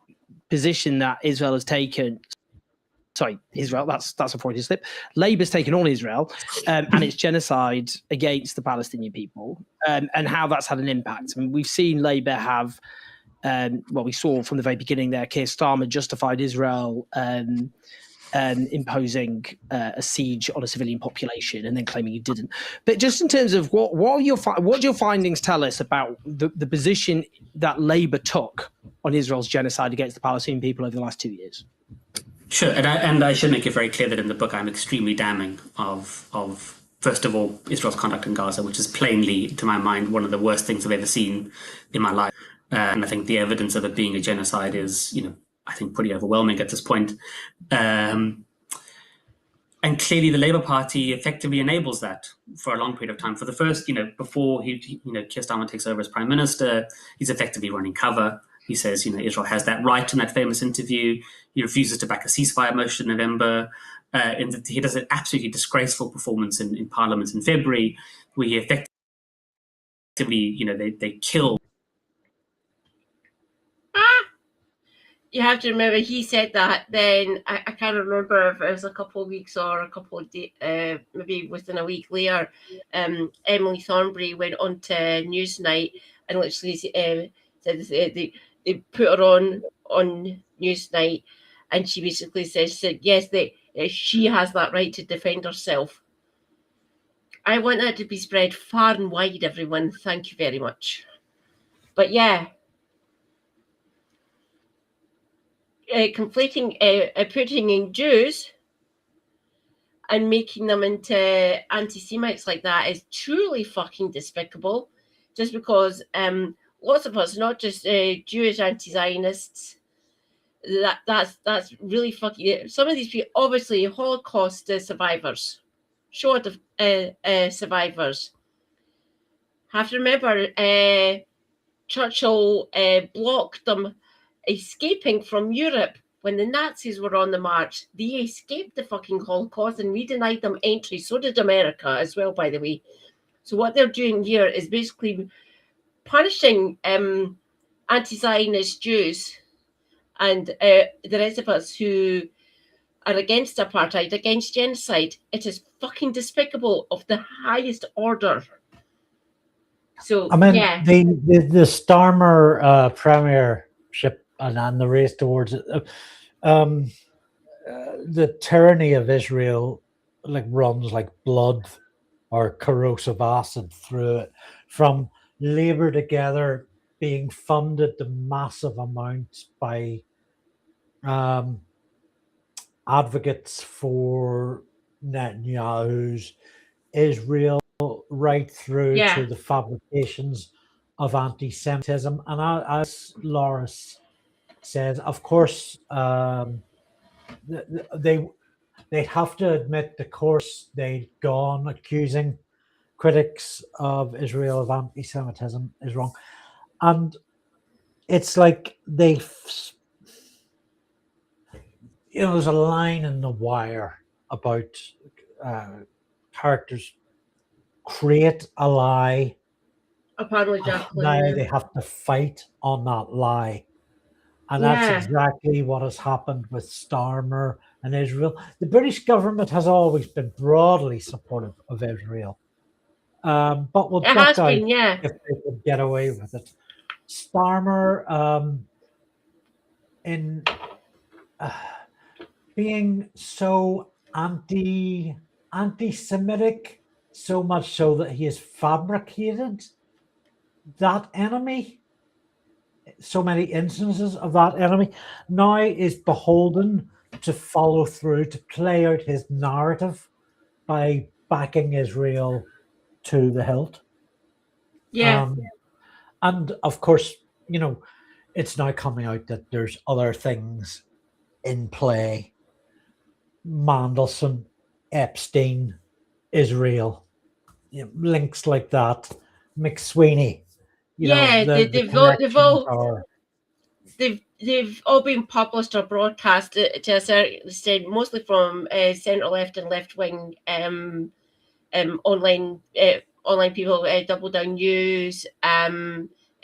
position that Israel has taken, Israel, that's a Freudian slip. Labour's taken on Israel and its genocide against the Palestinian people, and how that's had an impact. I mean, we've seen Labour have, we saw from the very beginning there, Keir Starmer justified Israel imposing a siege on a civilian population and then claiming he didn't. But just in terms of what do your findings tell us about the position that Labour took on Israel's genocide against the Palestinian people over the last 2 years? Sure, and I should make it very clear that in the book I'm extremely damning of first of all, Israel's conduct in Gaza, which is plainly, to my mind, one of the worst things I've ever seen in my life. And I think the evidence of it being a genocide is, I think pretty overwhelming at this point. And clearly the Labour Party effectively enables that for a long period of time. For the first, before Keir Starmer takes over as Prime Minister, he's effectively running cover. He says, Israel has that right in that famous interview. He refuses to back a ceasefire motion in November. And he does an absolutely disgraceful performance in Parliament in February, where he effectively, they kill. You have to remember, he said that. Then I can't remember if it was a couple of weeks or a couple of days, maybe within a week later. Emily Thornberry went on to Newsnight and literally said they put her on Newsnight, and she basically said yes, she has that right to defend herself. I want that to be spread far and wide, everyone. Thank you very much. But yeah. Conflating, putting in Jews and making them into anti-Semites like that is truly fucking despicable. Just because lots of us, not just Jewish anti-Zionists, that's really fucking. Some of these people, obviously, Holocaust survivors, short of survivors. Have to remember, Churchill blocked them escaping from Europe when the Nazis were on the march. They escaped the fucking Holocaust and we denied them entry. So did America as well, by the way. So what they're doing here is basically punishing anti-Zionist Jews and the rest of us who are against apartheid, against genocide. It is fucking despicable of the highest order. So, I mean, yeah. the Starmer premiership and the race towards it, the tyranny of Israel runs like blood or corrosive acid through it. From Labour Together being funded to massive amounts by advocates for Netanyahu's Israel, right through to the fabrications of anti-Semitism. And as Laura says, of course, they have to admit the course they'd gone accusing critics of Israel of anti-Semitism is wrong. And it's like there's a line in The Wire about characters create a lie. Apparently, Now Jacqueline. they have to fight on that lie. And that's Yeah. exactly what has happened with Starmer and Israel. The British government has always been broadly supportive of Israel, but will It duck has out been, yeah. if they could get away with it. Starmer, in being so anti-Semitic, so much so that he has fabricated that enemy, so many instances of that enemy, now is beholden to follow through, to play out his narrative by backing Israel to the hilt. Yeah. And of course, it's now coming out that there's other things in play. Mandelson, Epstein, Israel, links like that. McSweeney, Yeah, the connections are. They've all been published or broadcast to a certain extent, mostly from centre left and left wing online people. Double Down News,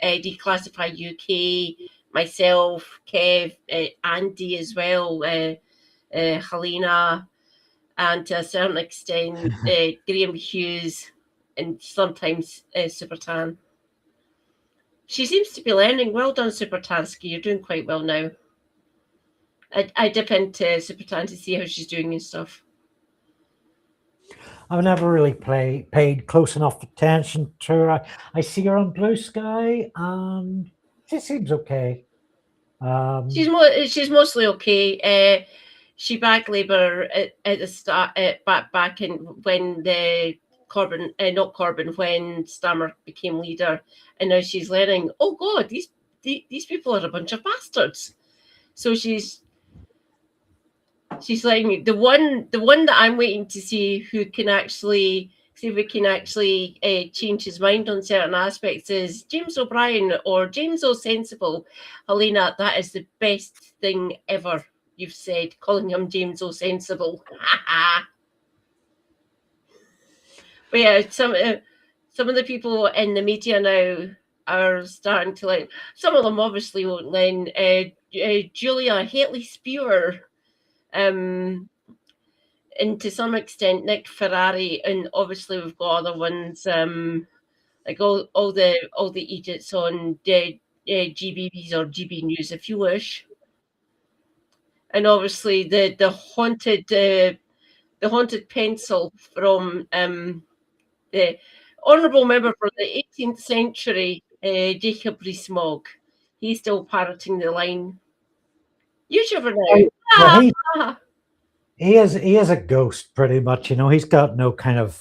Declassify UK, myself, Kev, Andy as well, Helena, and to a certain extent Graham Hughes, and sometimes Supertan. She seems to be learning. Well done, Supertansky. You're doing quite well now. I dip into Supertan to see how she's doing and stuff. I've never really paid close enough attention to her. I see her on Blue Sky, and she seems okay. She's mostly okay. She backed Labour at the start, back in when the Corbyn, not Corbyn, when Starmer became leader, and now she's learning. Oh God, these people are a bunch of bastards. So she's like the one that I'm waiting to see who can actually see if we can actually change his mind on certain aspects is James O'Brien or James O'Sensible. Helena, that is the best thing ever you've said, calling him James O'Sensible. But yeah, some of the people in the media now are starting to like. Some of them obviously won't lend. Julia Haitley-Spiewer, and to some extent Nick Ferrari, and obviously we've got other ones like all the idiots on GBBs or GB News, if you wish, and obviously the haunted pencil from the honourable member for the 18th century, Jacob Rees-Mogg. He's still parroting the line. You shiver now. Well, he is a ghost, pretty much. He's got no kind of.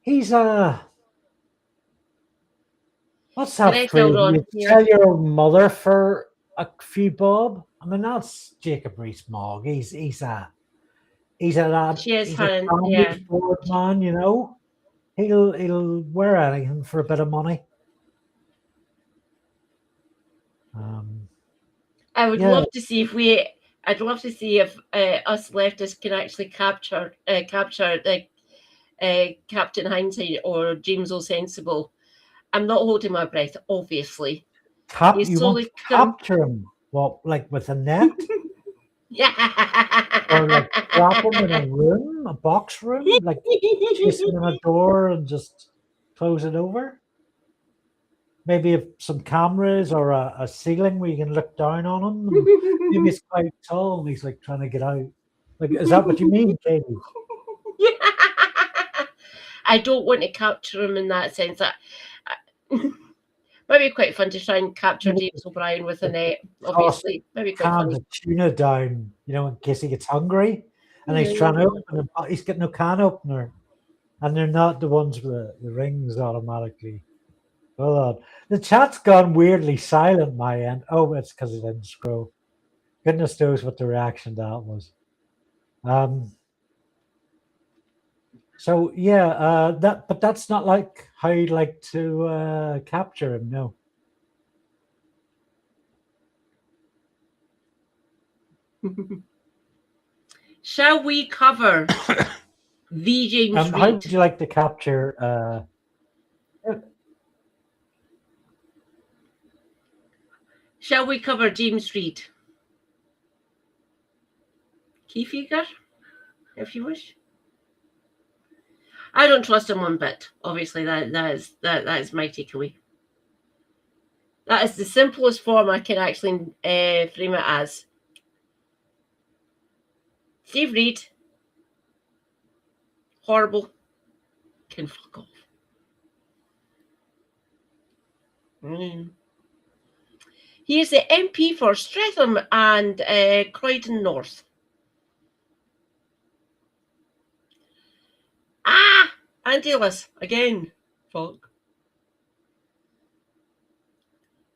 He's a. What's that phrase? You tell your mother for a few bob. I mean, that's Jacob Rees-Mogg. He's a board man. He'll wear anything for a bit of money. I would love to see I'd love to see if us leftists can actually capture like Captain Hindsight or James O'Sensible. I'm not holding my breath, obviously. You want to capture him? What, like with a net? Yeah. Or like trap him in a room, a box room, like chase him in a door and just close it over? Maybe some cameras or a ceiling where you can look down on him. Maybe it's quite tall and he's like trying to get out. Like, is that what you mean, Katie? I don't want to capture him in that sense. Maybe quite fun to try and capture James O'Brien with a net, obviously. Maybe quite funny. Cans of tuna down, in case he gets hungry. And he's trying to open it, but he's got no can opener. And they're not the ones with the rings automatically. Hold on. The chat's gone weirdly silent, my end. Oh, it's because it didn't scroll. Goodness knows what the reaction to that was. So yeah, but that's not like how you'd like to capture him, no. Shall we cover the James How Reed? would you like to capture? Shall we cover James Reed? Key figure, if you wish. I don't trust him one bit. Obviously, that is my takeaway. That is the simplest form I can actually frame it as. Steve Reed, horrible, can fuck off. He is the MP for Streatham and Croydon North. Anti-Liz, again. Fuck.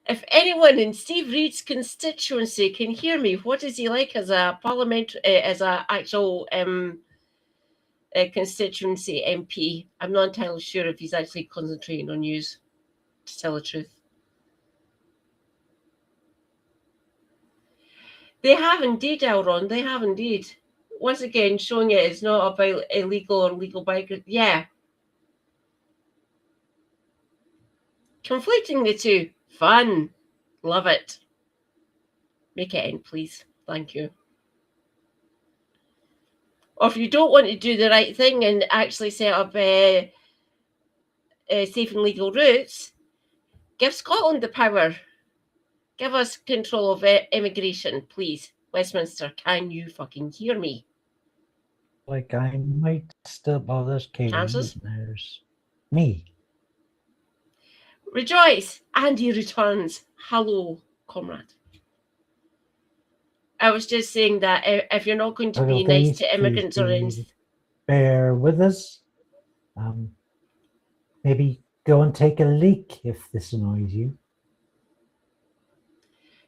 If anyone in Steve Reed's constituency can hear me, what is he like as a as a actual constituency MP? I'm not entirely sure if he's actually concentrating on news, to tell the truth. They have indeed, Elron. They have indeed. Once again, showing it is not about illegal or legal bike. Yeah. Conflating the two. Fun. Love it. Make it end, please. Thank you. Or if you don't want to do the right thing and actually set up safe and legal routes, give Scotland the power. Give us control of immigration, please. Westminster, can you fucking hear me? Like I might still bother this cable. Chances? There's me. Rejoice! Andy returns. Hello, comrade. I was just saying that if you're not going to be nice to immigrants or anything, bear with us. Maybe go and take a leak if this annoys you.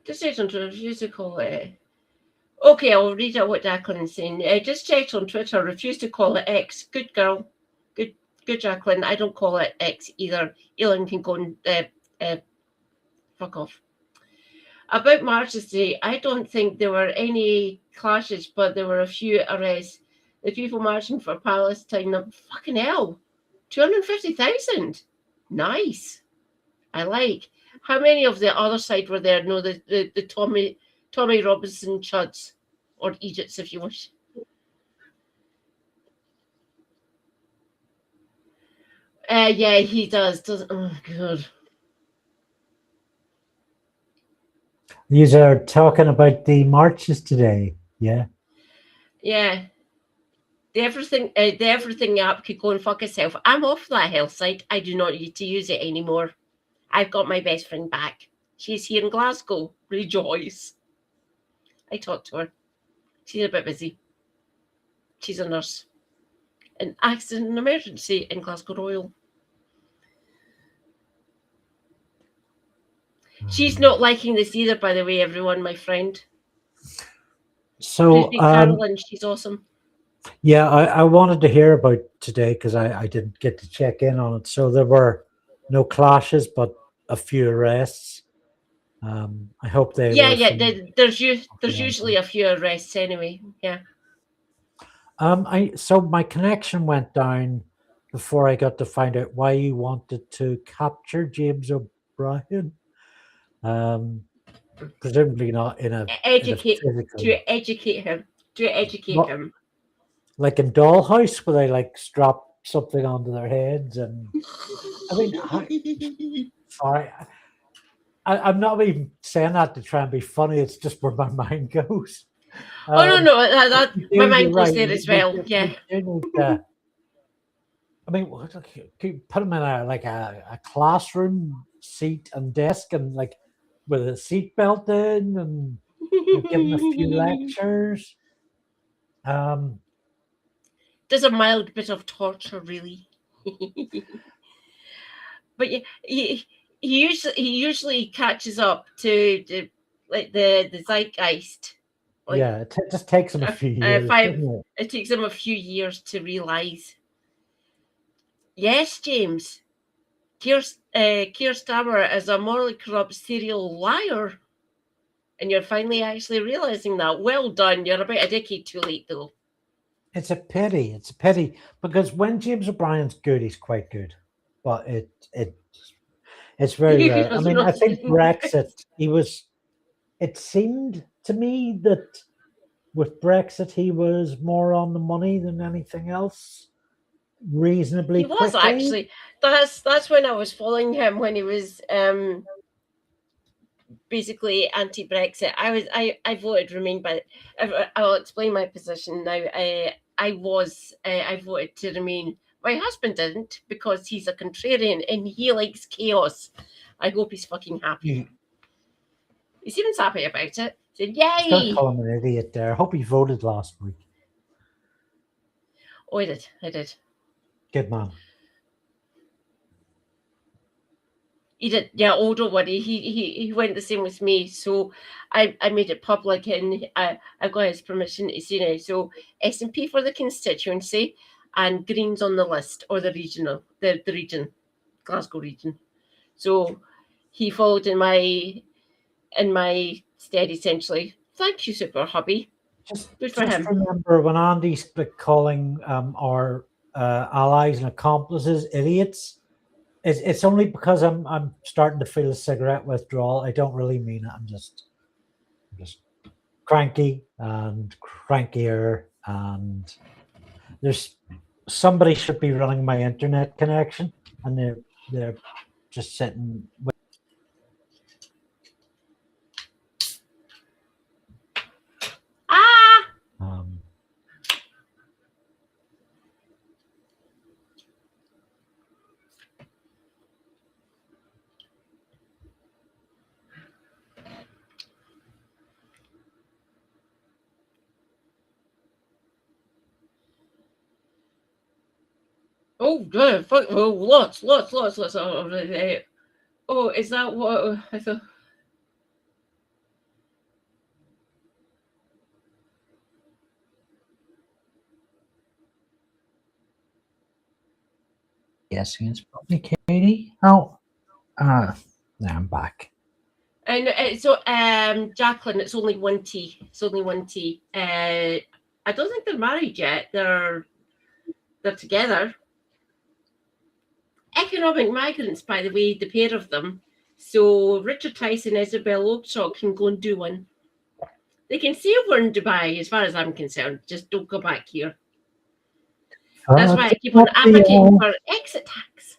just checked on Twitter. Refuse to call it. Okay, I'll read out what Jacqueline's saying. Just checked on Twitter. Refuse to call it X. Good girl. Good Jacqueline. I don't call it X either. Elon can go and fuck off. About March's Day, I don't think there were any clashes, but there were a few arrests. The people marching for Palestine, fucking hell, 250,000. Nice. I like. How many of the other side were there? No, the Tommy Robinson chuds, or Egypts, if you wish. Yeah, he does. Oh, God. These are talking about the marches today. Yeah. Yeah. The everything app could go and fuck itself. I'm off that health site. I do not need to use it anymore. I've got my best friend back. She's here in Glasgow. Rejoice. I talked to her. She's a bit busy. She's a nurse. An accident and emergency in Glasgow Royal. She's not liking this either, by the way, everyone, my friend. So, Carolyn, she's awesome. Yeah, I wanted to hear about today because I didn't get to check in on it. So there were no clashes, but a few arrests. I hope they. There's usually a few arrests anyway. Yeah. So my connection went down before I got to find out why you wanted to capture James O'Brien. Presumably not in a educate him. Like in Dollhouse, where they like strap something onto their heads, and I mean, sorry, I'm not even saying that to try and be funny. It's just where my mind goes. No, my mind goes there as well. Yeah. I mean, put him in a classroom seat and desk, and like with a seatbelt in, and give him a few lectures. There's a mild bit of torture, really. But yeah, he usually catches up to the zeitgeist. Like, yeah, it just takes him a few years. It takes him a few years to realise. Yes, James. Keir Starmer is a morally corrupt serial liar. And you're finally actually realizing that. Well done. You're about a decade too late, though. It's a pity. It's a pity because when James O'Brien's good, he's quite good, but it's very rare. I mean, I think Brexit. It seemed to me that with Brexit, he was more on the money than anything else. Reasonably, he was quickly. actually. That's when I was following him when he was basically anti-Brexit. I voted Remain, but I'll explain my position now. I voted to Remain. My husband didn't because he's a contrarian and he likes chaos. I hope he's fucking happy. He seems happy about it. He said, "Yay!" Don't call him an idiot there. I hope he voted last week. Oh, I did. Good man. He did, yeah. Oh, don't worry. He went the same with me. So I made it public, and I got his permission to see now. So SNP for the constituency, and Greens on the list, or the regional, the region, Glasgow region. So he followed in my stead essentially. Thank you, super hubby. Good for him. Remember when Andy's calling our allies and accomplices idiots. It's only because I'm starting to feel a cigarette withdrawal. I don't really mean it. I'm just cranky and crankier, and there's somebody should be running my internet connection, and they're just sitting. Oh, good. Fuck. Oh, lots. Oh, is that what I thought? Yes, it's probably Katie. Oh, now I'm back. And so, Jacqueline, it's only one tea. It's only one tea. I don't think they're married yet. They're together. Economic migrants, by the way, the pair of them. So Richard Tice and Isabel Oakeshaw can go and do one. They can say we're in Dubai, as far as I'm concerned. Just don't go back here. That's why I keep on advocating for exit tax.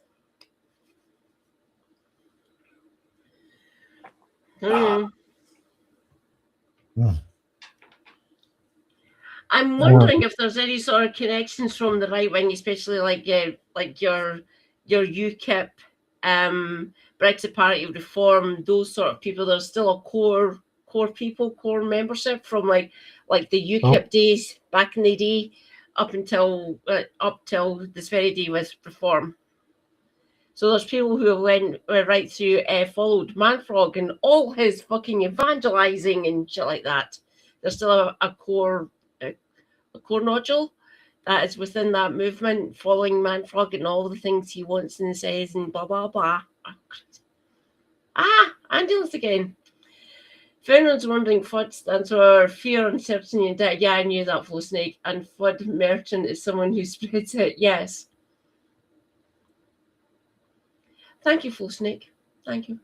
I'm wondering if there's any sort of connections from the right wing, especially like your UKIP, Brexit Party Reform, those sort of people. There's still a core membership from like the UKIP days back in the day, up till this very day with Reform. So there's people who went right through, followed Manfrog and all his fucking evangelizing and shit like that. There's still a core nodule that is within that movement, following Manfrog and all the things he wants and says and blah blah blah. Ambulance again. Fernand's wondering FUD stands for fear, uncertainty, and debt. Yeah, I knew that, Flow Snake. And FUD merchant is someone who spreads it. Yes. Thank you, Flow Snake. Thank you.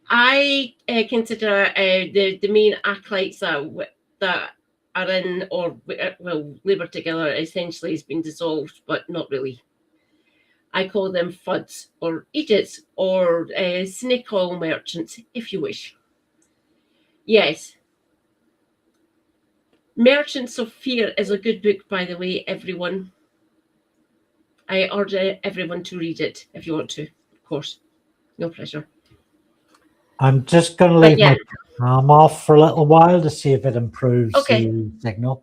I consider the main acolytes that are in, or labour together, essentially has been dissolved, but not really. I call them FUDs or idiots or snake oil merchants, if you wish. Yes. Merchants of Fear is a good book, by the way, everyone. I urge everyone to read it if you want to, of course. No pressure. I'm just going to leave my cam off for a little while to see if it improves the signal.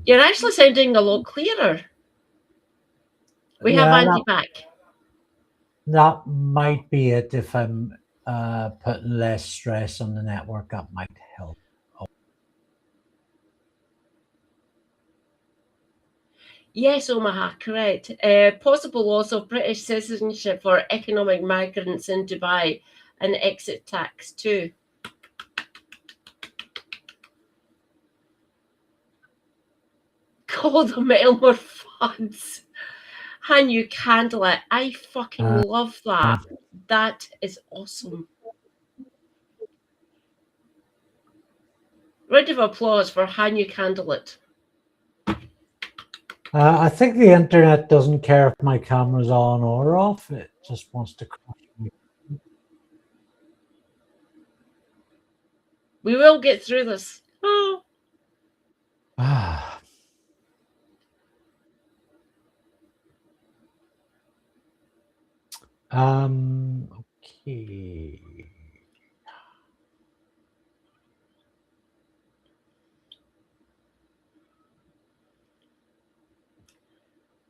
You're actually sounding a lot clearer. We have Andy back. That might be it. If I'm putting less stress on the network, that might help. Yes, Omaha, correct. Possible loss of British citizenship for economic migrants in Dubai and exit tax too. Call them Elmer Funds. And you candle it. I fucking love that. That is awesome. Round of applause for Han You Candle It. I think the internet doesn't care if my camera's on or off. It just wants to crash me. We will get through this. Oh. Okay.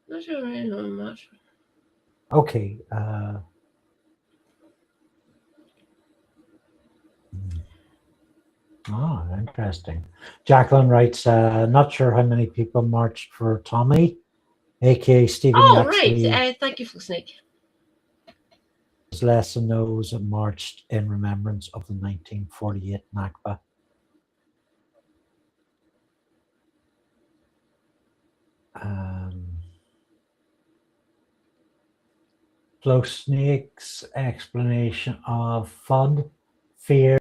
Not sure I know much. Okay. Interesting. Jacqueline writes, not sure how many people marched for Tommy, aka Stephen Oh, Yaxley. right. Thank you, Snake. Less than those that marched in remembrance of the 1948 Nakba. Flow Snake's explanation of fun, fear.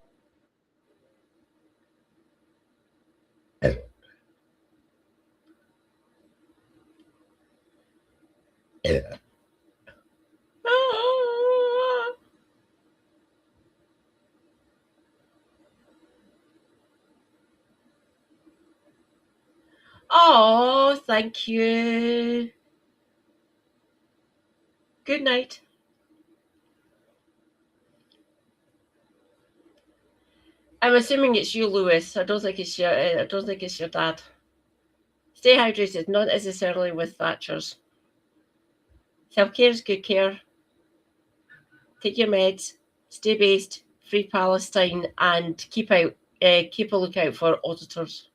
Oh, thank you. Good night. I'm assuming it's you, Lewis. I don't think it's your. I don't think it's your dad. Stay hydrated, not necessarily with Thatchers. Self-care is good care. Take your meds. Stay based. Free Palestine, and keep a lookout for auditors.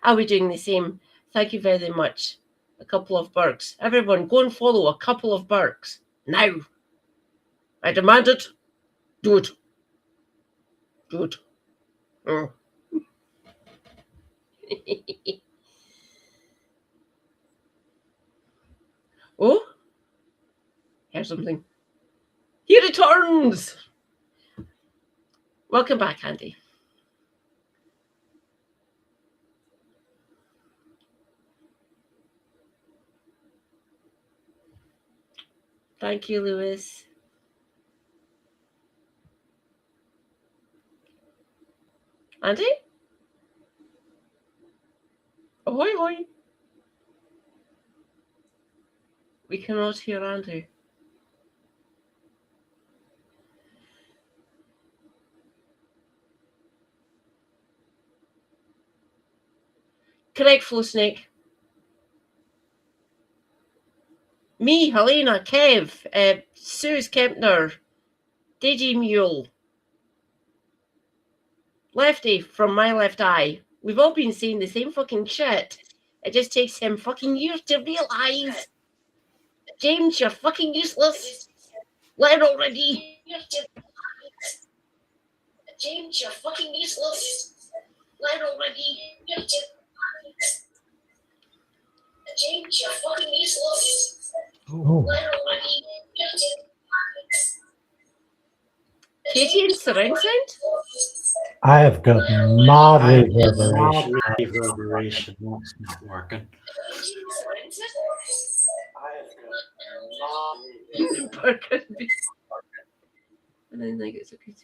I'll be doing the same. Thank you very much. A couple of Burks. Everyone, go and follow a couple of Burks now. I demand it. Do it. Do it. Oh. Oh, here's something. He returns. Welcome back, Andy. Thank you, Lewis. Andy? Ahoy, hoy. We cannot hear Andy. Correct, Flow Snake. Me, Helena, Kev, Suze Kempner, Deji Mule, Lefty from My Left Eye. We've all been saying the same fucking shit. It just takes him fucking years to realise. James, you're fucking useless. Let already. James, you're fucking useless. Let already. James, you're fucking useless. Oh. Let already. Katie and surround sound? I have got mad reverberation. That's not working. I don't think it's okay.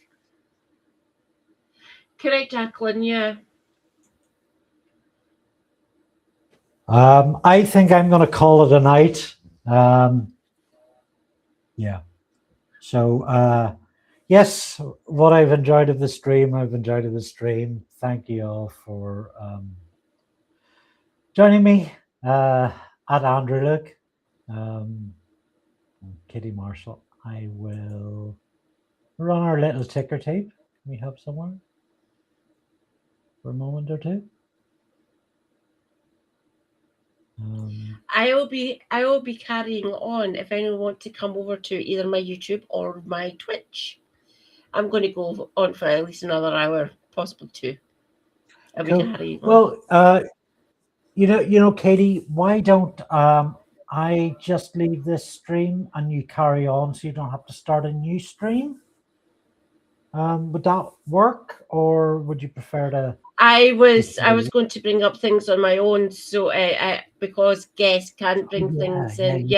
Correct, Jacqueline, yeah. I think I'm going to call it a night. Yeah. So, yes, what I've enjoyed of the stream, I've enjoyed of the stream. Thank you all for joining me at Andree Look. Kitty Marshall. I will run our little ticker tape. Can we have somewhere for a moment or two? I will be carrying on. If anyone wants to come over to either my YouTube or my Twitch, I'm going to go on for at least another hour, possibly 2. I'll be carrying on. Well, you know, Katie, why don't I just leave this stream and you carry on, so you don't have to start a new stream? Would that work, or would you prefer to? I was going to bring up things on my own, so I because guests can't bring things in.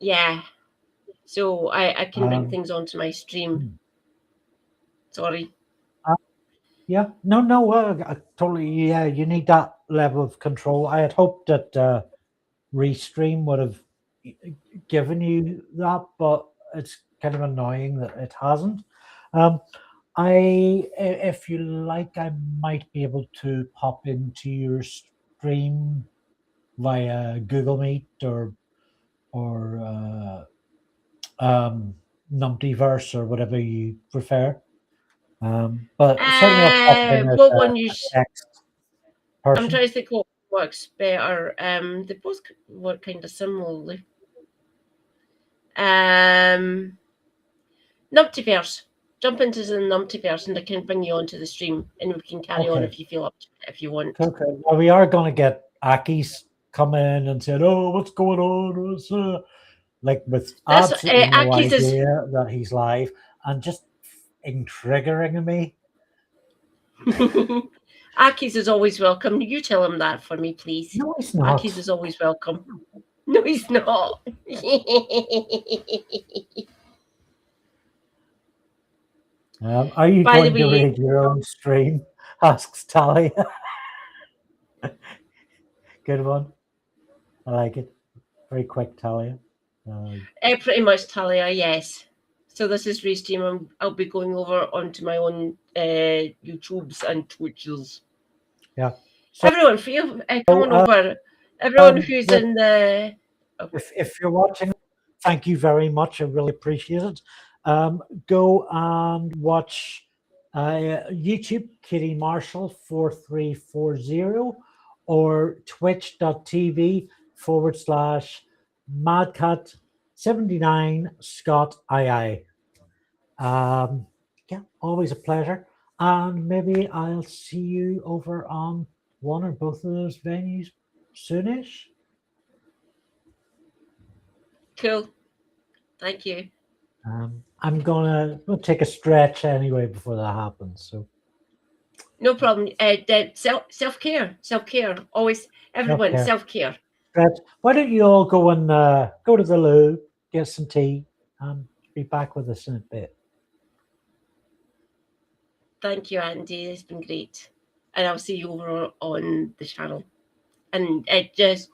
Yeah. So I can bring things onto my stream. Sorry. Yeah. No. Totally. Yeah. You need that level of control. I had hoped that Restream would have given you that, but it's kind of annoying that it hasn't. If you like, I might be able to pop into your stream via Google Meet or Numptyverse or whatever you prefer. But certainly I'll pop in as what one you? text person. I'm trying to think what works better. They both work kind of similarly. Numptyverse. Jump into the Numptyverse and I can bring you onto the stream and we can carry on if you feel up to it, if you want. Okay. Well, we are going to get Aki's come in and said, "Oh, what's going on?" It's, like with absolutely no idea that he's live and just triggering me. Aki's is always welcome. You tell him that for me, please. No, he's not. Aki's is always welcome. No, he's not. Are you going to read your own stream? Asks Talia. Good one. I like it. Very quick, Talia. Pretty much, Talia, yes. So this is Restream. I'll be going over onto my own YouTubes and Twitches. Yeah. So, everyone, feel coming over. Everyone who's in the... If you're watching, thank you very much. I really appreciate it. Go and watch YouTube, Kitty Marshall 4340 or twitch.tv/Madcat79 Scott II. Yeah, always a pleasure. And maybe I'll see you over on one or both of those venues soonish. Cool. Thank you. I'm gonna take a stretch anyway before that happens. So no problem. Self-care. Always, everyone, self-care. Why don't you all go and go to the loo, get some tea, and be back with us in a bit. Thank you, Andy. It's been great. And I'll see you over on the channel. And just